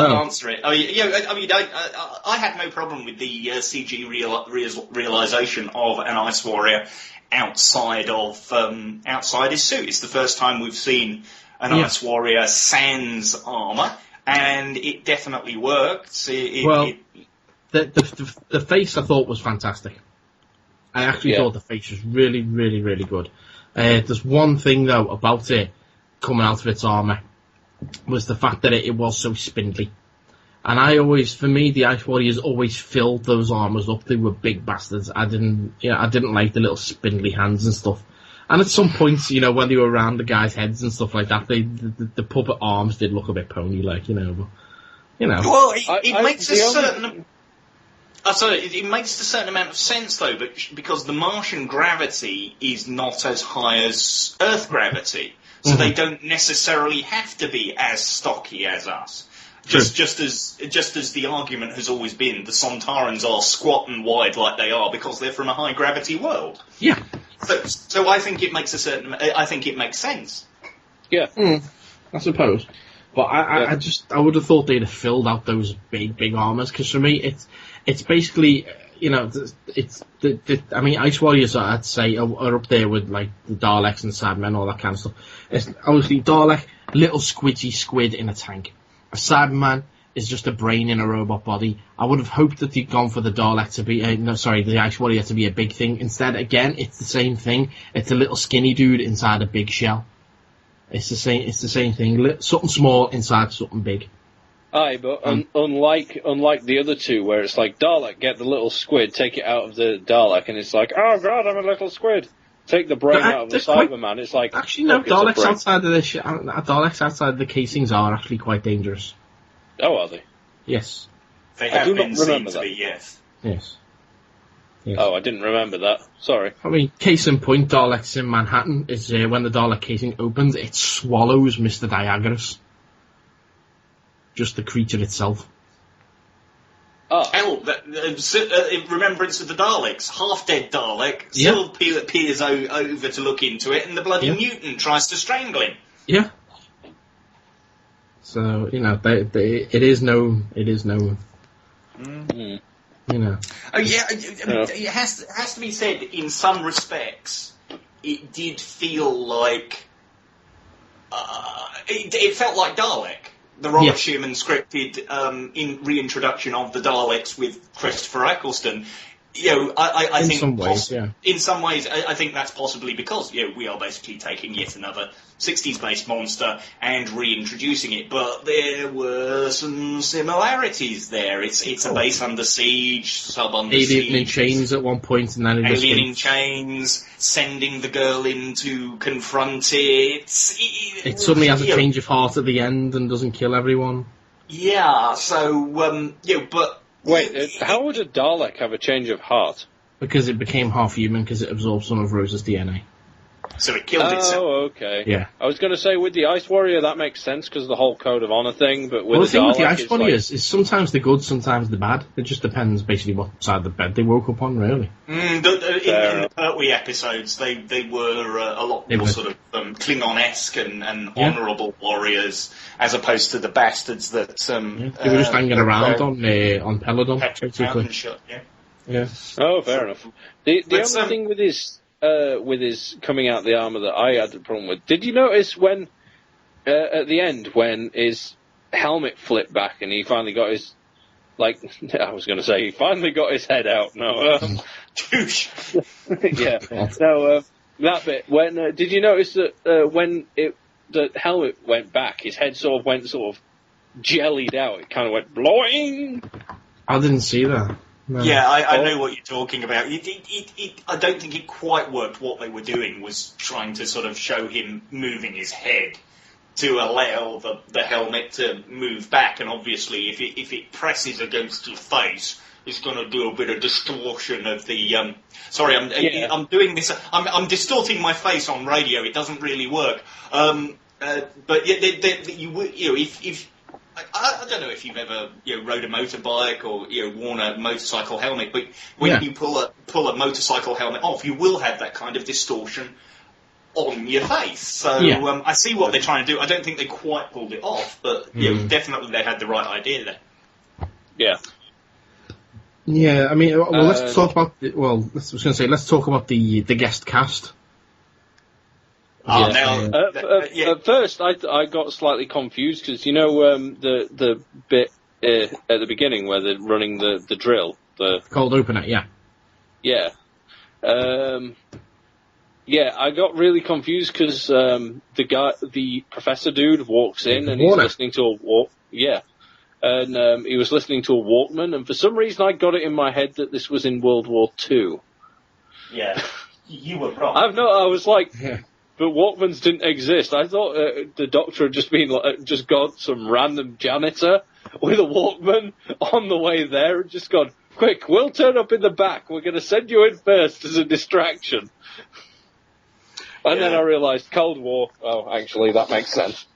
I had no problem with the CG realization of an Ice Warrior outside his suit. It's the first time we've seen an Ice Warrior sans armor, and it definitely worked. The face I thought was fantastic. I actually thought the face was really, really, really good. There's one thing, though, about it coming out of its armour, was the fact that it was so spindly. And for me, the Ice Warriors always filled those armours up. They were big bastards. I didn't like the little spindly hands and stuff. And at some points, when they were around the guys' heads and stuff like that, the puppet arms did look a bit pony-like, but. Well, it makes a certain... it makes a certain amount of sense, though, because the Martian gravity is not as high as Earth gravity, so they don't necessarily have to be as stocky as us. Just as the argument has always been, the Sontarans are squat and wide like they are because they're from a high gravity world. Yeah. So I think it makes I think it makes sense. Yeah. I suppose. But I would have thought they'd have filled out those big armors, because for me it's basically, Ice Warriors, I'd say, are up there with, like, the Daleks and Cybermen, all that kind of stuff. It's obviously Dalek, little squidgy squid in a tank. A Cyberman is just a brain in a robot body. I would have hoped that they'd gone for the Dalek to be, the Ice Warrior to be a big thing. Instead, again, it's the same thing. It's a little skinny dude inside a big shell. It's the same thing. Something small inside something big. Aye, but unlike the other two, where it's like, Dalek, get the little squid, take it out of the Dalek, and it's like, oh god, I'm a little squid. Take the brain out of the Cyberman. It's like, actually, no, Daleks outside of Daleks outside of the casings are actually quite dangerous. Oh, are they? Yes. They have been seen to be, yes. Yes. Oh, I didn't remember that. Sorry. I mean, case in point, Daleks in Manhattan is when the Dalek casing opens, it swallows Mr. Diagoras. Just the creature itself. Oh. Hell, in remembrance of the Daleks, half-dead Dalek, still peers over to look into it, and the bloody mutant tries to strangle him. Yeah. So, it is known. Mm. Oh yeah, it has to be said, in some respects, it did feel like it felt like Dalek. The Robert Schumann scripted reintroduction of the Daleks with Christopher Eccleston. I think in some ways, I think that's possibly because we are basically taking yet another 60s-based monster and reintroducing it. But there were some similarities there. It's a base under siege, sub under siege. Alien in chains at one point, and then Alien in chains, sending the girl in to confront it. It suddenly has a change of heart at the end and doesn't kill everyone. Yeah. So but. Wait, how would a Dalek have a change of heart? Because it became half human, because it absorbed some of Rose's DNA. So it killed itself. Oh, okay. Yeah. I was going to say, with the Ice Warrior, that makes sense because of the whole Code of Honor thing, but with Well, the thing with the Dalek, Ice it's Warrior like... is sometimes they're good, sometimes they're bad. It just depends basically what side of the bed they woke up on, really. In the Pertwee episodes, they were a lot more sort of Klingon-esque and honourable warriors, as opposed to the bastards that... they were just hanging around on Peladon, basically. Yeah. Oh, fair enough. The only thing with his coming out the armour that I had a problem with, did you notice when, at the end, when his helmet flipped back and he finally got his, like, I was going to say, he finally got his head out. No, yeah. No, that bit. When did you notice that when the helmet went back, his head sort of jellied out. It kind of went blowing. I didn't see that. No. Yeah, I know what you're talking about. I don't think it quite worked. What they were doing was trying to sort of show him moving his head to allow the helmet to move back, and obviously if it presses against your face, it's going to do a bit of distortion of the... Sorry, I'm doing this... I'm distorting my face on radio. It doesn't really work. But if I don't know if you've ever rode a motorbike or worn a motorcycle helmet, but when you pull a motorcycle helmet off, you will have that kind of distortion on your face. So I see what they're trying to do. I don't think they quite pulled it off, but definitely they had the right idea there. Yeah. Yeah, I mean, well, let's talk about. Let's talk about the guest cast. At first, I got slightly confused because the bit at the beginning where they're running the drill, the cold opener, yeah. I got really confused because the professor dude walks in and he's listening to a walk, and he was listening to a Walkman, and for some reason I got it in my head that this was in World War II. Yeah, you were wrong. I was like. Yeah. But Walkmans didn't exist. I thought the Doctor had just got some random janitor with a Walkman on the way there and just gone, quick, we'll turn up in the back. We're going to send you in first as a distraction. And then I realised Cold War. Oh, actually, that makes sense.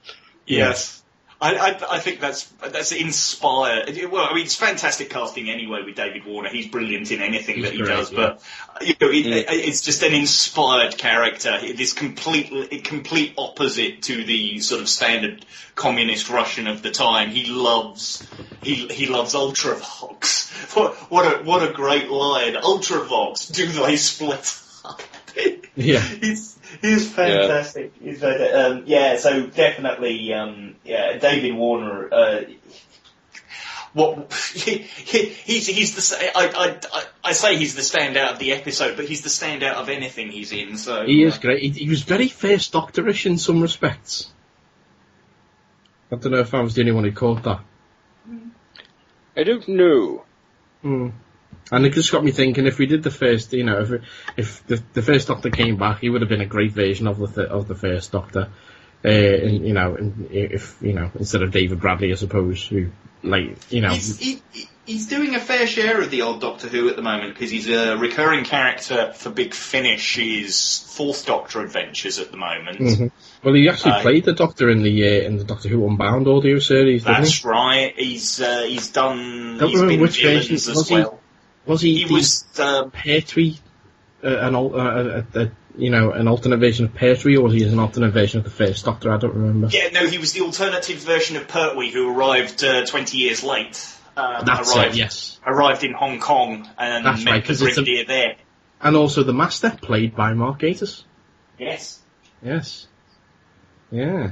Yes. I think that's inspired. Well, I mean, it's fantastic casting anyway with David Warner. He's brilliant in anything that he does. Yeah. But it's just an inspired character. It is complete opposite to the sort of standard communist Russian of the time. He loves Ultravox. What a great line! Ultravox, do they split up? Yeah. He's fantastic. Yeah. So definitely, David Warner. He's the. I say he's the standout of the episode, but he's the standout of anything he's in. So he is great. He was very First Doctorish in some respects. I don't know if I was the only one who caught that. I don't know. And it just got me thinking: if we did the first, if the First Doctor came back, he would have been a great version of the First Doctor. If instead of David Bradley, I suppose, who he's doing a fair share of the old Doctor Who at the moment because he's a recurring character for Big Finish's Fourth Doctor adventures at the moment. Mm-hmm. Well, he actually played the Doctor in the Doctor Who Unbound audio series. That's right. He's done. He's been villains as well. Was he was Pertwee, an alternate version of Pertwee, or was he an alternate version of the First Doctor? I don't remember. Yeah, no, he was the alternative version of Pertwee who arrived 20 years late. Yes. Arrived in Hong Kong and met the Reindeer there. And also the Master, played by Mark Gatiss. Yes. Yeah.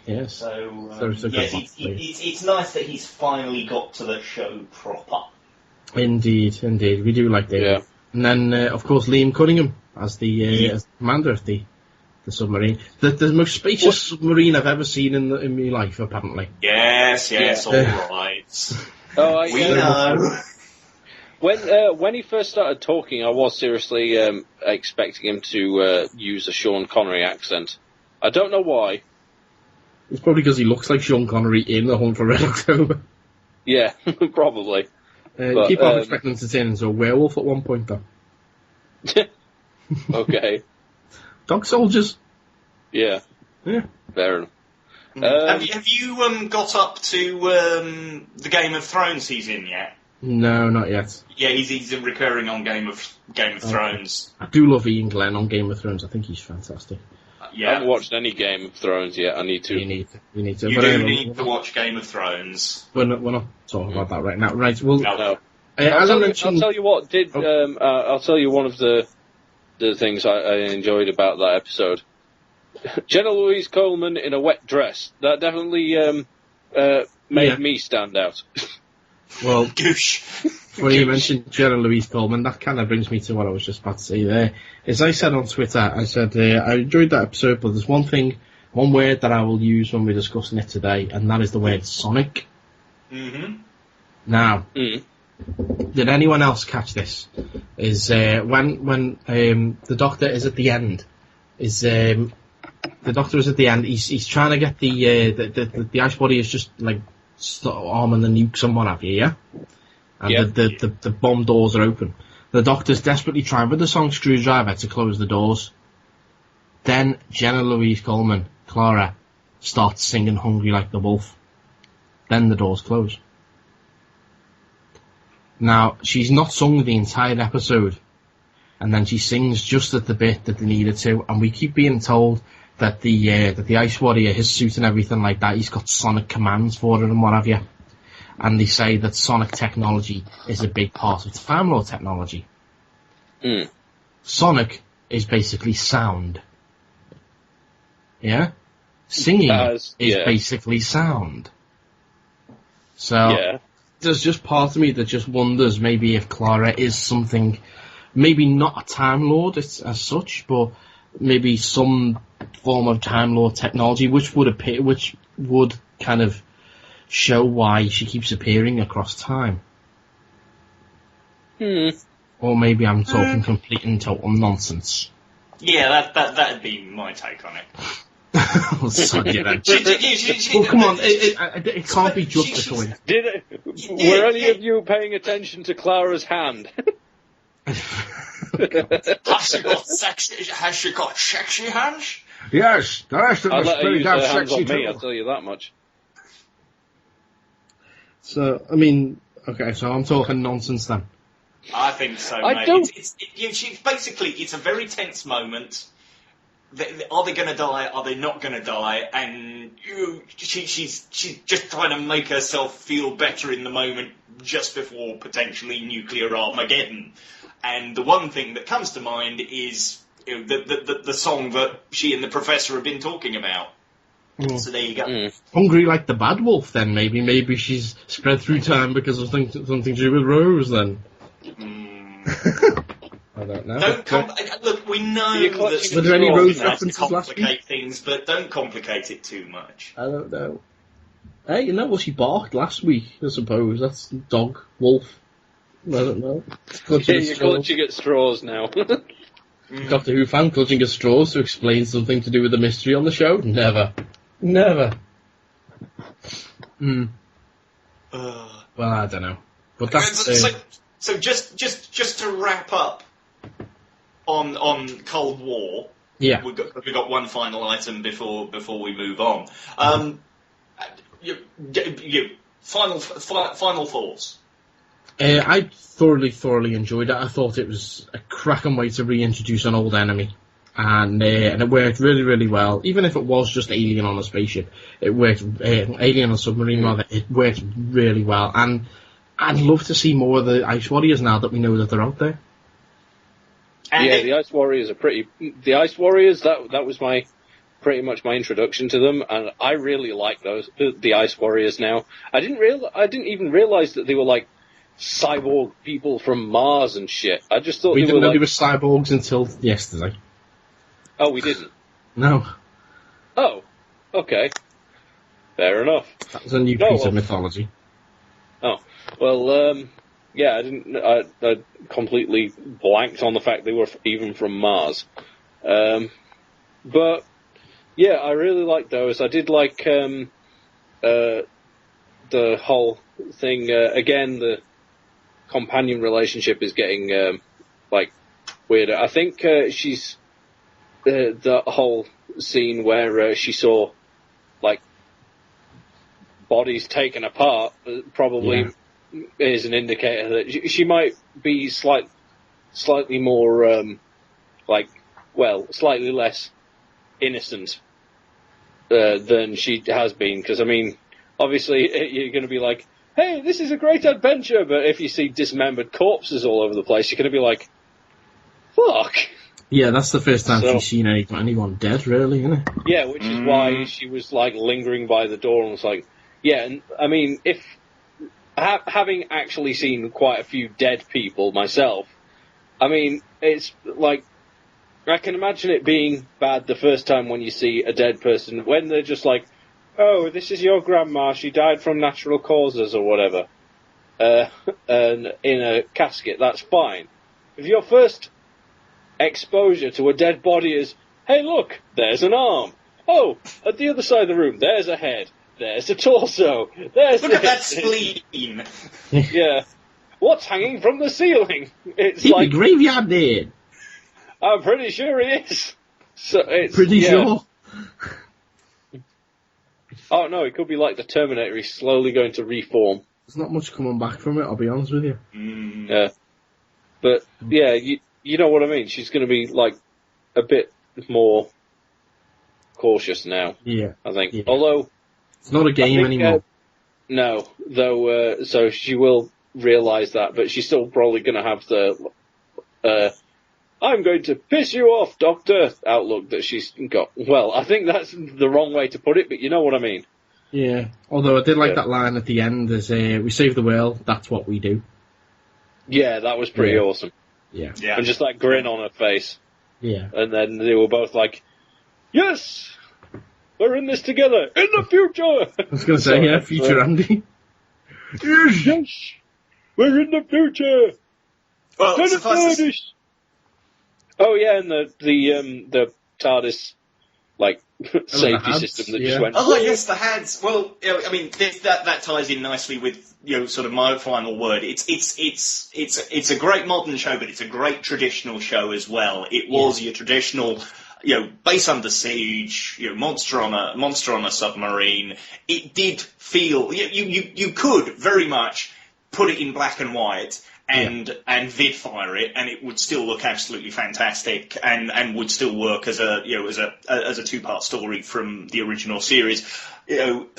Yes. So it's nice that he's finally got to the show proper. Indeed. We do like David. Yeah. And then, of course, Liam Cunningham as the commander of the submarine. The most spacious submarine I've ever seen in my life, apparently. Yes, all right. We know. When he first started talking, I was seriously expecting him to use a Sean Connery accent. I don't know why. It's probably because he looks like Sean Connery in The Hunt for Red October. Yeah, probably. Keep on expecting him to turn into a werewolf at one point, though. Okay. Dog soldiers. Yeah. Yeah. Fair enough. Have you got up to the Game of Thrones he's in yet? No, not yet. Yeah, he's recurring on Game of Thrones. I do love Ian Glenn on Game of Thrones. I think he's fantastic. I haven't watched any Game of Thrones yet. I need to. You need to. You do need to watch Game of Thrones. We're not talking about that right now. Right, well... No. As I mentioned... I'll tell you what did... I'll tell you one of the things I enjoyed about that episode. Jenna Louise Coleman in a wet dress. That definitely made me stand out. Well, Goosh. When you mentioned Jenna Louise Coleman, that kind of brings me to what I was just about to say there. As I said on Twitter, I said I enjoyed that episode, but there's one word that I will use when we're discussing it today, and that is the word Sonic. Mm-hmm. Now, did anyone else catch this? Is when the Doctor is at the end, the Doctor is at the end. He's trying to get the Ice Body is just like arming the nukes and what have you, yeah. And the bomb doors are open. The Doctor's desperately trying with the song Screwdriver to close the doors. Then Jenna Louise Coleman, Clara, starts singing Hungry Like the Wolf. Then the doors close. Now, she's not sung the entire episode. And then she sings just at the bit that they needed to. And we keep being told that the Ice Warrior, his suit and everything like that, he's got sonic commands for it and what have you. And they say that sonic technology is a big part of Time Lord technology. Sonic is basically sound. Yeah? Singing is basically sound. So, there's just part of me that just wonders maybe if Clara is something, maybe not a Time Lord as such, but maybe some form of Time Lord technology, which would kind of show why she keeps appearing across time. Or maybe I'm talking complete and total nonsense. Yeah, that'd be my take on it. Well, come on, it can't be just a coin. Were any of you paying attention to Clara's hand? Has she got sexy hands? Yes, the rest of I'll us let her pretty use damn her hands sexy on me, too. I'll tell you that much. So, I mean, okay, so I'm talking nonsense then. I think so, I mate. don't- It's a very tense moment. Are they going to die? Are they not going to die? And she's just trying to make herself feel better in the moment just before potentially nuclear Armageddon. And the one thing that comes to mind is the song that she and the Professor have been talking about. So there you go. Hungry like the bad wolf, then maybe. Maybe she's spread through time because of something to do with Rose, then. I don't know. Look, we know that Were there any Rose to references last week? complicate things, but don't complicate it too much. I don't know. Hey, you know what? She barked last week, I suppose. That's dog, wolf. I don't know. You're clutching at straws now. Doctor Who fan clutching at straws to explain something to do with the mystery on the show? Never. Never. Well, I don't know. But that's... So just to wrap up on Cold War, yeah, we've got one final item before we move on. Final thoughts. I thoroughly enjoyed it. I thought it was a cracking way to reintroduce an old enemy. And it worked really well. Even if it was just Alien on a spaceship, it worked. Alien on a submarine, rather, it worked really well. And I'd love to see more of the Ice Warriors now that we know that they're out there. Yeah, the Ice Warriors are pretty. The Ice Warriors, that was pretty much my introduction to them, and I really like the Ice Warriors now. I didn't even realize that they were like cyborg people from Mars and shit. I just thought we didn't know like... they were cyborgs until yesterday. Oh, we didn't? No. Oh, okay. Fair enough. That was a new piece of mythology. Oh, well, yeah, I completely blanked on the fact they were even from Mars. But, yeah, I really liked those. I did like the whole thing. Again, the companion relationship is getting, weirder. I think she's the whole scene where she saw, like, bodies taken apart probably is an indicator that she might be slightly more, slightly less innocent than she has been. Because, I mean, obviously you're going to be like, hey, this is a great adventure, but if you see dismembered corpses all over the place, you're going to be like, fuck. Yeah, that's the first time she's seen anyone dead, really, isn't it? Yeah, which is why she was, like, lingering by the door and was like, yeah, and, I mean, if, having actually seen quite a few dead people myself, I mean, it's, like, I can imagine it being bad the first time when you see a dead person, when they're just like, oh, this is your grandma, she died from natural causes or whatever, and in a casket, that's fine. If your first exposure to a dead body is, hey look, there's an arm. Oh, at the other side of the room, there's a head. There's a torso. There's Look at that spleen. Yeah. What's hanging from the ceiling? It's Keep like the graveyard dead. I'm pretty sure he is. So it's Sure. Oh no, it could be like the Terminator. He's slowly going to reform. There's not much coming back from it, I'll be honest with you. Yeah. But yeah, you know what I mean. She's going to be like a bit more cautious now. Yeah. I think. Yeah. Although it's not a game anymore. No, though. So she will realise that, but she's still probably going to have the I'm going to piss you off, Doctor outlook that she's got. Well, I think that's the wrong way to put it, but you know what I mean. Yeah. Although I did like that line at the end, as we save the world, that's what we do. Yeah, that was pretty awesome. Yeah. And just that grin on her face. Yeah. And then they were both like, yes! We're in this together! In the future! I was going to say, future Andy. Yes! We're in the future! Well, Oh yeah, and the TARDIS, like, safety system that just went... Oh, yes, the HADS. Well, I mean, that ties in nicely with, sort of my final word. It's a great modern show, but it's a great traditional show as well. It was your traditional, base under siege, monster on a submarine. It did feel, you could very much put it in black and white and vid fire it, and it would still look absolutely fantastic, and would still work as a two-part story from the original series. Patrick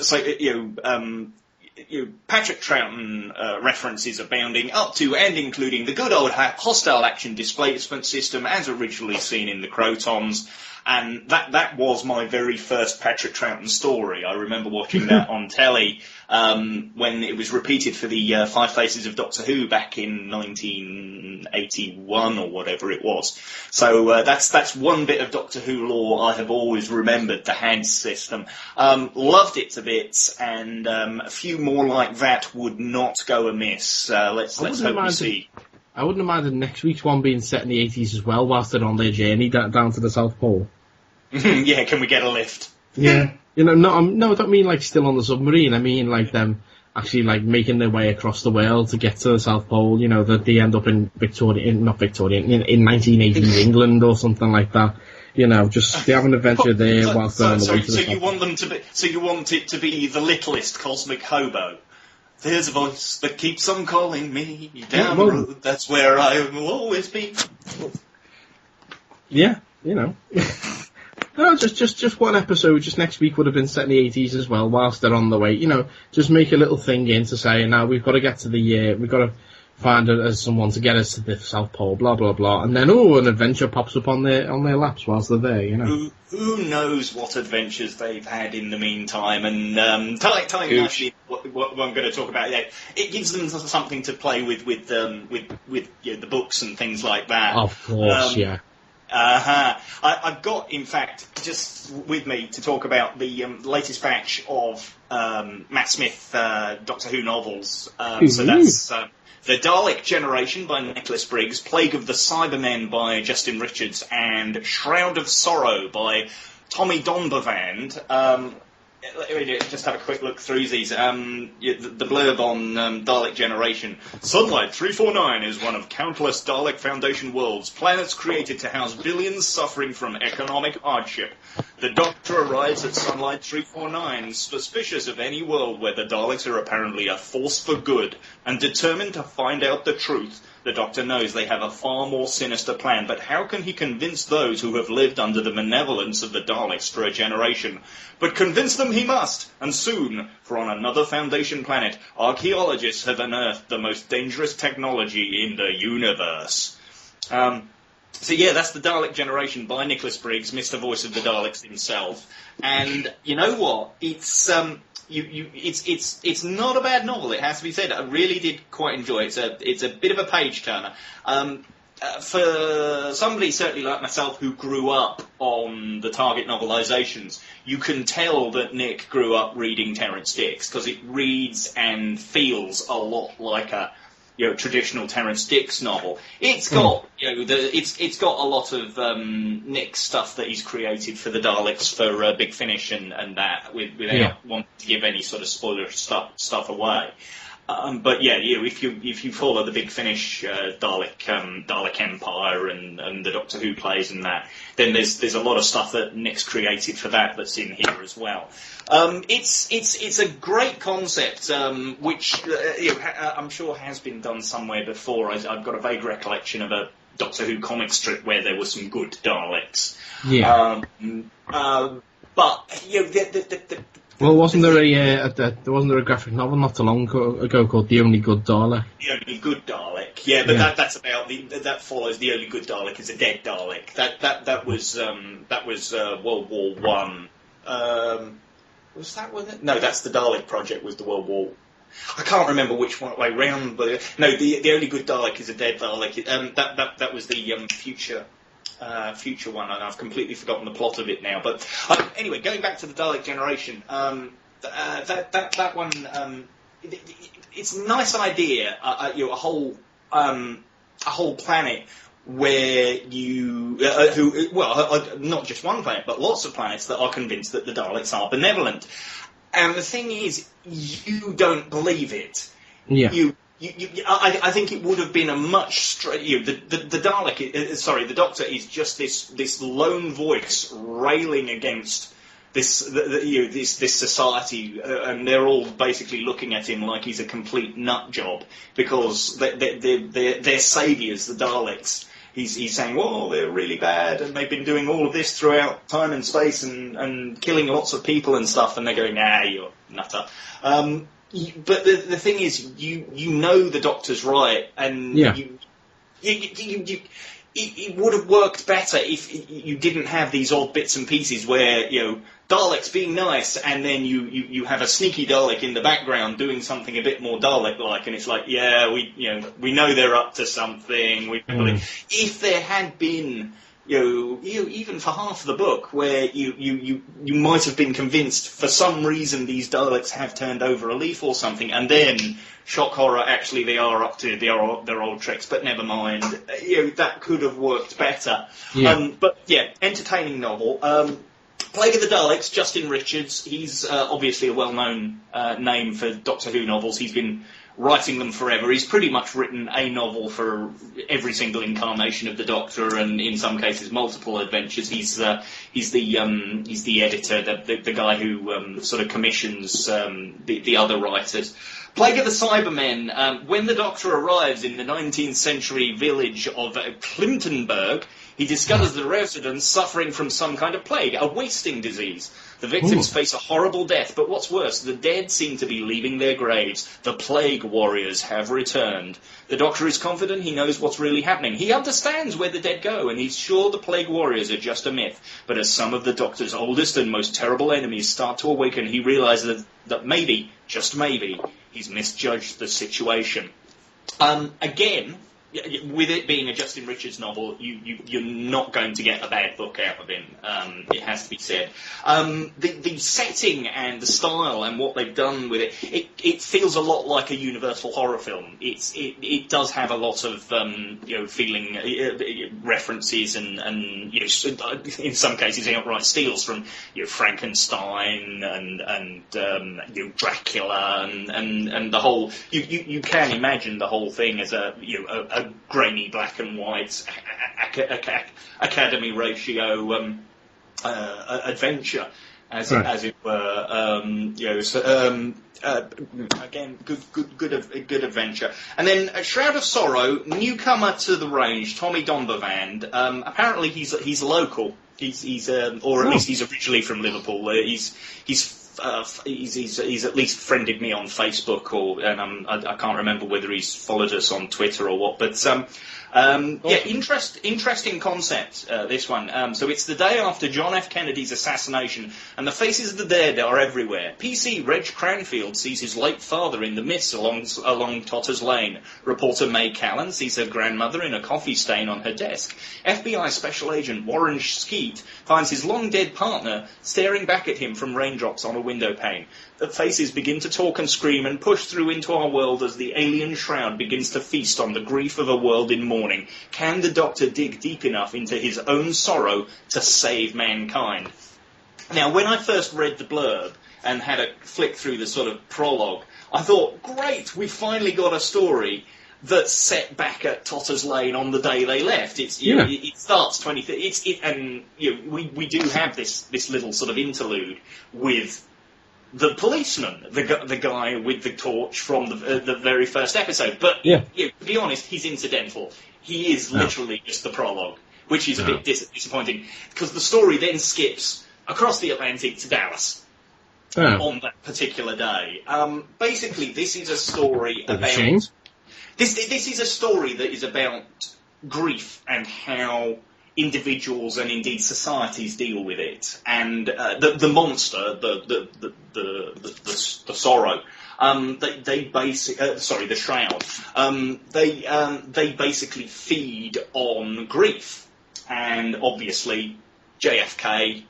Troughton references abounding, up to and including the good old hostile action displacement system as originally seen in the Crotons. And that was my very first Patrick Troughton story. I remember watching that on telly when it was repeated for the Five Faces of Doctor Who back in 1981 or whatever it was. So that's one bit of Doctor Who lore I have always remembered, the HADS system. Loved it to bits, and a few more like that would not go amiss. Let's hope we see. I wouldn't mind the next week's one being set in the 80s as well, whilst they're on their journey down to the South Pole. Yeah, can we get a lift? Yeah. I don't mean like still on the submarine. I mean like them actually like making their way across the world to get to the South Pole. That they end up in in 1980s England or something like that. Just they have an adventure there whilst they're on the way to the South Pole. You want it to be the littlest cosmic hobo. There's a voice that keeps on calling me down the road. That's where I will always be. Yeah, No, just one episode. Just next week would have been set in the 80s as well, whilst they're on the way. Just make a little thing in to say, now we've got to get to we've got to find someone to get us to the South Pole, blah blah blah, and then an adventure pops up on their laps whilst they're there. Who knows what adventures they've had in the meantime, and tying nicely what I'm going to talk about. Yeah, it gives them something to play with the books and things like that. Of course, yeah. I've got, in fact, just with me to talk about the latest batch of Matt Smith Doctor Who novels. So that's The Dalek Generation by Nicholas Briggs, Plague of the Cybermen by Justin Richards, and Shroud of Sorrow by Tommy Donbavand. let me just have a quick look through these. The blurb on Dalek Generation. Sunlight 349 is one of countless Dalek Foundation worlds, planets created to house billions suffering from economic hardship. The Doctor arrives at Sunlight 349, suspicious of any world where the Daleks are apparently a force for good, and determined to find out the truth. The Doctor knows they have a far more sinister plan, but how can he convince those who have lived under the benevolence of the Daleks for a generation? But convince them he must, and soon, for on another Foundation planet, archaeologists have unearthed the most dangerous technology in the universe. So yeah, that's the Dalek Generation by Nicholas Briggs, Mr. Voice of the Daleks himself. And you know what? It's not a bad novel. It has to be said. I really did quite enjoy it. It's a bit of a page turner. For somebody certainly like myself who grew up on the Target novelizations, you can tell that Nick grew up reading Terrance Dicks because it reads and feels a lot like a traditional Terrance Dicks novel. It's got it's got a lot of Nick's stuff that he's created for the Daleks for Big Finish and that without wanting to give any sort of spoiler stuff away. But yeah, if you follow the Big Finish Dalek Empire and the Doctor Who plays and that, then there's a lot of stuff that Nick's created for that's in here as well. It's a great concept, which I'm sure has been done somewhere before. I've got a vague recollection of a Doctor Who comic strip where there were some good Daleks. Yeah. But well, wasn't there a graphic novel not too long ago called The Only Good Dalek? The Only Good Dalek, yeah, but that's about that follows The Only Good Dalek is a dead Dalek. That was World War One. Was that one? No, that's the Dalek Project. Was the World War? I can't remember which one way round, but no, the Only Good Dalek is a dead Dalek. That was the future one, and I've completely forgotten the plot of it now. But anyway, going back to the Dalek Generation, that one, it's a nice idea. A whole planet where not just one planet, but lots of planets that are convinced that the Daleks are benevolent. And the thing is, you don't believe it. Yeah. I think it would have been a much the Dalek. The Doctor is just this lone voice railing against this society, and they're all basically looking at him like he's a complete nut job because they're saviours, the Daleks. He's saying, well, they're really bad, and they've been doing all of this throughout time and space and killing lots of people and stuff, and they're going, you're a nutter. But the thing is, you know the Doctor's right, and it would have worked better if you didn't have these odd bits and pieces where, Daleks being nice, and then you have a sneaky Dalek in the background doing something a bit more Dalek-like, and it's like, we know they're up to something. If there had been, even for half of the book, where you might have been convinced for some reason these Daleks have turned over a leaf or something, and then shock horror, actually they are up to their old tricks, but never mind. That could have worked better. Yeah. But yeah, entertaining novel. Plague of the Daleks, Justin Richards. He's obviously a well-known name for Doctor Who novels. He's been writing them forever. He's pretty much written a novel for every single incarnation of the Doctor, and in some cases multiple adventures. He's the editor, the guy who sort of commissions the other writers. Plague of the Cybermen. When the Doctor arrives in the 19th century village of Clintonburg, he discovers the residents suffering from some kind of plague, a wasting disease. The victims face a horrible death, but what's worse, the dead seem to be leaving their graves. The plague warriors have returned. The Doctor is confident he knows what's really happening. He understands where the dead go, and he's sure the plague warriors are just a myth. But as some of the Doctor's oldest and most terrible enemies start to awaken, he realizes that maybe, just maybe, he's misjudged the situation. Again, with it being a Justin Richards novel, you're not going to get a bad book out of him. It has to be said. The setting and the style and what they've done with it feels a lot like a Universal horror film. It does have a lot of feeling references and in some cases outright steals from Frankenstein and Dracula and the whole. You can imagine the whole thing as a grainy black and white Academy ratio adventure, as it were. Again, good adventure. And then Shroud of Sorrow, newcomer to the range, Tommy Donbavand. Apparently he's local. He's or at least he's originally from Liverpool. He's at least friended me on Facebook, and I can't remember whether he's followed us on Twitter or what. But interesting concept, this one. So it's the day after John F. Kennedy's assassination, and the faces of the dead are everywhere. PC Reg Cranfield sees his late father in the mist along Totter's Lane. Reporter May Callan sees her grandmother in a coffee stain on her desk. FBI Special Agent Warren Skeet finds his long-dead partner staring back at him from raindrops on a window pane. The faces begin to talk and scream and push through into our world as the alien shroud begins to feast on the grief of a world in mourning. Can the Doctor dig deep enough into his own sorrow to save mankind? Now, when I first read the blurb and had a flick through the sort of prologue, I thought, great, we've finally got a story that's set back at Totter's Lane on the day they left. It starts 20. And we do have this little sort of interlude with the policeman, the guy with the torch from the very first episode. But to be honest, he's incidental. He is literally just the prologue, which is a bit disappointing, because the story then skips across the Atlantic to Dallas on that particular day. Basically, this is a story about. This is a story that is about grief and how individuals and indeed societies deal with it, and the monster, the sorrow. The shroud. They basically feed on grief, and obviously JFK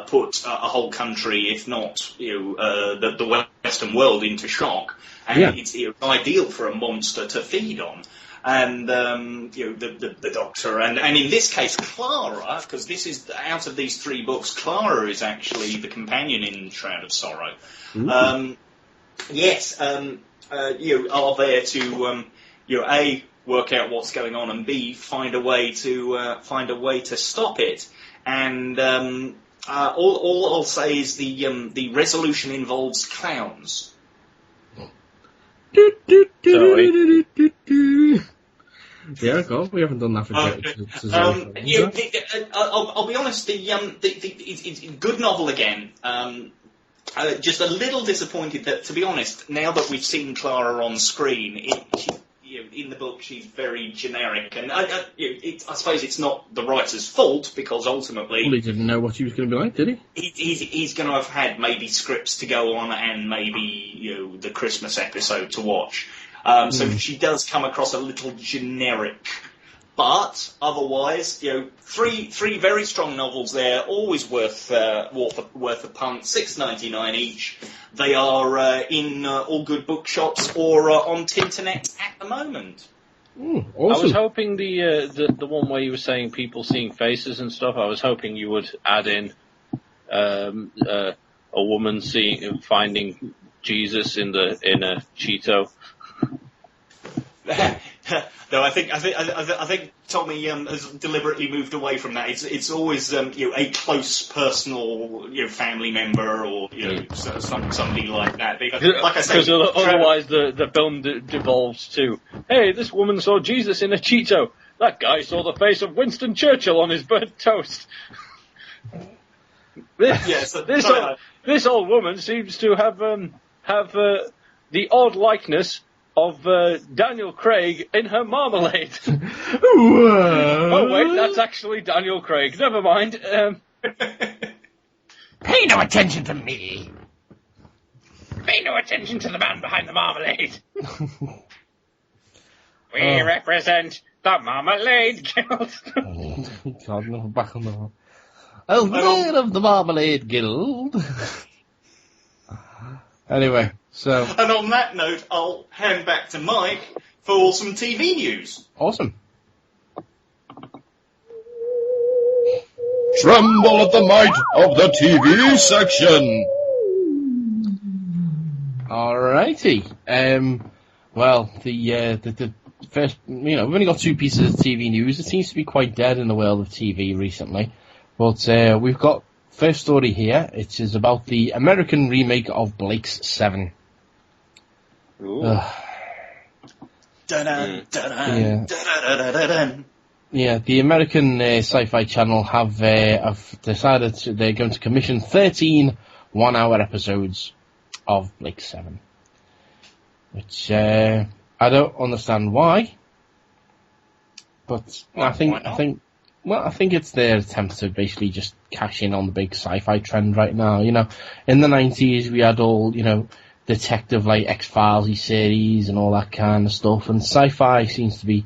put a whole country, if not the Western world, into shock, and it's ideal for a monster to feed on. And the Doctor, and in this case Clara, because this is out of these three books, Clara is actually the companion in Shroud of Sorrow. Are there to A, work out what's going on, and B, find a way to stop it. And all I'll say is the resolution involves clowns. Yeah, God, we haven't done that for I'll be honest. It's a good novel again. Just a little disappointed that, to be honest, now that we've seen Clara on screen, in the book she's very generic, and I suppose it's not the writer's fault, because ultimately... Well, he didn't know what he was going to be like, did he? He's going to have had maybe scripts to go on and maybe the Christmas episode to watch. So she does come across a little generic. But otherwise, three very strong novels there, always worth a punt. $6.99 each. They are in all good bookshops or on Tinternet at the moment. Awesome. I was hoping the one where you were saying people seeing faces and stuff. I was hoping you would add in a woman finding Jesus in a Cheeto. No, I think Tommy has deliberately moved away from that. It's always a close personal family member or somebody like that. Because, like I say, because otherwise the film devolves to, hey, this woman saw Jesus in a Cheeto. That guy saw the face of Winston Churchill on his burnt toast. This old woman seems to have the odd likeness of Daniel Craig in her marmalade. Oh wait, that's actually Daniel Craig. Never mind. Pay no attention to me. Pay no attention to the man behind the marmalade. We represent the Marmalade Guild. God, no, back on the... Oh, man of the Marmalade Guild. Anyway, so... And on that note, I'll hand back to Mike for some TV news. Awesome. Tremble at the might of the TV section. Alrighty. Well, the first, we've only got 2 pieces of TV news. It seems to be quite dead in the world of TV recently. But we've got first story here. It is about the American remake of Blake's 7. Ooh. Yeah, the American Sci-Fi Channel have decided they're going to commission 13 one-hour episodes of Blake's 7. Which, I don't understand why. But I think it's their attempt to basically just cash in on the big sci-fi trend right now. In the 90s we had all, detective like X-Files series and all that kind of stuff, and sci-fi seems to be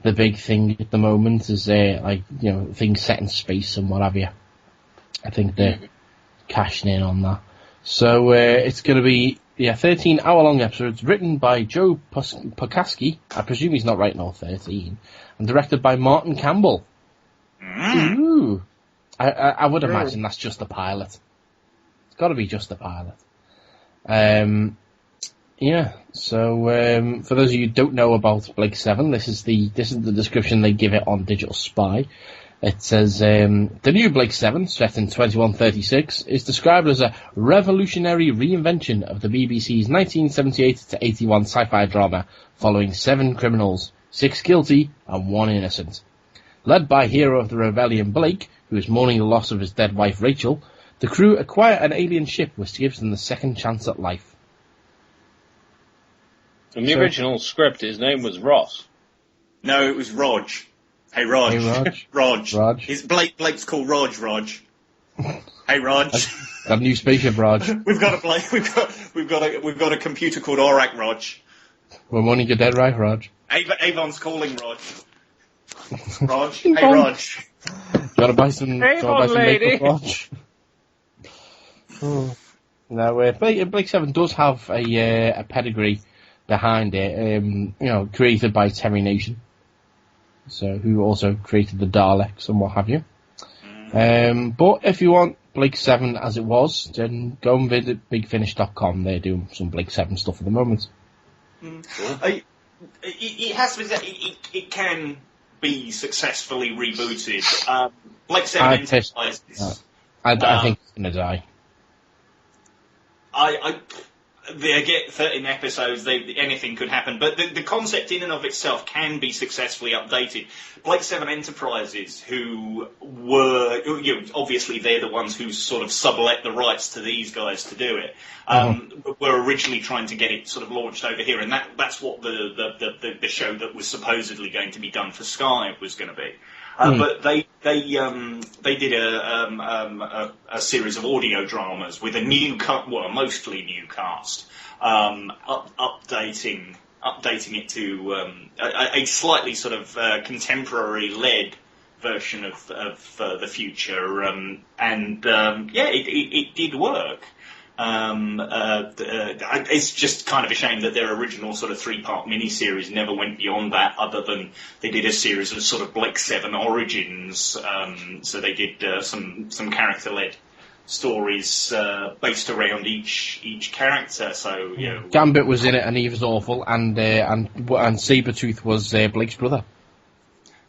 the big thing at the moment, is things set in space and what have you. I think they're cashing in on that. So it's going to be 13 hour-long episodes written by Joe Pokaski. I presume he's not writing all 13, and directed by Martin Campbell. Ooh. I would imagine that's just the pilot. It's got to be just the pilot. So for those of you who don't know about Blake 7, this is the description they give it on Digital Spy. It says, the new Blake 7, set in 2136, is described as a revolutionary reinvention of the BBC's 1978 to 81 sci-fi drama, following 7 criminals, 6 guilty and 1 innocent. Led by hero of the rebellion Blake, who is mourning the loss of his dead wife Rachel, the crew acquire an alien ship which gives them the second chance at life. In the original script, his name was Ross. No, it was Rog. Hey, Rog. Rog. Blake's called Rog. Hey, Rog. Got a new spaceship, Rog. We've got a computer called Aurak, Rog. We're mourning your dead wife, Rog. Avon's calling, Rog. Rog. Hey, Rog. You want to buy some makeup, Rog? No, Blake 7 does have a pedigree behind it, created by Terry Nation, so who also created the Daleks and what have you. But if you want Blake 7 as it was, then go and visit BigFinish.com. They're doing some Blake 7 stuff at the moment. It has to be it can be successfully rebooted. Blake 7 Enterprises. I think it's going to die. They get 13 episodes, anything could happen, but the concept in and of itself can be successfully updated. Blake 7 Enterprises, who were, obviously they're the ones who sort of sublet the rights to these guys to do it, were originally trying to get it sort of launched over here, and that's what the show that was supposedly going to be done for Sky was going to be. But they did a series of audio dramas with a mostly new cast, updating it to a slightly sort of contemporary-led version of the future, it did work. It's just kind of a shame that their original sort of 3-part miniseries never went beyond that, other than they did a series of sort of Blake 7 origins. So they did some character-led stories based around each character. So Gambit was in it, and he was awful, and Sabretooth was Blake's brother.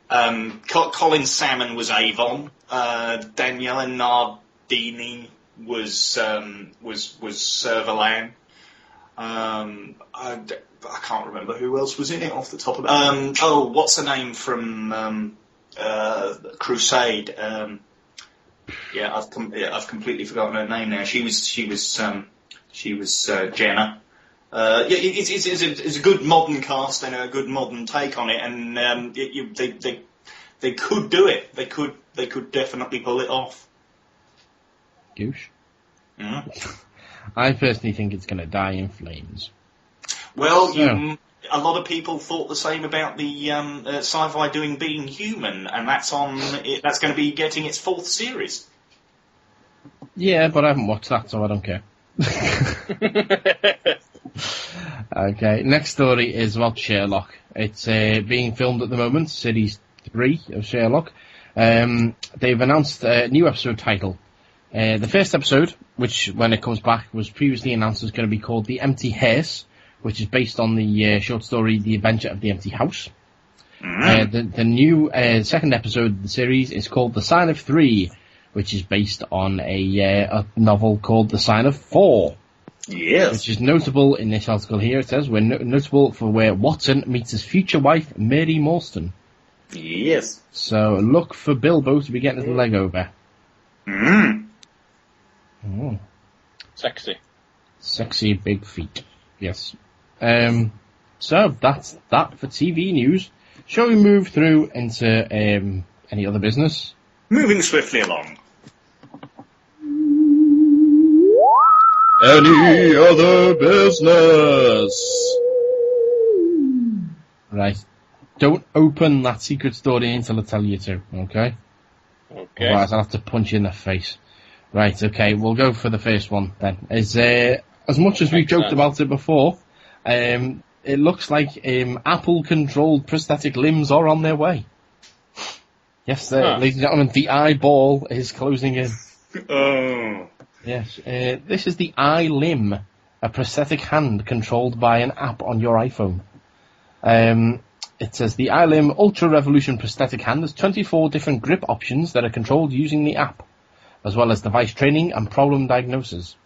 Colin Salmon was Avon. Daniela Nardini was Servalan. I can't remember who else was in it off the top of what's her name from Crusade? I've completely forgotten her name now. She was Jenna. It's a good modern cast and a good modern take on it, and they could do it. They could definitely pull it off. Goosh. I personally think it's going to die in flames. Well, a lot of people thought the same about the sci-fi doing Being Human, and that's going to be getting its 4th series. Yeah, but I haven't watched that, so I don't care. Okay, next story is about Sherlock. It's being filmed at the moment, Series 3 of Sherlock. They've announced a new episode title. The first episode, which when it comes back was previously announced, is going to be called The Empty Hearse, which is based on the short story The Adventure of the Empty House. The new second episode of the series is called The Sign of 3, which is based on a novel called The Sign of 4. Yes. Which is notable in this article here. It says, we're notable for where Watson meets his future wife, Mary Morstan. Yes. So look for Bilbo to be getting his leg over. Oh. Sexy big feet. Yes. So that's that for TV news. Shall we move through into any other business? Moving swiftly along. Any other business? Right. Don't open that secret story until I tell you to, okay? Okay. Otherwise I'll have to punch you in the face. Right, okay, we'll go for the first one then. As much as we've joked about it before, it looks like Apple-controlled prosthetic limbs are on their way. Yes, ladies and gentlemen, the eyeball is closing in. Oh. Yes, this is the iLimb, a prosthetic hand controlled by an app on your iPhone. It says the iLimb Ultra Revolution prosthetic hand has 24 different grip options that are controlled using the app, as well as device training and problem diagnoses.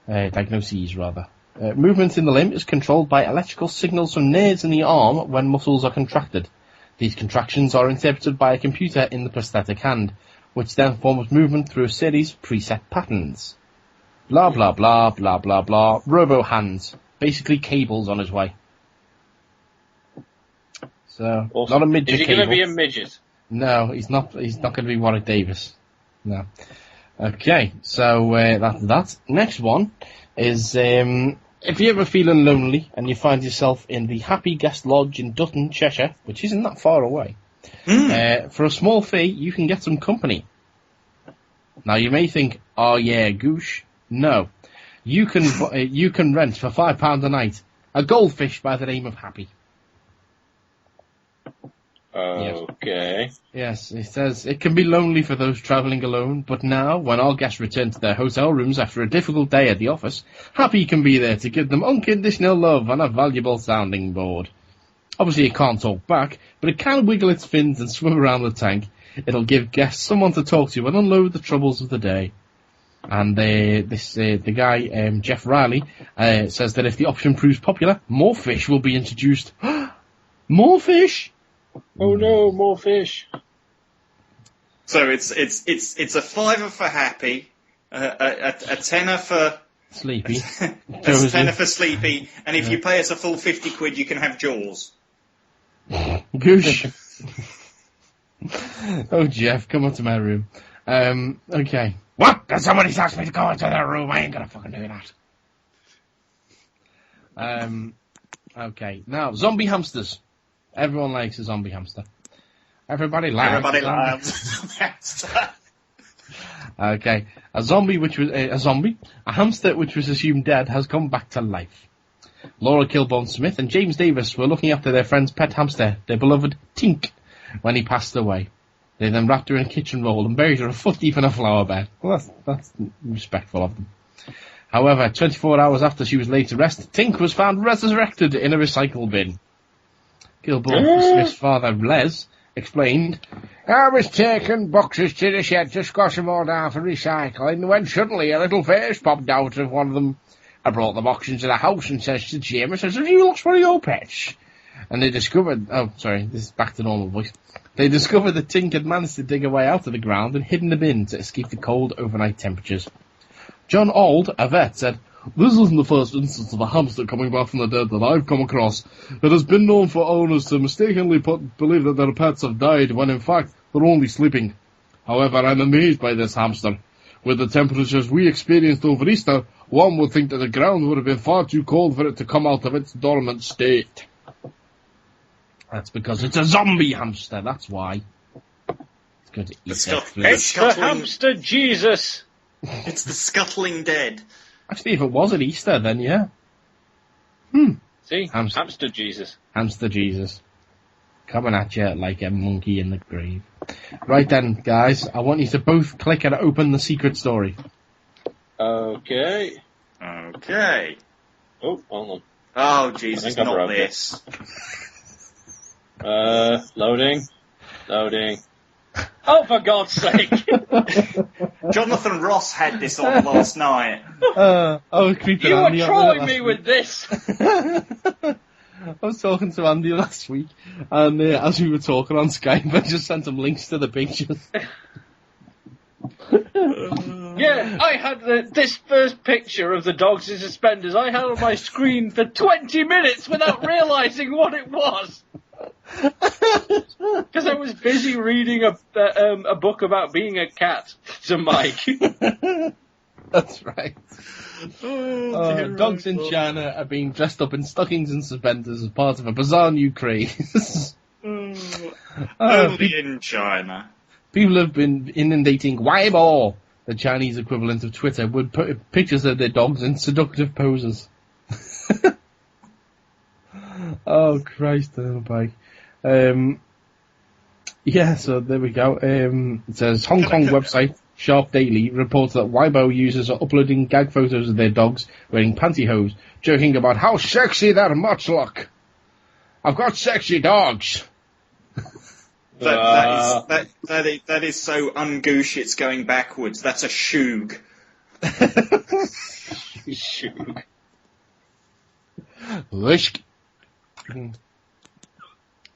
Movement in the limb is controlled by electrical signals from nerves in the arm when muscles are contracted. These contractions are interpreted by a computer in the prosthetic hand, which then forms movement through a series of preset patterns. Blah, blah, blah, blah, blah, blah. Robo-hands. Basically cables on his way. So, awesome. Not a midget Is he cable. going to be a midget? No, he's not. He's not going to be Warwick Davis. No. Okay, so that's that. Next one is if you're ever feeling lonely and you find yourself in the Happy Guest Lodge in Dutton, Cheshire, which isn't that far away, for a small fee you can get some company. Now you may think, oh yeah, goosh. No, you can rent for £5 a night a goldfish by the name of Happy. Okay. Yes, it says it can be lonely for those travelling alone, but now, when our guests return to their hotel rooms after a difficult day at the office, Happy can be there to give them unconditional love and a valuable sounding board. Obviously it can't talk back, but it can wiggle its fins and swim around the tank. It'll give guests someone to talk to and unload the troubles of the day. And the guy, Jeff Riley, says that if the option proves popular, more fish will be introduced. More fish? Oh no, more fish. So it's a £5 for Happy, a tenner for Sleepy, a tenner for Sleepy, and if you pay us a full £50, you can have Jaws. Goosh. Oh, Jeff, come up to my room. Okay. What? Did somebody ask me to go into their room? I ain't gonna fucking do that. Okay. Now, zombie hamsters. Everyone likes a zombie hamster. Everybody likes a hamster. Okay. A hamster which was assumed dead has come back to life. Laura Kilbone Smith and James Davis were looking after their friend's pet hamster, their beloved Tink, when he passed away. They then wrapped her in a kitchen roll and buried her a foot deep in a flower bed. Well, that's respectful of them. However, 24 hours after she was laid to rest, Tink was found resurrected in a recycle bin. Kilbone Smith's father, Les, explained, I was taking boxes to the shed to squash them all down for recycling when suddenly a little face popped out of one of them. I brought the box into the house and says to Jim, have you lost one of your pets? And they discovered, this is back to normal voice. They discovered that Tink had managed to dig her way out of the ground and hid in the bin to escape the cold overnight temperatures. John Auld, a vet, said, this isn't the first instance of a hamster coming back from the dead that I've come across. It has been known for owners to mistakenly believe that their pets have died when in fact they're only sleeping. However, I'm amazed by this hamster. With the temperatures we experienced over Easter, one would think that the ground would have been far too cold for it to come out of its dormant state. That's because it's a zombie hamster, that's why. It's going to eat It's the hamster Jesus. It's the scuttling dead. Actually, if it was at Easter, then yeah. See? Hamster Jesus. Hamster Jesus. Coming at you like a monkey in the grave. Right then, guys, I want you to both click and open the secret story. Okay. Okay. Oh, hold on. Oh, Jesus, not this. Loading. Oh, for God's sake! Jonathan Ross had this on last night. Creepy. You were trolling me with this! I was talking to Andy last week, and as we were talking on Skype, I just sent him links to the pictures. Yeah, I had this first picture of the dogs in suspenders I had on my screen for 20 minutes without realising what it was. Because I was busy reading a book about being a cat to Mike. That's right. Dogs in China are being dressed up in stockings and suspenders as part of a bizarre new craze. Only in China. People have been inundating Weibo, the Chinese equivalent of Twitter, with pictures of their dogs in seductive poses. Oh, Christ, bike. Yeah, so there we go. It says Hong Kong website Sharp Daily reports that Weibo users are uploading gag photos of their dogs wearing pantyhose, joking about how sexy their mutts look. I've got sexy dogs. That is so ungoosh it's going backwards. That's a shoog. Shoog. Wishk.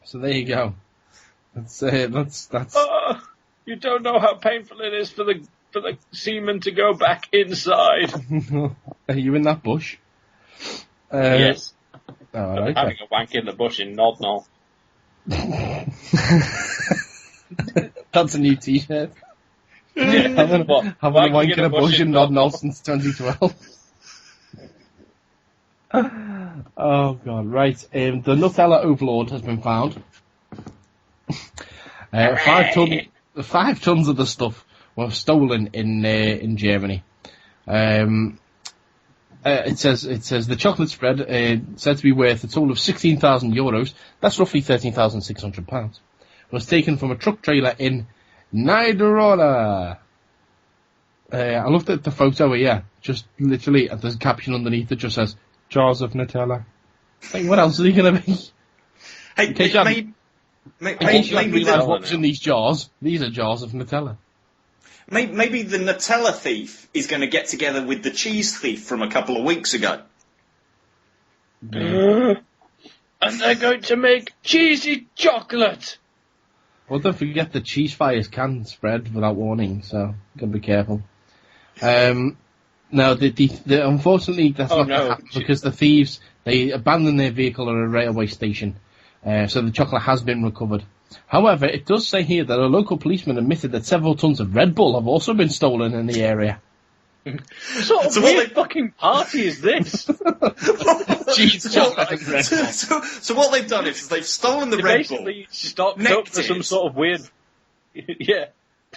So there you go. That's. You don't know how painful it is for the semen to go back inside. Are you in that bush? Yes. Oh, right. Having a wank in the bush in Nodnall. That's a new T-shirt. Having a wank in a bush in Nodnall since 2012. Oh God! Right, the Nutella overload has been found. 5 tons of the stuff were stolen in Germany. It says the chocolate spread, said to be worth a total of €16,000. That's roughly £13,600. Was taken from a truck trailer in Niederroda. I looked at the photo here. Just literally, there's a caption underneath that just says "Jars of Nutella." Like, what else are they going to be? Hey, in case you haven't realised what's in these jars, these are jars of Nutella. Maybe the Nutella thief is going to get together with the cheese thief from a couple of weeks ago. And they're going to make cheesy chocolate. Well, don't forget the cheese fires can spread without warning, so gotta be careful. No, unfortunately that's not going to happen because the thieves, they abandoned their vehicle at a railway station, so the chocolate has been recovered. However, it does say here that a local policeman admitted that several tons of Red Bull have also been stolen in the area. What sort of weird fucking party is this? Cheese chocolate and Red Bull. So what they've done is they've stolen the Red Bull. Basically stocked up for some sort of weird... Yeah.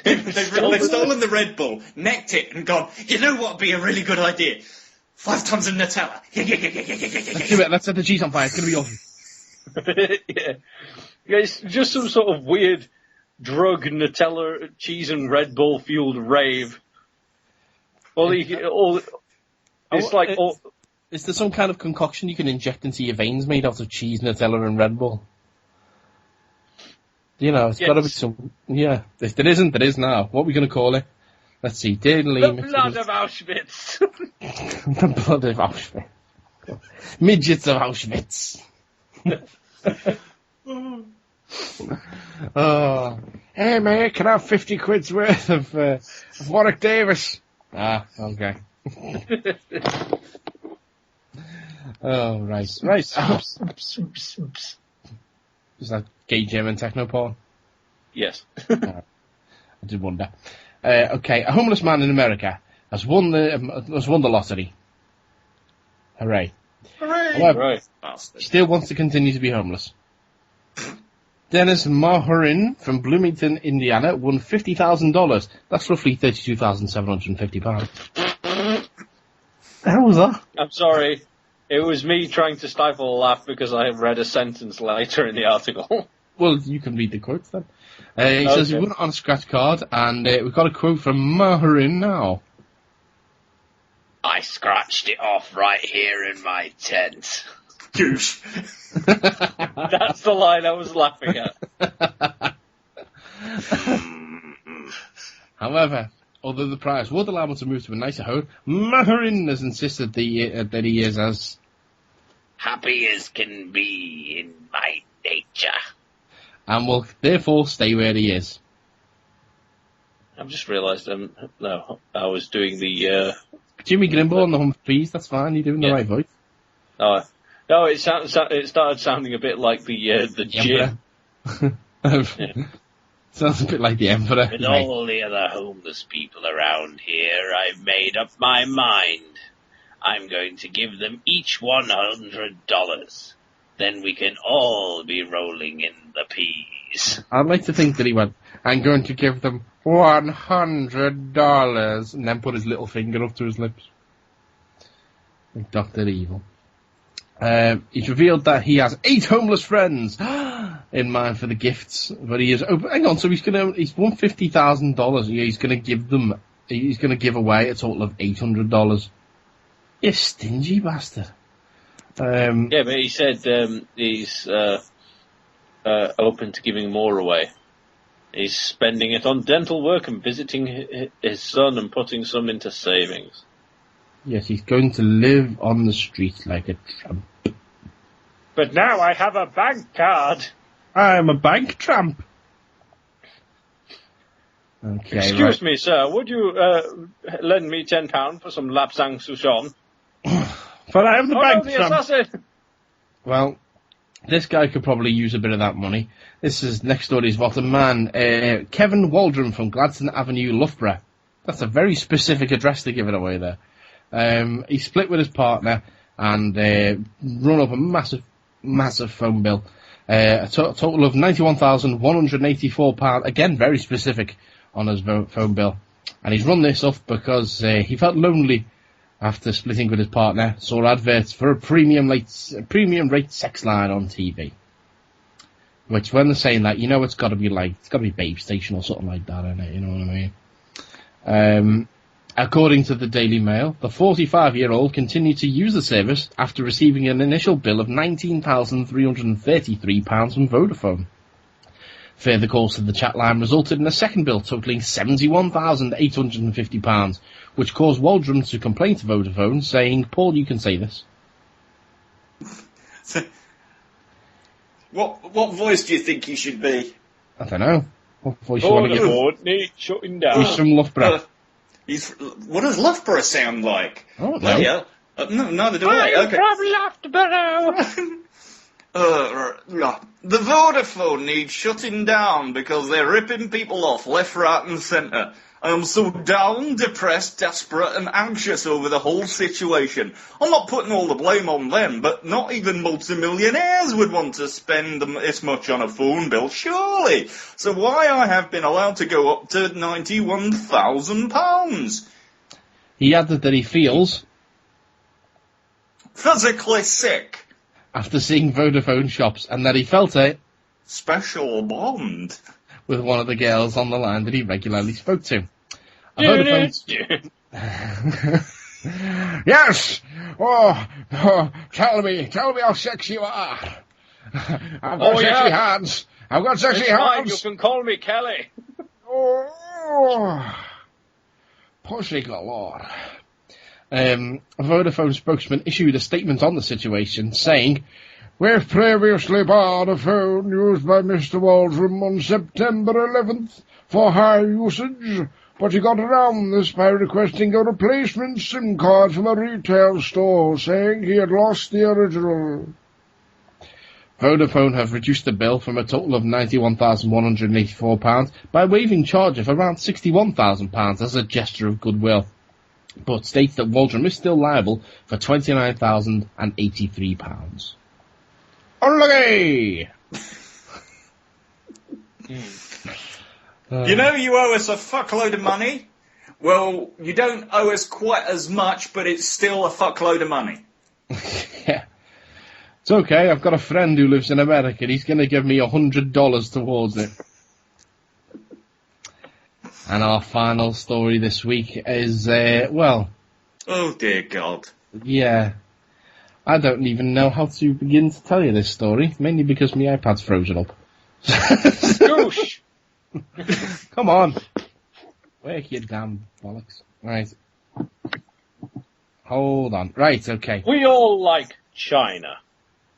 They've stolen the Red Bull, necked it, and gone, you know what would be a really good idea? 5 tons of Nutella. Yeah. Let's set the cheese on fire. It's going to be awesome. Yeah. It's just some sort of weird drug, Nutella, cheese and Red Bull fueled rave. Is there some kind of concoction you can inject into your veins made out of cheese, Nutella, and Red Bull? You know, it's got to be some... Yeah. If there isn't, there is now. What are we going to call it? Let's see. The blood of Auschwitz. The blood of Auschwitz. Midgets of Auschwitz. Oh. Hey, mate, can I have 50 quid's worth of Warwick Davis? Ah, okay. Oh, right. Right. Is that gay German techno porn? Yes. I did wonder. Okay, a homeless man in America has won the lottery. Hooray. Hooray! However, he still wants to continue to be homeless. Dennis Mahurin from Bloomington, Indiana, won $50,000. That's roughly £32,750. The hell was that? I'm sorry. It was me trying to stifle a laugh because I read a sentence later in the article. Well, you can read the quotes then. He says he won it on a scratch card, and we've got a quote from Mahurin now. I scratched it off right here in my tent. Douche. That's the line I was laughing at. However, although the prize would allow him to move to a nicer home, Mahurin has insisted that he is as happy as can be in my nature. And will therefore stay where he is. I've just realised, no, I was doing the... Jimmy Grimble on the Humphreys, that's fine, you're doing the right voice. No, it started sounding a bit like the gym. Sounds a bit like the Emperor. With all the other homeless people around here, I've made up my mind. I'm going to give them each $100. Then we can all be rolling in the peas. I'd like to think that he went, I'm going to give them $100, and then put his little finger up to his lips. Like Dr. Evil. He's revealed that he has 8 homeless friends in mind for the gifts, but he is open. Hang on, so he's won $50,000. He's going to give away a total of $800. You stingy bastard. Yeah, but he said he's open to giving more away. He's spending it on dental work and visiting his son and putting some into savings. Yes, he's going to live on the streets like a tramp. But now I have a bank card. I'm a bank tramp. Okay. Excuse me, sir. Would you lend me £10 for some lapsang souchon? But I am the bank the tramp. assassin. Well, this guy could probably use a bit of that money. This is next door to his bottom man, Kevin Waldron from Gladstone Avenue, Loughborough. That's a very specific address to give it away there. He split with his partner and run up a massive phone bill. A total of £91,184. Again, very specific on his phone bill. And he's run this off because he felt lonely after splitting with his partner, saw adverts for a premium rate sex line on TV. Which, when they're saying that, it's got to be Babe Station or something like that, isn't it? You know what I mean? According to the Daily Mail, the 45-year-old continued to use the service after receiving an initial bill of £19,333 from Vodafone. Further calls to the chat line resulted in a second bill totalling £71,850, which caused Waldron to complain to Vodafone, saying, Paul, you can say this. What voice do you think he should be? I don't know. What voice you want to get? Need shutting down. He's from Loughborough. What does Loughborough sound like? I don't know. Yeah. No, neither do I. Okay. Probably Loughborough. The Vodafone needs shutting down because they're ripping people off left, right and centre. I am so down, depressed, desperate and anxious over the whole situation. I'm not putting all the blame on them, but not even multimillionaires would want to spend this much on a phone bill, surely. So why I have been allowed to go up to £91,000? He added that he feels physically sick after seeing Vodafone shops, and that he felt a special bond with one of the girls on the line that he regularly spoke to. Yes! Oh, tell me how sexy you are. I've got sexy hands. I've got sexy hands. You can call me Kelly. Pussy galore. A Vodafone spokesman issued a statement on the situation, saying, "We've previously barred a phone used by Mr. Waldron on September 11th for high usage, but he got around this by requesting a replacement SIM card from a retail store, saying he had lost the original." Vodafone have reduced the bill from a total of £91,184 by waiving charge of around £61,000 as a gesture of goodwill, but states that Waldron is still liable for £29,083. Unlucky! You know you owe us a fuckload of money? Well, you don't owe us quite as much, but it's still a fuckload of money. Yeah. It's okay, I've got a friend who lives in America, and he's going to give me $100 towards it. And our final story this week is, well... Oh, dear God. Yeah. I don't even know how to begin to tell you this story, mainly because my iPad's frozen up. Goosh! Come on. Wake your damn bollocks. Right. Hold on. Right, okay. We all like China.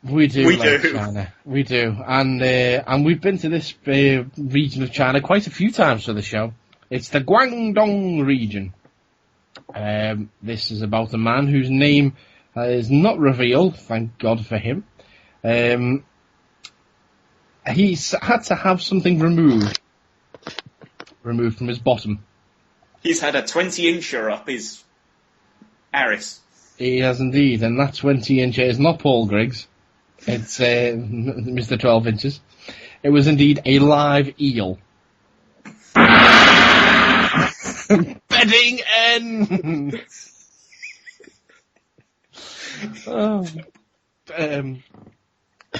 We do like China. We do. And we've been to this region of China quite a few times for the show. It's the Guangdong region. This is about a man whose name is not revealed, thank God for him. He's had to have something removed from his bottom. He's had a 20-incher up his arse. He has indeed, and that 20-inch is not Paul Griggs. It's Mr. 12 inches. It was indeed a live eel. Bedding N.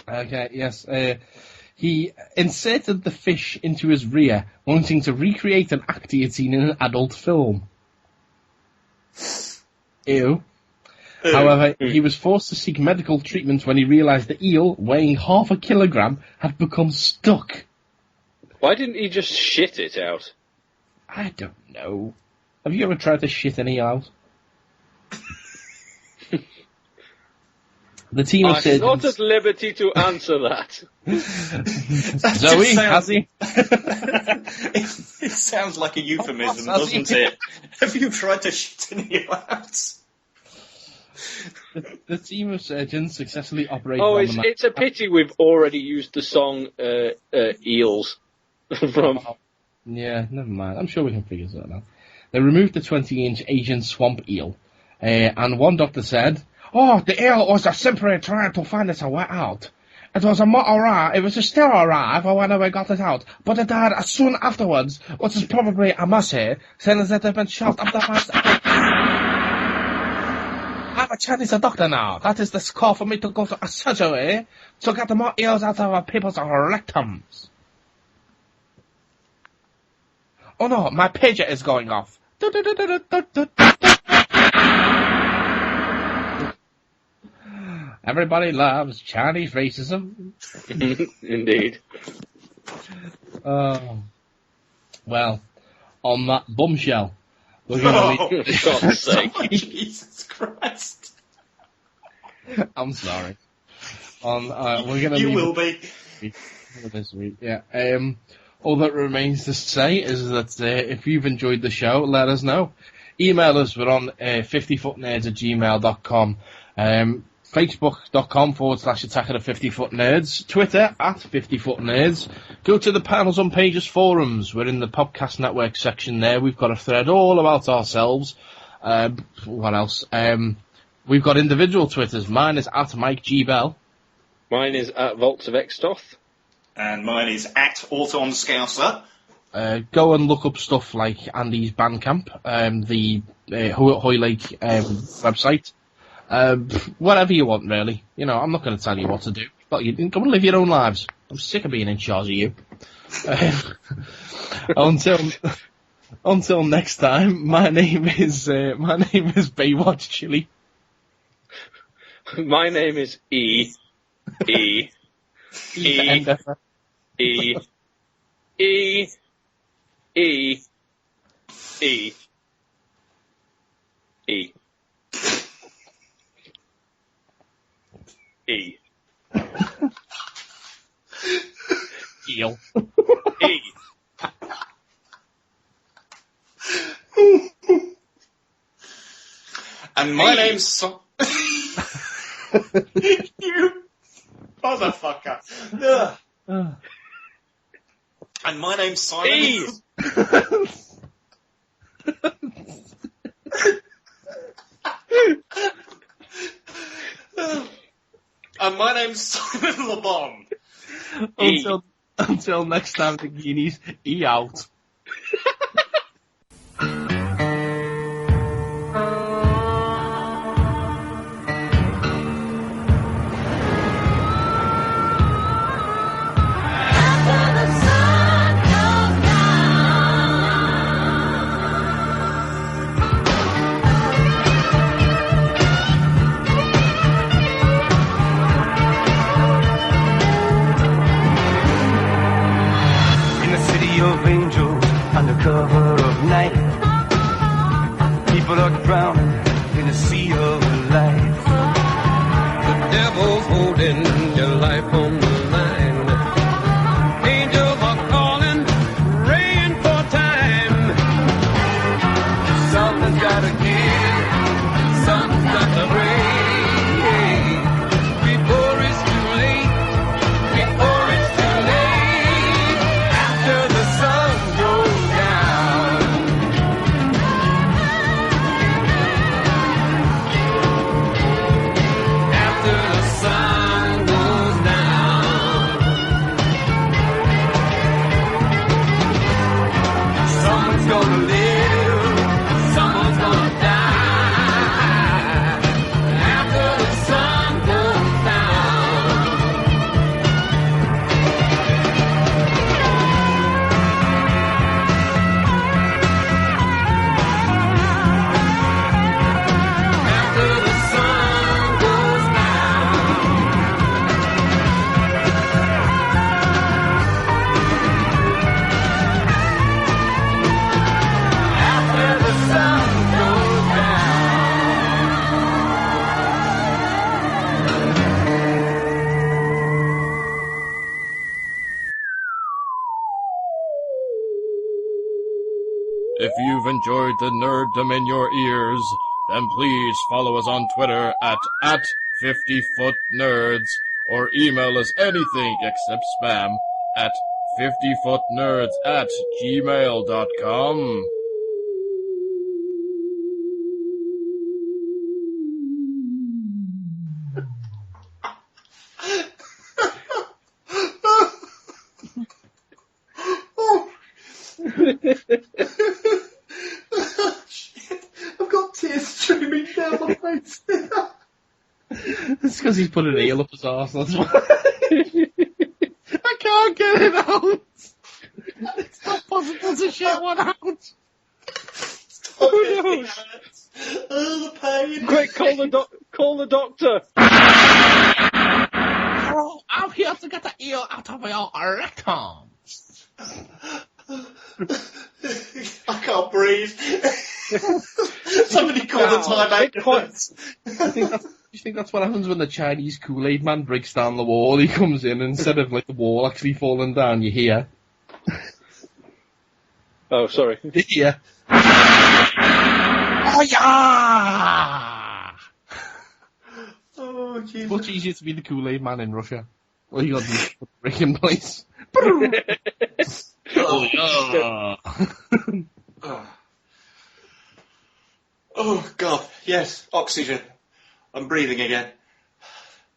Okay, yes. He inserted the fish into his rear, wanting to recreate an act he had seen in an adult film. Ew. However, he was forced to seek medical treatment when he realised the eel, weighing 0.5 kilogram, had become stuck. Why didn't he just shit it out? I don't know. Have you ever tried to shit an eel out? The team of I'm surgeons... not at liberty to answer that. Zoe, has he? It sounds like a euphemism, doesn't it? Have you tried to shit an eel out? The team of surgeons successfully operated Oh, on the it's a pity we've already used the song Eels from... Yeah, never mind. I'm sure we can figure that out. They removed the 20-inch Asian swamp eel, and one doctor said, "Oh, the eel was simply trying to find its way out. It was it was still alive when we got it out, but it died soon afterwards, which is probably a mercy, since it had been shot up the first... I'm a Chinese doctor now. That is the score for me to go to a surgery to get more eels out of people's rectums. Oh no, my pager is going off. Everybody loves Chinese racism. Indeed. Well, on that bombshell, we're going to leave... For God's sake. Jesus Christ. I'm sorry. We're going to You leave will be. This week, yeah. All that remains to say is that if you've enjoyed the show, let us know. Email us. We're on 50footnerds@gmail.com. Facebook.com/Attack of the 50-Foot Nerds. Twitter @50footnerds. Go to the Panels on Pages forums. We're in the Podcast Network section there. We've got a thread all about ourselves. What else? We've got individual Twitters. Mine is @MikeGBell. Mine is @Volts of Extoth. And mine is @AutonScouser. Go and look up stuff like Andy's Bandcamp, the Hoylake website. Whatever you want, really. You know, I'm not going to tell you what to do. But you go and live your own lives. I'm sick of being in charge of you. Until next time, my name is Baywatch Chile. My name is E. Eel. E. And my name's you motherfucker. And my name's Simon. E. And my name's Simon Le Bon. Until next time, the Guineas, E out. Of angels under cover of night, people are drowning in a sea of light. The devil's holding your life on the line. Angels are calling, praying for time. Something's gotta give, something's got to break before it's too late. Before it's too late, after the sun goes down. After the sun goes down. Someone's gonna live, someone's gonna die. After the sun goes down. After the sun goes down. After the sun goes If you've enjoyed the nerddom in your ears, then please follow us on Twitter at 50footnerds, or email us anything except spam at 50footnerds@gmail.com. Shit, I've got tears streaming down my face. It's because he's put an eel up his arse, that's why. I can't get it out. It's not possible to shit one out. Oh, no. Oh, the pain. Quick, call the doctor. Hello, I'm here to get the eel out of your rectum. I can't breathe. Somebody call the time ambulance. You think that's what happens when the Chinese Kool-Aid man breaks down the wall? He comes in, and instead of like the wall actually falling down, you hear. Oh, sorry. You hear. Oh yeah! Oh, Jesus. Much easier to be the Kool-Aid man in Russia. Well, you got the breaking place. Oh, yeah. Oh, God. Yes, oxygen. I'm breathing again.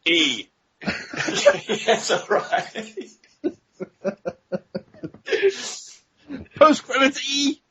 E. Yes, all right. Post-credits E!